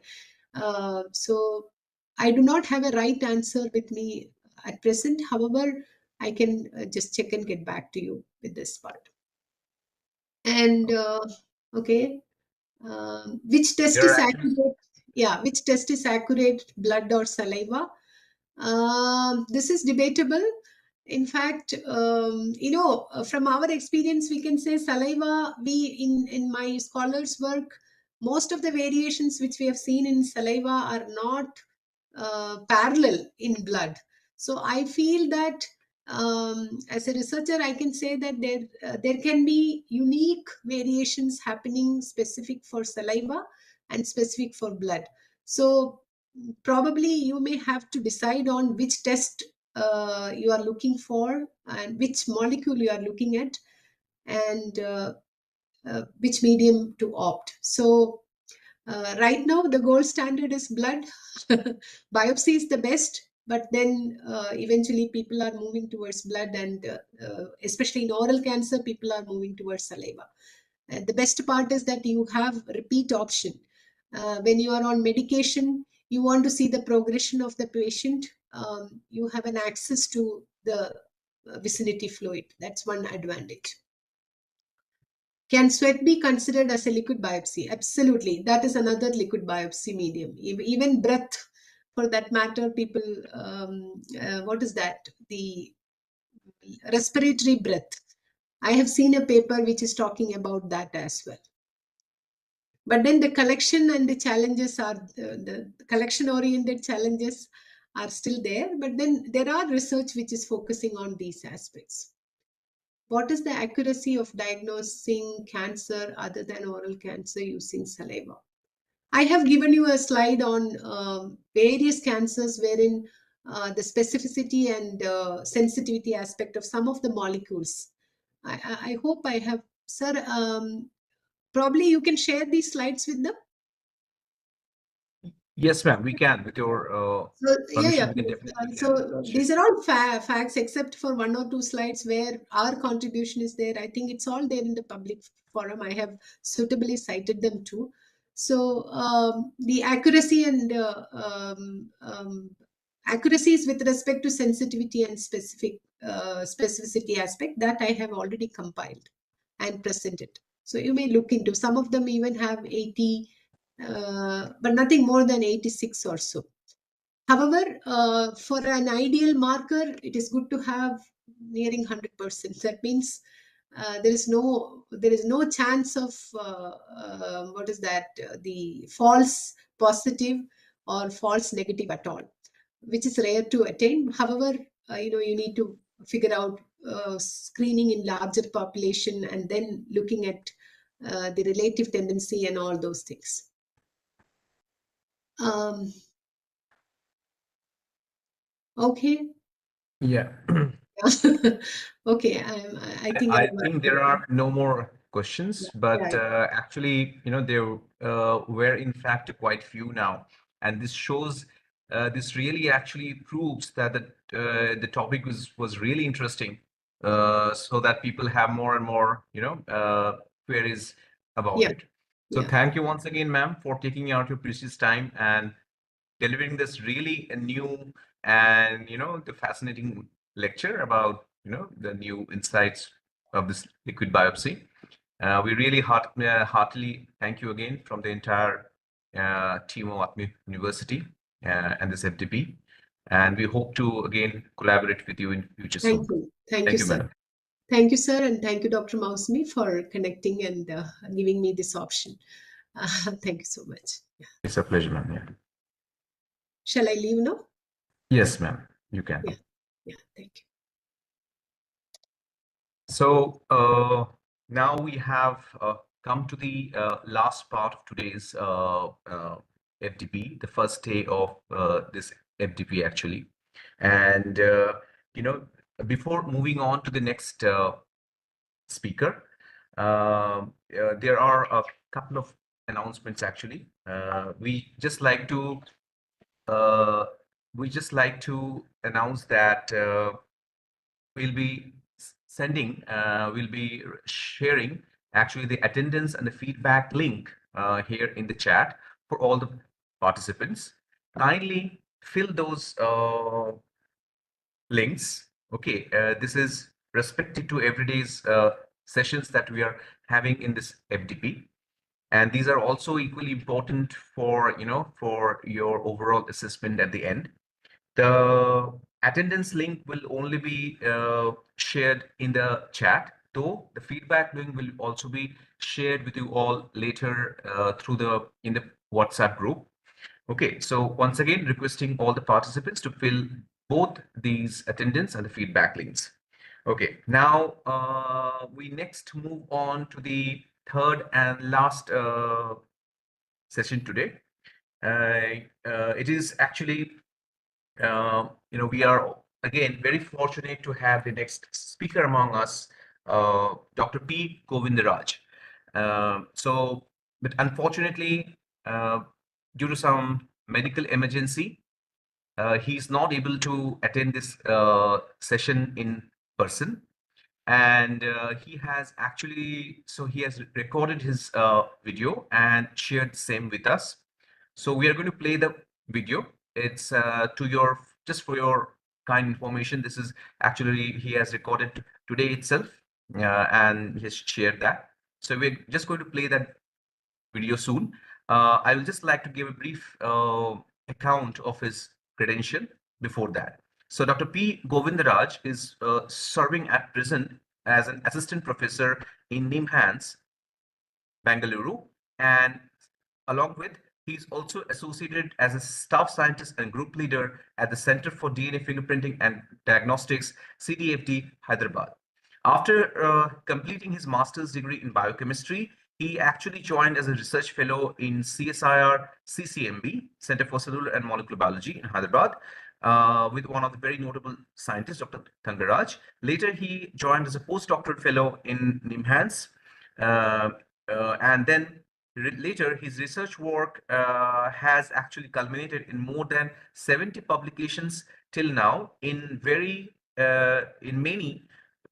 So I do not have a right answer with me at present. However, I can just check and get back to you with this part. And okay, which test There is are actually accurate? Yeah, which test is accurate, blood or saliva? This is debatable. In fact, from our experience, we can say saliva. In my scholars' work, most of the variations which we have seen in saliva are not parallel in blood. So I feel that as a researcher, I can say that there can be unique variations happening specific for saliva and specific for blood. So probably you may have to decide on which test you are looking for and which molecule you are looking at, and which medium to opt. So right now, the gold standard is blood. Biopsy is the best, but then eventually people are moving towards blood, and especially in oral cancer, people are moving towards saliva. The best part is that you have repeat option. When you are on medication, you want to see the progression of the patient. You have an access to the vicinity fluid. That's one advantage. Can sweat be considered as a liquid biopsy? Absolutely. That is another liquid biopsy medium. Even breath, for that matter, people, what is that? The respiratory breath. I have seen a paper which is talking about that as well. But then the collection and the challenges are, the collection oriented challenges are still there. But then there are research which is focusing on these aspects. What is the accuracy of diagnosing cancer other than oral cancer using saliva? I have given you a slide on various cancers wherein the specificity and sensitivity aspect of some of the molecules. I hope I have, sir, probably you can share these slides with them. yes, ma'am. We can with your So, permission. We can definitely so share. these are all facts, except for one or two slides where our contribution is there. I think it's all there in the public forum. I have suitably cited them too. So the accuracy and accuracies with respect to sensitivity and specificity aspect, that I have already compiled and presented. So you may look into. Some of them even have 80, but nothing more than 86 or so. However, for an ideal marker, it is good to have nearing 100%. That means there is no chance of what is that, the false positive or false negative at all, which is rare to attain. However, you need to figure out screening in larger population and then looking at the relative tendency and all those things. Okay. Yeah. Okay. I think I think there are no more questions, but yeah. actually, there were in fact quite few now, and this shows, this really actually proves that the topic was really interesting, so that people have more and more, queries about Yeah. it. So Yeah. thank you once again, ma'am, for taking out your precious time and delivering this really a new and the fascinating lecture about the new insights of this liquid biopsy. We really heartily thank you again from the entire team of Atmi University and this FDP, and we hope to again collaborate with you in future soon. Thank you. Thank Thank you, you, sir. madam. Thank you, sir, and thank you, Dr. Mausmi, for connecting and giving me this option. Thank you so much. Yeah. It's a pleasure, ma'am. Yeah. Shall I leave now? Yes, ma'am. You can. Yeah. Yeah. Thank you. So now we have come to the last part of today's FDP, the first day of this FDP actually. And, before moving on to the next speaker, there are a couple of announcements actually. We just like to announce that we'll be sharing actually the attendance and the feedback link here in the chat for all the participants. Kindly fill those links. Okay, this is respected to everyday's sessions that we are having in this FDP. And these are also equally important for, for your overall assessment at the end. The attendance link will only be shared in the chat, though the feedback link will also be shared with you all later in the WhatsApp group. Okay, so once again, requesting all the participants to fill both these attendance and the feedback links. Okay, now we next move on to the third and last session today. It is actually, we are again very fortunate to have the next speaker among us, Dr. P. Govindaraj. But unfortunately, due to some medical emergency, he's not able to attend this session in person. And he has recorded his video and shared the same with us. So we are going to play the video. It's just for your kind information. This is actually, he has recorded today itself and he has shared that. So we're just going to play that video soon. I will just like to give a brief account of his credential before that. So Dr. P. Govindaraj is serving at present as an assistant professor in NIMHANS, Bangalore, and along with, he's also associated as a staff scientist and group leader at the Center for DNA Fingerprinting and Diagnostics, CDFD, Hyderabad. After completing his master's degree in biochemistry, he actually joined as a research fellow in CSIR CCMB, Center for Cellular and Molecular Biology in Hyderabad, with one of the very notable scientists, Dr. Thangaraj. Later, he joined as a postdoctoral fellow in NIMHANS, and then later, his research work has actually culminated in more than 70 publications till now in many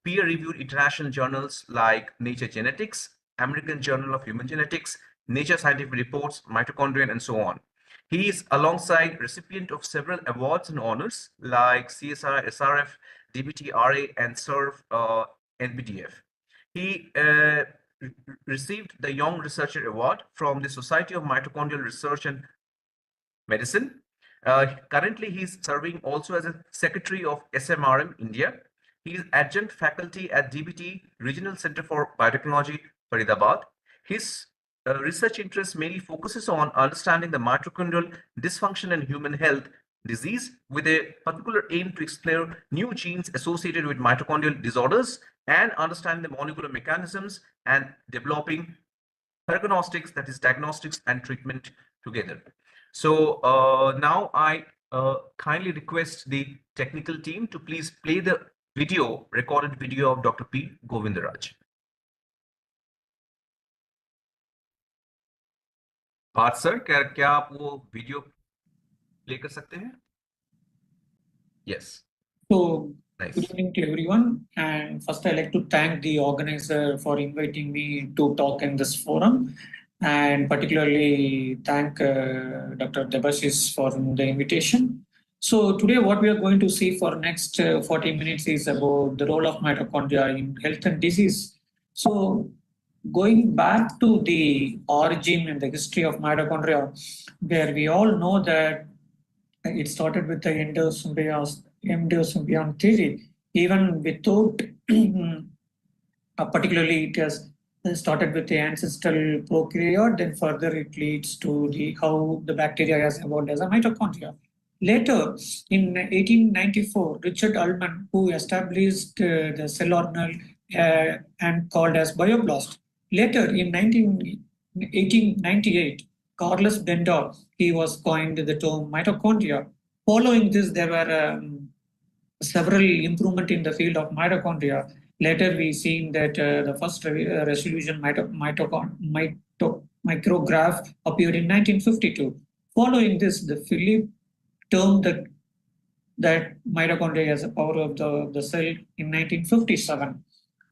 peer-reviewed international journals like Nature Genetics, American Journal of Human Genetics, Nature Scientific Reports, Mitochondrion, and so on. He is alongside recipient of several awards and honors like CSR, SRF, DBT-RA, and SERV NBDF. He received the Young Researcher Award from the Society of Mitochondrial Research and Medicine. Currently, he's serving also as a secretary of SMRM India. He is adjunct faculty at DBT Regional Center for Biotechnology, Faridabad. His research interest mainly focuses on understanding the mitochondrial dysfunction in human health disease, with a particular aim to explore new genes associated with mitochondrial disorders and understanding the molecular mechanisms and developing diagnostics, that is diagnostics and treatment together. So now I kindly request the technical team to please play the recorded video of Dr. P. Govindaraj. Parth sir, क्या आप वो video play कर सकते हैं? Yes. So, nice. Good evening to everyone. And first, I'd like to thank the organizer for inviting me to talk in this forum, and particularly thank Dr. Debashis for the invitation. So today what we are going to see for next 40 minutes is about the role of mitochondria in health and disease. So going back to the origin and the history of mitochondria, where we all know that it started with the endosymbiont theory, even without particularly it has started with the ancestral prokaryote, then further it leads to the how the bacteria has evolved as a mitochondria. Later, in 1894, Richard Ullman, who established the cell organelle and called as bioblast. Later, in 1898, Carlos Bendor, he was coined the term mitochondria. Following this, there were several improvement in the field of mitochondria. Later, we seen that the first resolution micrograph appeared in 1952. Following this, the Philip termed that mitochondria as a power of the cell in 1957.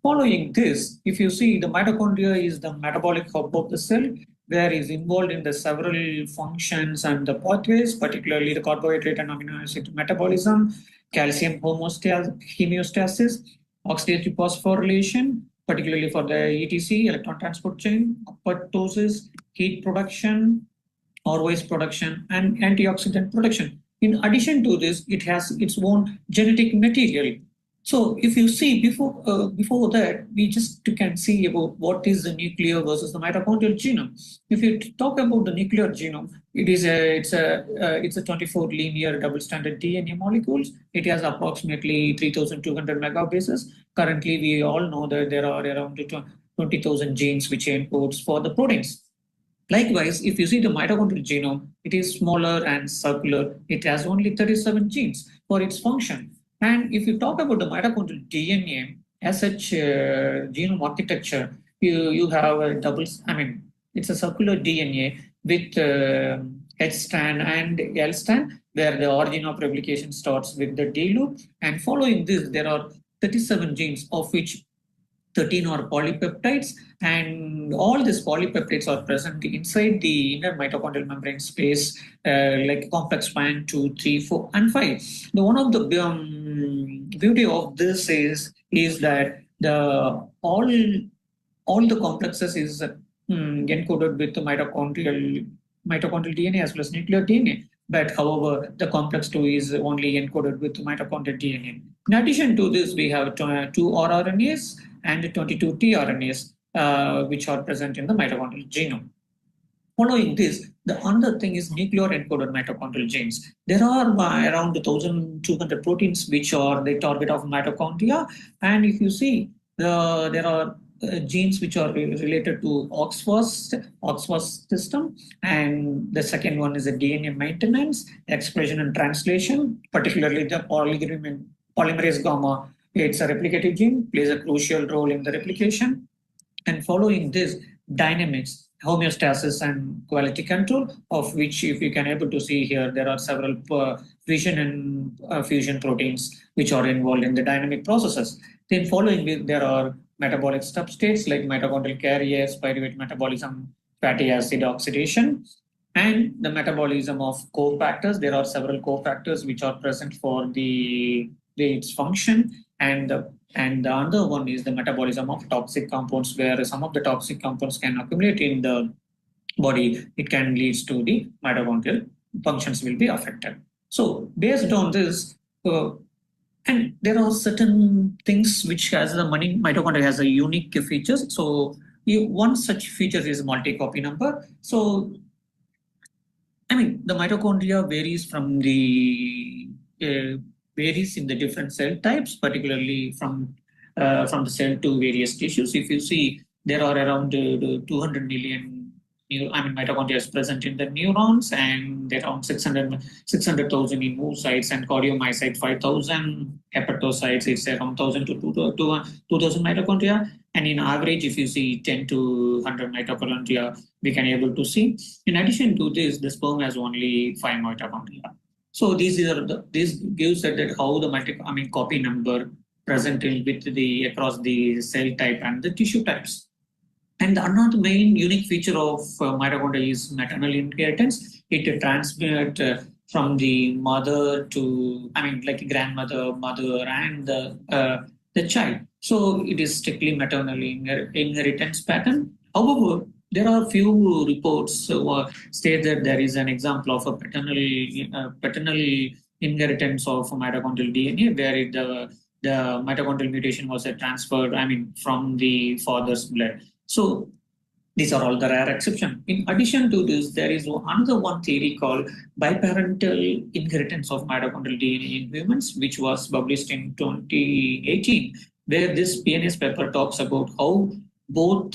Following this, if you see, the mitochondria is the metabolic hub of the cell, where is involved in the several functions and the pathways, particularly the carbohydrate and amino acid metabolism, calcium homeostasis, oxidative phosphorylation, particularly for the ETC, electron transport chain, apoptosis, heat production, or waste production, and antioxidant production. In addition to this, it has its own genetic material. So if you see before that, we just can see about what is the nuclear versus the mitochondrial genome. If you talk about the nuclear genome, it's a 24 linear double-stranded DNA molecules. It has approximately 3,200 megabases. Currently, we all know that there are around 20,000 genes which encodes for the proteins. Likewise, if you see the mitochondrial genome, it is smaller and circular. It has only 37 genes for its function. And if you talk about the mitochondrial DNA, as such genome architecture, you have a it's a circular DNA with H strand and L strand, where the origin of replication starts with the D loop. And following this, there are 37 genes, of which 13 are polypeptides, and all these polypeptides are present inside the inner mitochondrial membrane space, like complex 1, 2, 3, 4, and 5. The one of the beauty of this is that all the complexes is encoded with the mitochondrial DNA as well as nuclear DNA. But however, the complex 2 is only encoded with mitochondrial DNA. In addition to this, we have 2 rRNAs and 22 tRNAs, which are present in the mitochondrial genome. Following this, the other thing is nuclear encoded mitochondrial genes. There are around 1,200 proteins which are the target of mitochondria. And if you see, there are genes which are related to OXPHOS system, and the second one is the DNA maintenance, expression and translation, particularly the polymerase gamma. It's a replicative gene, plays a crucial role in the replication. And following this, dynamics, homeostasis, and quality control, of which, if you can able to see here, there are several fission and fusion proteins which are involved in the dynamic processes. Then following this, there are metabolic substrates like mitochondrial carriers, pyruvate metabolism, fatty acid oxidation, and the metabolism of cofactors. There are several cofactors which are present for its function, and the other one is the metabolism of toxic compounds, where some of the toxic compounds can accumulate in the body. It can lead to the mitochondrial functions will be affected. So based on this, and there are certain things which has the mitochondria has a unique features. So one such feature is multi-copy number. So the mitochondria varies from the varies in the different cell types, particularly from the cell to various tissues. If you see, there are around 200 million mitochondria is present in the neurons, and there are around 600,000 in oocytes, and cardiomyocyte 5,000, hepatocytes it's around 1,000 to 2,000 mitochondria. And in average, if you see 10 to 100 mitochondria, we can able to see. In addition to this, the sperm has only 5 mitochondria. So this gives that how the copy number present with the across the cell type and the tissue types. And another main unique feature of mitochondria is maternal inheritance. It transmits from the mother to, like grandmother, mother, and the child. So it is strictly maternal inheritance pattern. However, there are few reports state that there is an example of a paternal inheritance of mitochondrial DNA where the mitochondrial mutation was transferred, from the father's blood. So these are all the rare exceptions. In addition to this, there is another one theory called biparental inheritance of mitochondrial DNA in humans, which was published in 2018, where this PNS paper talks about how both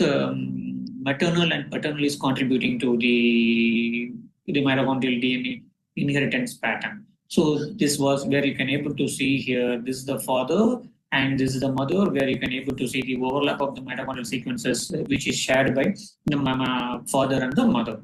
maternal and paternal is contributing to the mitochondrial DNA inheritance pattern. So this was where you can able to see here, this is the father and this is the mother, where you can able to see the overlap of the mitochondrial sequences, which is shared by the father and the mother.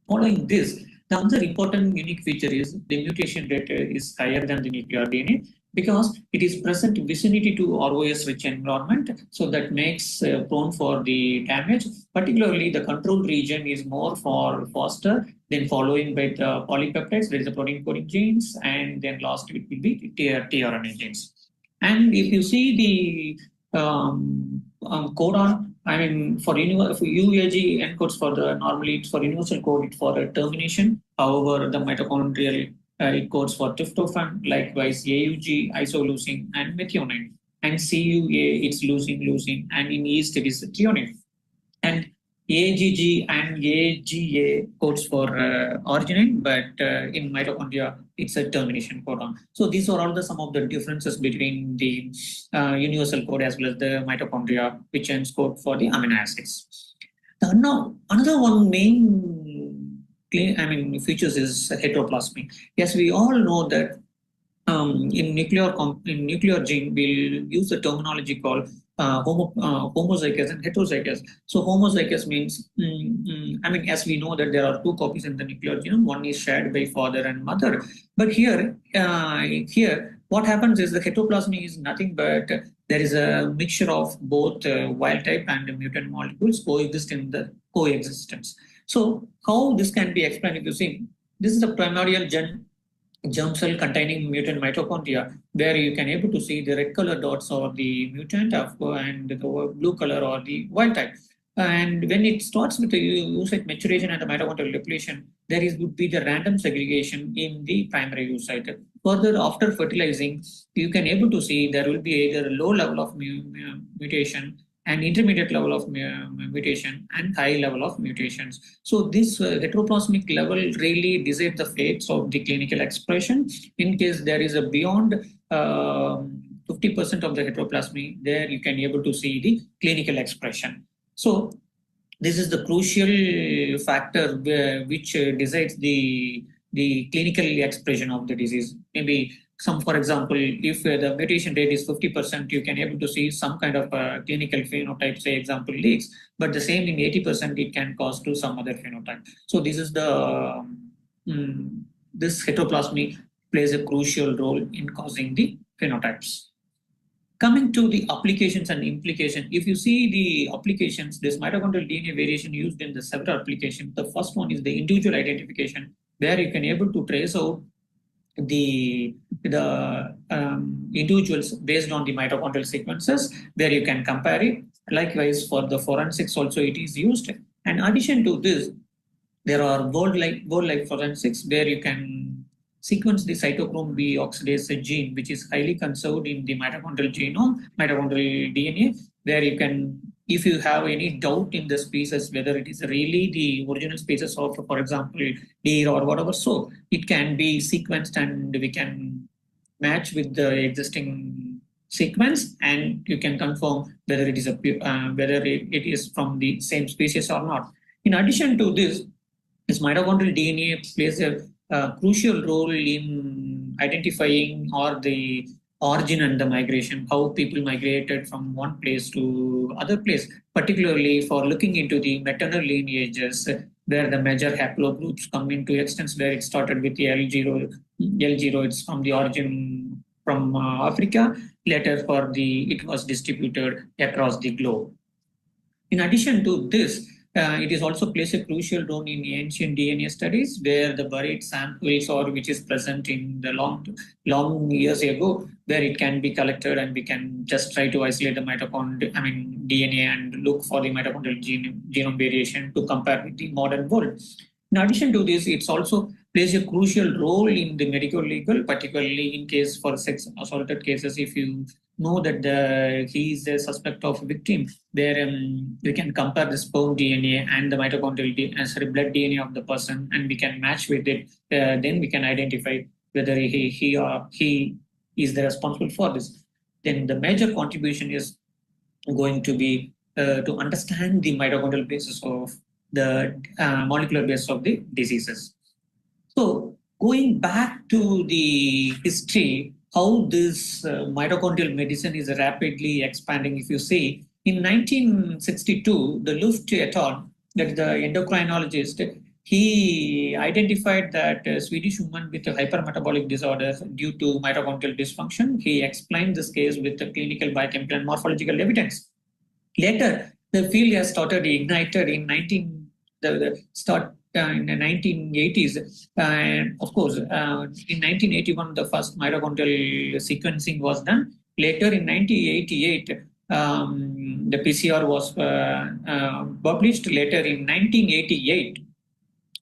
Following this, the other important unique feature is the mutation rate is higher than the nuclear DNA because it is present vicinity to ROS-rich environment, so that makes prone for the damage. Particularly, the control region is more for faster, then following by the polypeptides, there is a protein coding genes, and then last it will be tRNA genes. And if you see the codon, for UAG encodes for the normally it's for universal code, it's for a termination. However, the mitochondrial it codes for tryptophan, likewise AUG, isoleucine, and methionine. And CUA, it's leucine, and in yeast it is threonine. And AGG and AGA codes for arginine, but in mitochondria, it's a termination codon. So these are all the some of the differences between the universal code as well as the mitochondria, which ends code for the amino acids. Now, another one main features is heteroplasmy. Yes, we all know that in nuclear gene, we'll use the terminology called homozygous and heterozygous. So homozygous means, as we know that there are two copies in the nuclear genome, one is shared by father and mother. But here, what happens is the heteroplasmy is nothing but there is a mixture of both wild type and mutant molecules coexist in the coexistence. So how this can be explained? If you see, this is a primordial germ cell containing mutant mitochondria, where you can able to see the red color dots or the mutant and the blue color or the wild type. And when it starts with the oocyte maturation and the mitochondrial depletion, there would be the random segregation in the primary oocyte. Further, after fertilizing, you can able to see there will be either a low level of mutation, and intermediate level of mutation, and high level of mutations. So this heteroplasmic level really decides the fates of the clinical expression. In case there is a beyond 50% of the heteroplasmy, there you can able to see the clinical expression. So this is the crucial factor which decides the clinical expression of the disease. Maybe for example, if the mutation rate is 50%, you can able to see some kind of clinical phenotype, say example leaks, but the same in 80%, it can cause to some other phenotype. So this is the, this heteroplasmy plays a crucial role in causing the phenotypes. Coming to the applications and implications, if you see the applications, this mitochondrial DNA variation used in the several applications. The first one is the individual identification, where you can able to trace out the individuals based on the mitochondrial sequences, where you can compare it. Likewise, for the forensics also it is used. In addition to this, there are world-like forensics, where you can sequence the cytochrome B oxidase gene, which is highly conserved in the mitochondrial genome, mitochondrial DNA, where you can, if you have any doubt in the species, whether it is really the original species of, for example, deer or whatever, so it can be sequenced and we can match with the existing sequence, and you can confirm whether it is whether it is from the same species or not. In addition to this mitochondrial DNA plays a crucial role in identifying or the origin and the migration, how people migrated from one place to other place, particularly for looking into the maternal lineages, where the major haplogroups come into existence, where it started with the L0, it's from the origin from Africa. Later it was distributed across the globe. In addition to this, it is also plays a crucial role in ancient DNA studies, where the buried samples or which is present in the long years ago, where it can be collected and we can just try to isolate the DNA and look for the mitochondrial genome variation to compare with the modern world. In addition to this, it's also plays a crucial role in the medical legal, particularly in case for sex assaulted cases. If you know that he is a suspect of a victim, there we can compare the sperm DNA and the mitochondrial blood DNA of the person, and we can match with it. Then we can identify whether he is the responsible for this. Then the major contribution is going to be to understand the mitochondrial basis of the molecular basis of the diseases. So going back to the history, how this mitochondrial medicine is rapidly expanding. If you see, in 1962, the Luft et al., that the endocrinologist, he identified that Swedish woman with a hypermetabolic disorder due to mitochondrial dysfunction. He explained this case with the clinical, biochemical, and morphological evidence. Later, the field has started ignited in the 1980s. And of course, in 1981, the first mitochondrial sequencing was done. Later in 1988, the PCR was published. Later in 1988,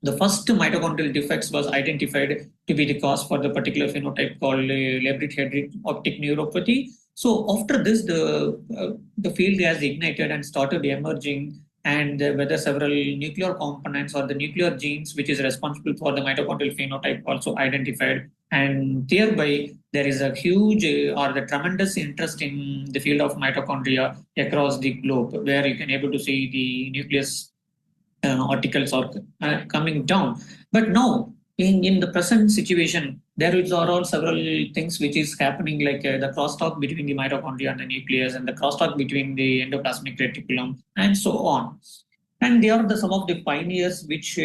the first mitochondrial defects was identified to be the cause for the particular phenotype called labrid-headed optic neuropathy. So after this, the field has ignited and started emerging, and whether several nuclear components or the nuclear genes which is responsible for the mitochondrial phenotype also identified. And thereby, there is a huge or the tremendous interest in the field of mitochondria across the globe, where you can able to see the nucleus articles are coming down. But now, in the present situation, there are all several things which is happening, like the crosstalk between the mitochondria and the nucleus, and the crosstalk between the endoplasmic reticulum, and so on. And they are some of the pioneers, which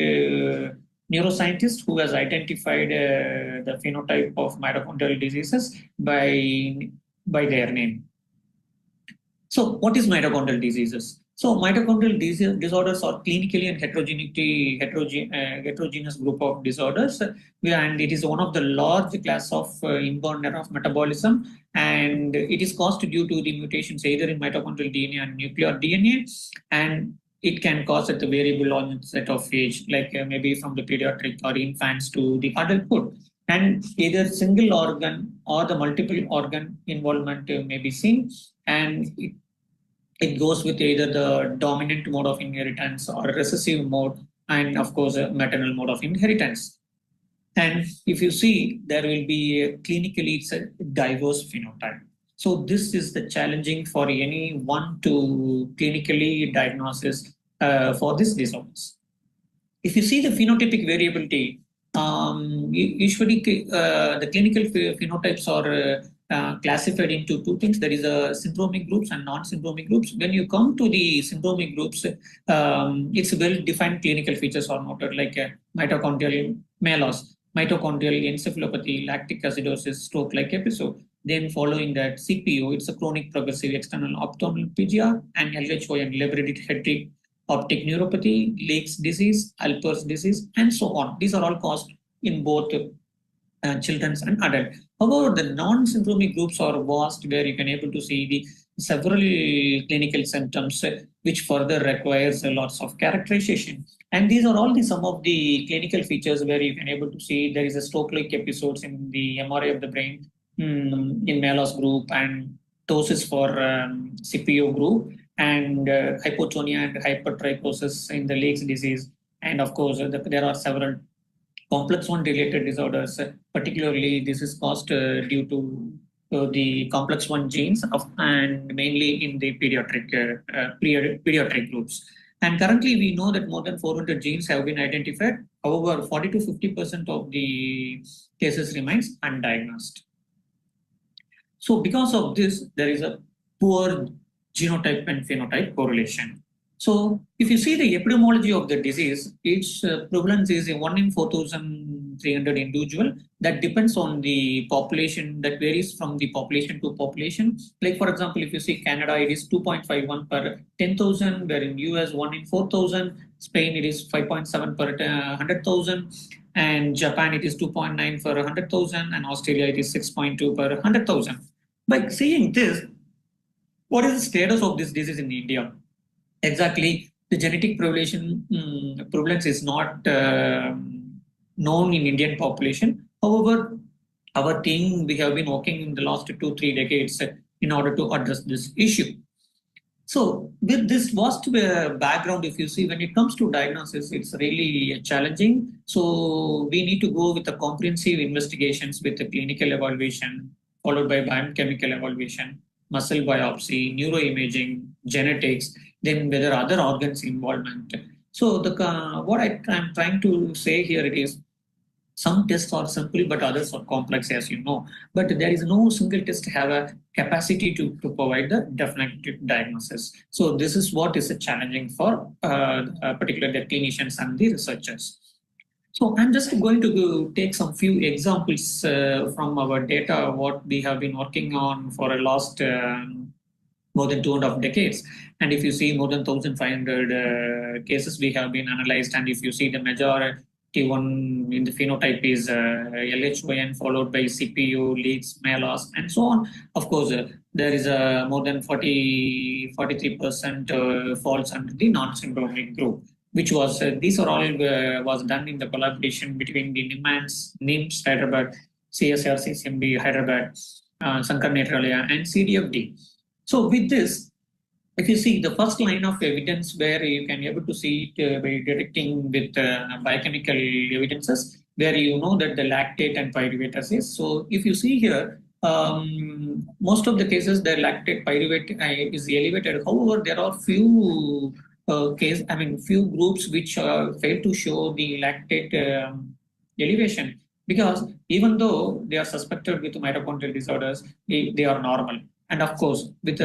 neuroscientists who has identified the phenotype of mitochondrial diseases by their name. So what is mitochondrial diseases? So mitochondrial disorders are clinically and heterogeneous group of disorders, and it is one of the large class of inborn error of metabolism, and it is caused due to the mutations either in mitochondrial DNA and nuclear DNA, and it can cause at the variable onset of age, like maybe from the pediatric or infants to the adulthood. And either single organ or the multiple organ involvement may be seen, and it goes with either the dominant mode of inheritance or recessive mode, and of course a maternal mode of inheritance. And if you see, there will be clinically it's a diverse phenotype. So this is the challenging for anyone to clinically diagnose for this disorders. If you see the phenotypic variability, usually the clinical phenotypes are classified into two things. There is a syndromic groups and non-syndromic groups. When you come to the syndromic groups, it's well-defined clinical features are noted, like mitochondrial malloss, mitochondrial encephalopathy, lactic acidosis, stroke-like episode. Then following that, CPO, it's a chronic progressive external ophthalmoplegia, and LHO and labrid-headed optic neuropathy, Lake's disease, Alpers disease, and so on. These are all caused in both children and adults. However, the non-syndromic groups are vast, where you can able to see the several clinical symptoms which further requires lots of characterization. And these are all some of the clinical features where you can able to see there is a stroke-like episodes in the MRI of the brain in Malloss group, and ptosis for CPO group, and hypotonia and hypertrichosis in the Lake's disease. And of course, there are several complex 1 related disorders. Particularly, this is caused due to the complex 1 genes and mainly in the pediatric groups. And currently, we know that more than 400 genes have been identified. However, 40 to 50% of the cases remains undiagnosed. So because of this, there is a poor genotype and phenotype correlation. So if you see the epidemiology of the disease, its prevalence is 1 in 4,000 300 individual. That depends on the population, that varies from the population to population. Like for example, if you see Canada, it is 2.51 per 10,000, where in US 1 in 4,000, Spain it is 5.7 per 100,000, and Japan it is 2.9 per 100,000, and Australia it is 6.2 per 100,000. By seeing this, what is the status of this disease in India? Exactly, the genetic prevalence is not known in Indian population. However, our team, we have been working in the last 2-3 decades in order to address this issue. So with this vast background, if you see, when it comes to diagnosis, it's really challenging. So we need to go with the comprehensive investigations with the clinical evaluation, followed by biochemical evaluation, muscle biopsy, neuroimaging, genetics, then whether other organs involvement. So the what I'm trying to say here, it is some tests are simple, but others are complex, as you know. But there is no single test have a capacity to provide the definite diagnosis. So this is what is challenging for particularly the clinicians and the researchers. So I'm just going to take some few examples from our data, what we have been working on for the last more than 2.5 decades. And if you see more than 1,500 cases we have been analyzed, and if you see the majority one in the phenotype is LHON followed by CPU, leads, MELAS, and so on. Of course, there is more than 43% falls under the non-syndromic group, which was these are all was done in the collaboration between the NIMS Hyderabad, CSR, CCMB Hyderabad, Sankar Netralaya, and CDFD. So with this, if you see the first line of evidence where you can able to see it by detecting with biochemical evidences, where you know that the lactate and pyruvate assays. So if you see here, most of the cases the lactate pyruvate is elevated. However, there are few few groups which fail to show the lactate elevation, because even though they are suspected with mitochondrial disorders, they are normal. And of course, with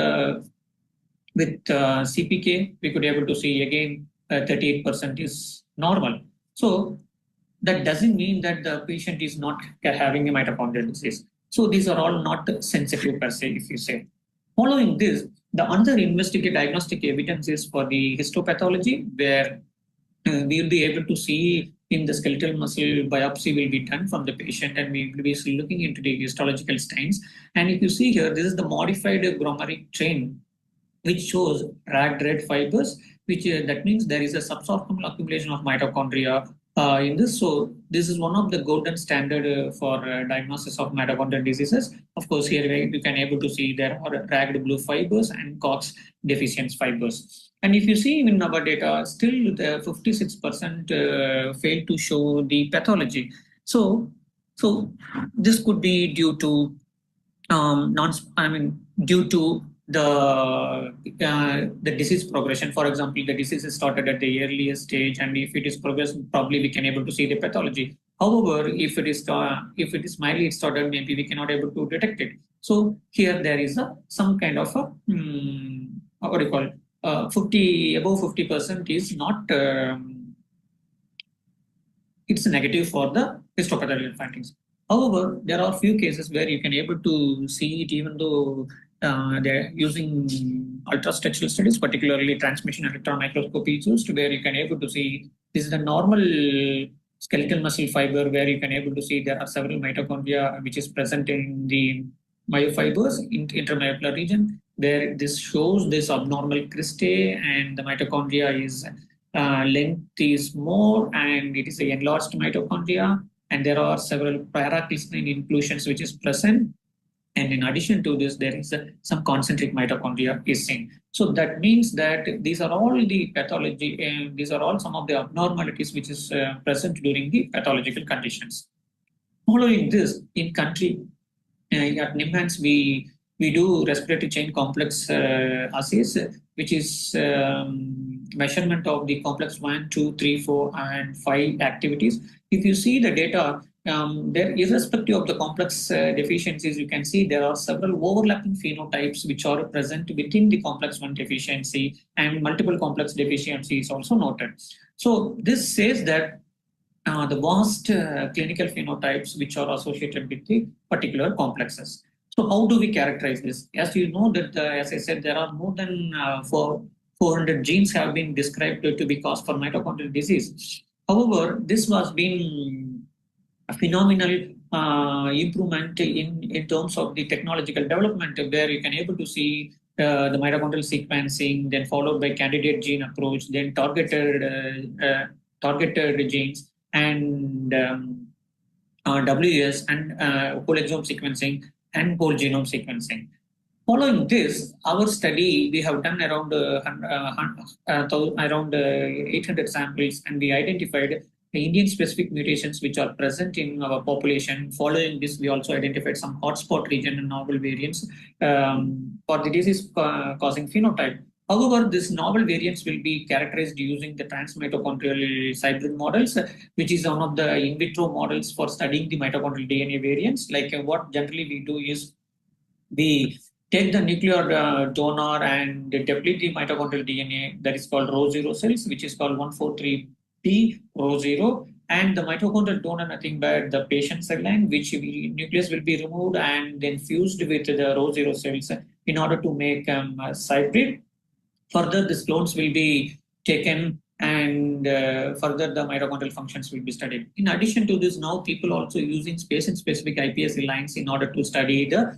CPK, we could be able to see again 38% is normal. So that doesn't mean that the patient is not having a mitochondrial disease. So these are all not sensitive per se, if you say. Following this, the another investigative diagnostic evidence is for the histopathology, where we will be able to see in the skeletal muscle biopsy will be done from the patient, and we will be looking into the histological stains. And if you see here, this is the modified gromeric chain, which shows ragged red fibers, which that means there is a suboptimal accumulation of mitochondria in this. So this is one of the golden standard for diagnosis of mitochondrial diseases. Of course, here you can able to see there are ragged blue fibers and COX deficient fibers. And if you see in our data, still the 56% fail to show the pathology. So this could be due to due to the disease progression. For example, the disease is started at the earliest stage, and if it is progressed, probably we can able to see the pathology. However, if it is mildly started, maybe we cannot able to detect it. So here there is some kind of a what do you call it? Above 50% is not. It's negative for the histopathological findings. However, there are few cases where you can able to see it, even though they're using ultrastructural studies, particularly transmission electron microscopy is used, where you can able to see this is the normal skeletal muscle fiber, where you can able to see there are several mitochondria which is present in the myofibers in intermyocular region, where this shows this abnormal cristae, and the mitochondria is length is more, and it is an enlarged mitochondria, and there are several paracrystalline inclusions which is present. And in addition to this, there is some concentric mitochondria is seen. So that means that these are all the pathology, and these are all some of the abnormalities which is present during the pathological conditions. Following this, in country at NIMHANS, we do respiratory chain complex assays, which is measurement of the complex 1, 2, 3, 4, and 5 activities. If you see the data, there, irrespective of the complex deficiencies, you can see there are several overlapping phenotypes which are present within the complex 1 deficiency, and multiple complex deficiencies also noted. So this says that the vast clinical phenotypes which are associated with the particular complexes. So how do we characterize this? As you know that, as I said, there are more than 400 genes have been described to be cause for mitochondrial disease. However, this was been a phenomenal improvement in terms of the technological development, where you can able to see the mitochondrial sequencing, then followed by candidate gene approach, then targeted genes, and WS and whole exome sequencing and whole genome sequencing. Following this, our study, we have done around 800 samples, and we identified the Indian-specific mutations which are present in our population. Following this, we also identified some hotspot region and novel variants for the disease-causing phenotype. However, these novel variants will be characterized using the transmitochondrial hybrid models, which is one of the in vitro models for studying the mitochondrial DNA variants. Like what generally we do is we take the nuclear donor and deplete the mitochondrial DNA, that is called row 0 cells, which is called 143P row 0. And the mitochondrial donor, nothing but the patient cell line, which nucleus will be removed and then fused with the row 0 cells in order to make a hybrid. Further, these clones will be taken and further the mitochondrial functions will be studied. In addition to this, now people also using patient-specific iPSC lines in order to study the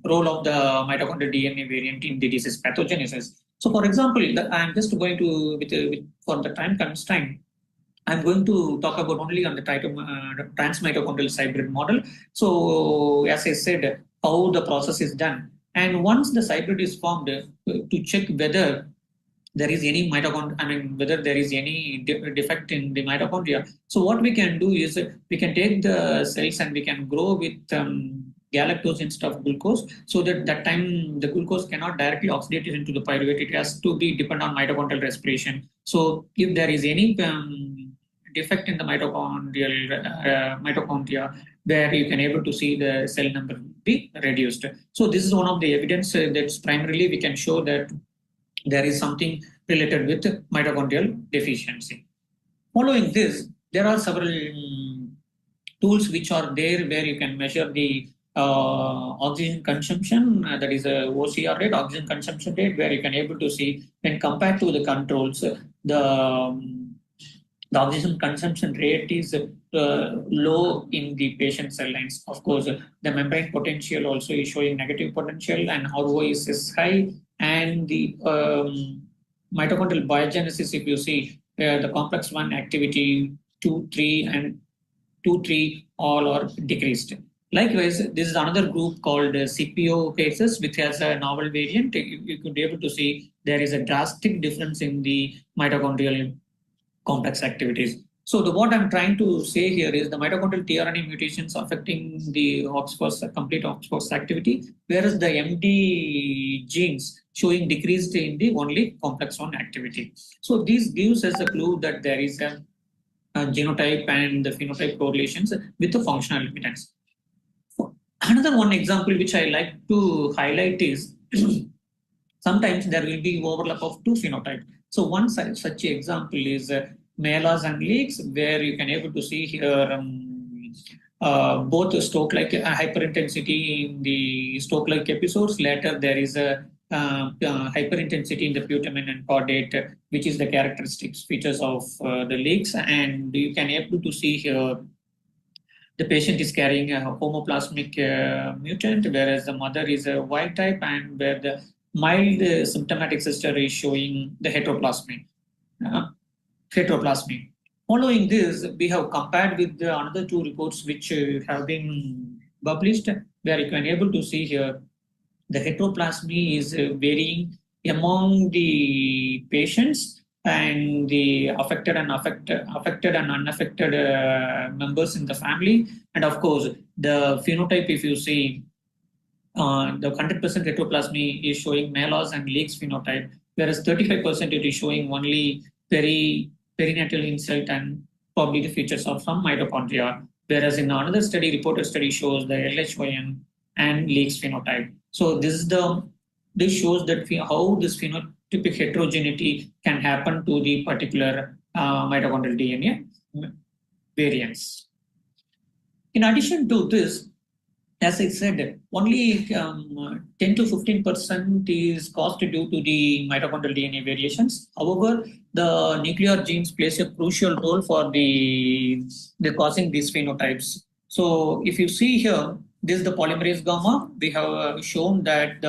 role of the mitochondrial DNA variant in the disease pathogenesis. So, for example, I'm just going to, for the time constraint, I'm going to talk about only on the transmitochondrial hybrid model. So, as I said, how the process is done. And once the hybrid is formed, to check whether there is any whether there is any defect in the mitochondria. So what we can do is we can take the cells and we can grow with galactose instead of glucose, so that time the glucose cannot directly oxidate into the pyruvate. It has to be dependent on mitochondrial respiration. So if there is any defect in the mitochondria, where you can able to see the cell number be reduced. So this is one of the evidence that's primarily we can show that there is something related with mitochondrial deficiency. Following this, there are several tools which are there where you can measure the oxygen consumption, that is a OCR rate, oxygen consumption rate, where you can able to see when compared to the controls, the oxygen consumption rate is low in the patient cell lines. Of course, the membrane potential also is showing negative potential, and ROIs is high. And the mitochondrial biogenesis, if you see, the complex 1 activity 2, 3, and 2, 3 all are decreased. Likewise, this is another group called CPO cases, which has a novel variant. You could be able to see there is a drastic difference in the mitochondrial complex activities. So what I'm trying to say here is the mitochondrial tRNA mutations affecting the complete OXPHOS activity, whereas the MD genes showing decreased in the only complex 1 activity. So this gives us a clue that there is a genotype and the phenotype correlations with the functional evidence. Another one example which I like to highlight is sometimes there will be overlap of 2 phenotypes. So one such example is Melas and leaks, where you can able to see here both stroke-like hyperintensity in the stroke-like episodes. Later, there is a hyperintensity in the putamen and caudate, which is the characteristics features of the leaks. And you can able to see here the patient is carrying a homoplasmic mutant, whereas the mother is a wild type, and where the mild symptomatic sister is showing the heteroplasmy. Following this, we have compared with the another 2 reports which have been published, where you can able to see here the heteroplasmy is varying among the patients and the affected and unaffected members in the family. And of course, the phenotype, if you see, the 100% heteroplasmy is showing Melas and leaks phenotype, whereas 35% it is showing only perinatal insult and probably the features of some mitochondria. Whereas in another study, reported study shows the LHYN and leaks phenotype. So this shows that how this phenotypic heterogeneity can happen to the particular mitochondrial DNA variants. In addition to this, as I said, only 10 to 15% is caused due to the mitochondrial DNA variations. However, the nuclear genes plays a crucial role for the causing these phenotypes. So if you see here, this is the polymerase gamma. We have shown that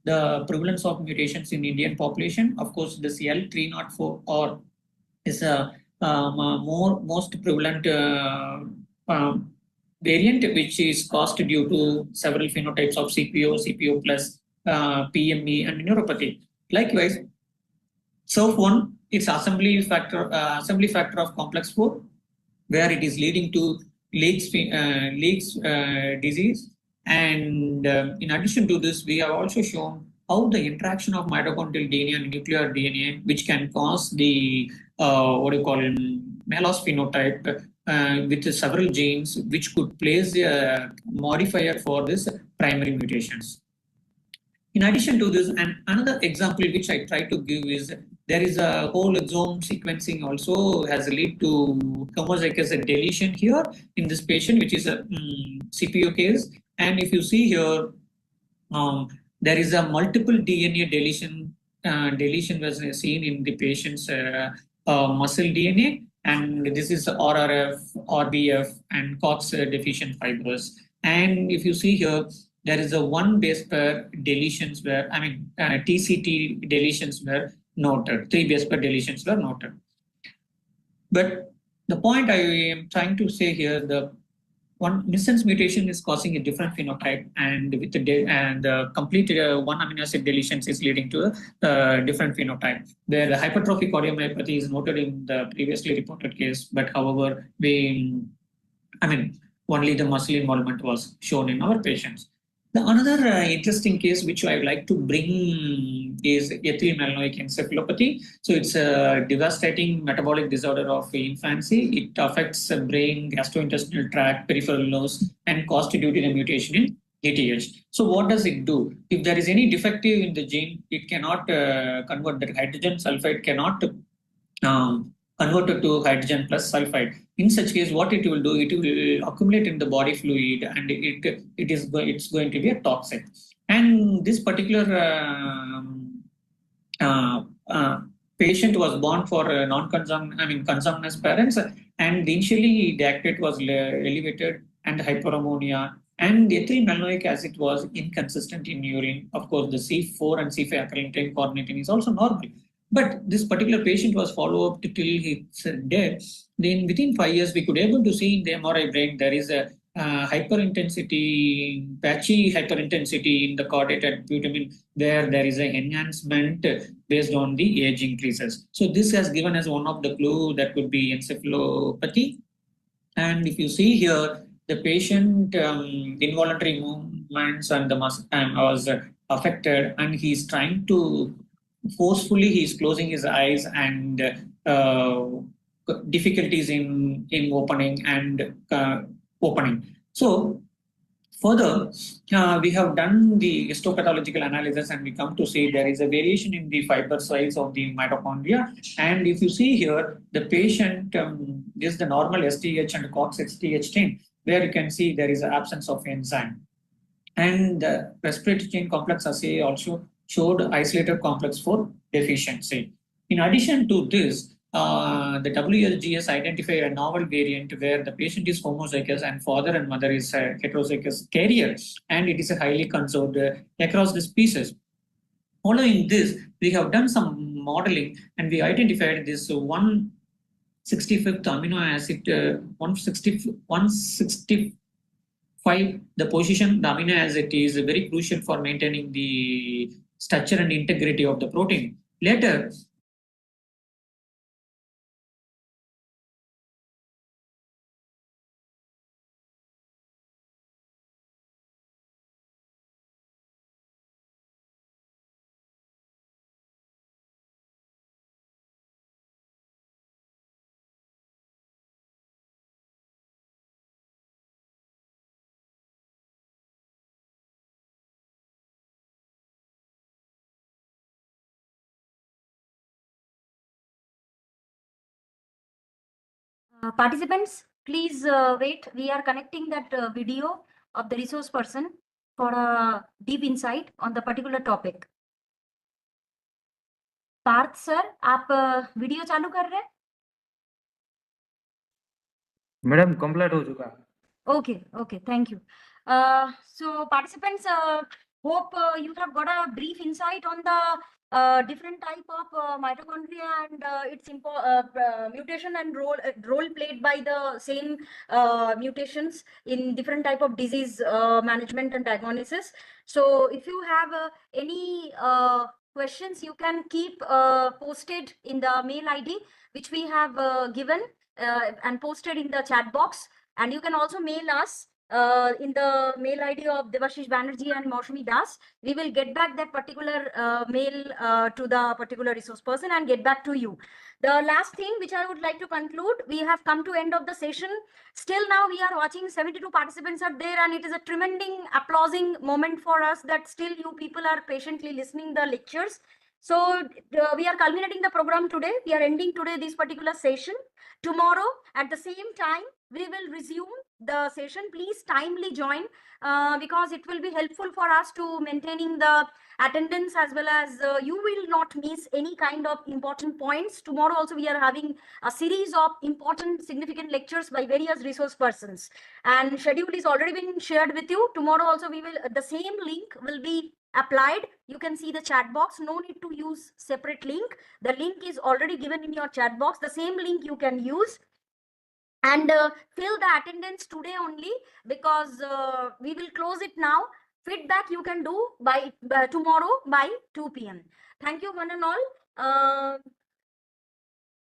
the prevalence of mutations in Indian population, of course, this L304 or is a most prevalent variant, which is caused due to several phenotypes of CPO, CPO plus, PME, and neuropathy. Likewise, SERF1, it's assembly factor of complex 4, where it is leading to Leak's disease. And in addition to this, we have also shown how the interaction of mitochondrial DNA and nuclear DNA, which can cause the Melos phenotype with several genes, which could place a modifier for this primary mutations. In addition to this, and another example which I try to give is there is a whole exome sequencing also has led to homozygous deletion here in this patient, which is a CPO case. And if you see here, there is a multiple DNA deletion. Deletion was seen in the patient's muscle DNA, and this is RRF, RBF, and COX deficient fibers. And if you see here, there is a one base pair deletions were, TCT deletions were noted, 3 base pair deletions were noted. But the point I am trying to say here, the one missense mutation is causing a different phenotype, and with the complete one amino acid deletions is leading to a different phenotype. Where the hypertrophic cardiomyopathy is noted in the previously reported case, but however, only the muscle involvement was shown in our patients. The another interesting case which I would like to bring is ethylmalonic encephalopathy. So it's a devastating metabolic disorder of infancy. It affects the brain, gastrointestinal tract, peripheral nerves, and caused due to the mutation in ATH. So what does it do? If there is any defective in the gene, it cannot convert the hydrogen sulfide, cannot converted to hydrogen plus sulfide. In such case, what it will do, it will accumulate in the body fluid, and it's going to be a toxic. And this particular patient was born for consumpnous parents, and initially the actate was elevated and hyperammonia, and ethyl malonic acid was inconsistent in urine. Of course, the C4 and C5 alkylating coordinating is also normal. But this particular patient was followed up till his death. Then within 5 years, we could able to see in the MRI brain there is a hyperintensity, patchy hyperintensity in the caudate at putamen, where there is an enhancement based on the age increases. So this has given us one of the clue that could be encephalopathy. And if you see here, the patient involuntary movements and the muscle was affected, and he's trying to forcefully he's closing his eyes, and difficulties in opening and opening. So further, we have done the histopathological analysis, and we come to see there is a variation in the fiber size of the mitochondria. And if you see here, the patient is the normal STH and COX STH chain, where you can see there is an absence of enzyme. And the respiratory chain complex assay also showed isolated complex 4 deficiency. In addition to this, the WLGS identified a novel variant where the patient is homozygous and father and mother is a heterozygous carrier, and it is a highly conserved across the species. Following this, we have done some modeling, and we identified this 165th amino acid, 165, the position, the amino acid is very crucial for maintaining the structure and integrity of the protein. Later, Participants, please wait. We are connecting that video of the resource person for a deep insight on the particular topic. Parth sir, आप video चालू कर रहे हैं? Madam complete हो चुका है. Okay, thank you. So participants, hope you have got a brief insight on the different type of mitochondria and its mutation and role played by the same mutations in different type of disease management and diagnosis. So if you have any questions, you can keep posted in the mail ID which we have given and posted in the chat box. And you can also mail us in the mail ID of Devashish Banerjee and Maushami Das. We will get back that particular mail to the particular resource person and get back to you. The last thing which I would like to conclude, we have come to end of the session. Still now we are watching 72 participants are there, and it is a tremendous applauding moment for us that still you people are patiently listening the lectures. So we are culminating the program today. We are ending today this particular session. Tomorrow at the same time, we will resume the session. Please timely join because it will be helpful for us to maintaining the attendance, as well as you will not miss any kind of important points. Tomorrow also we are having a series of important significant lectures by various resource persons, and schedule is already been shared with you. Tomorrow also we will, the same link will be applied. You can see the chat box. No need to use separate link. The link is already given in your chat box. The same link you can use and fill the attendance today only, because we will close it now. Feedback you can do by tomorrow by 2 p.m. Thank you one and all.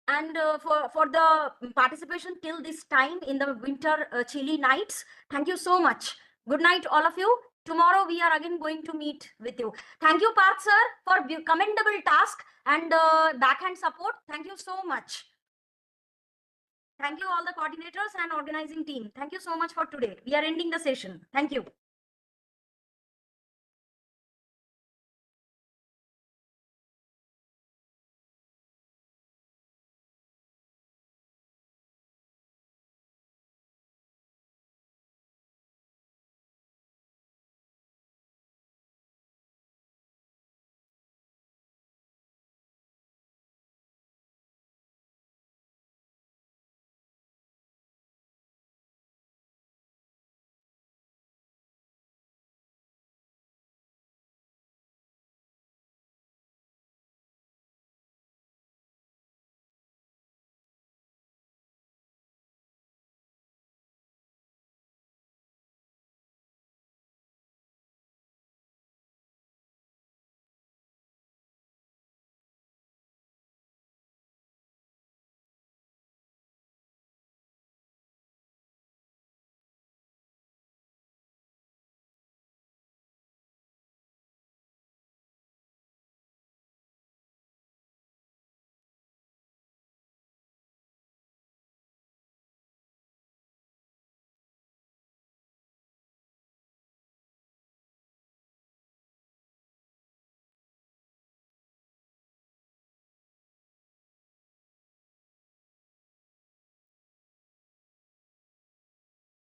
And for the participation till this time in the winter chilly nights, thank you so much. Good night all of you. Tomorrow we are again going to meet with you. Thank you Parth sir for commendable task and backhand support. Thank you so much. Thank you all the coordinators and organizing team. Thank you so much for today. We are ending the session. Thank you.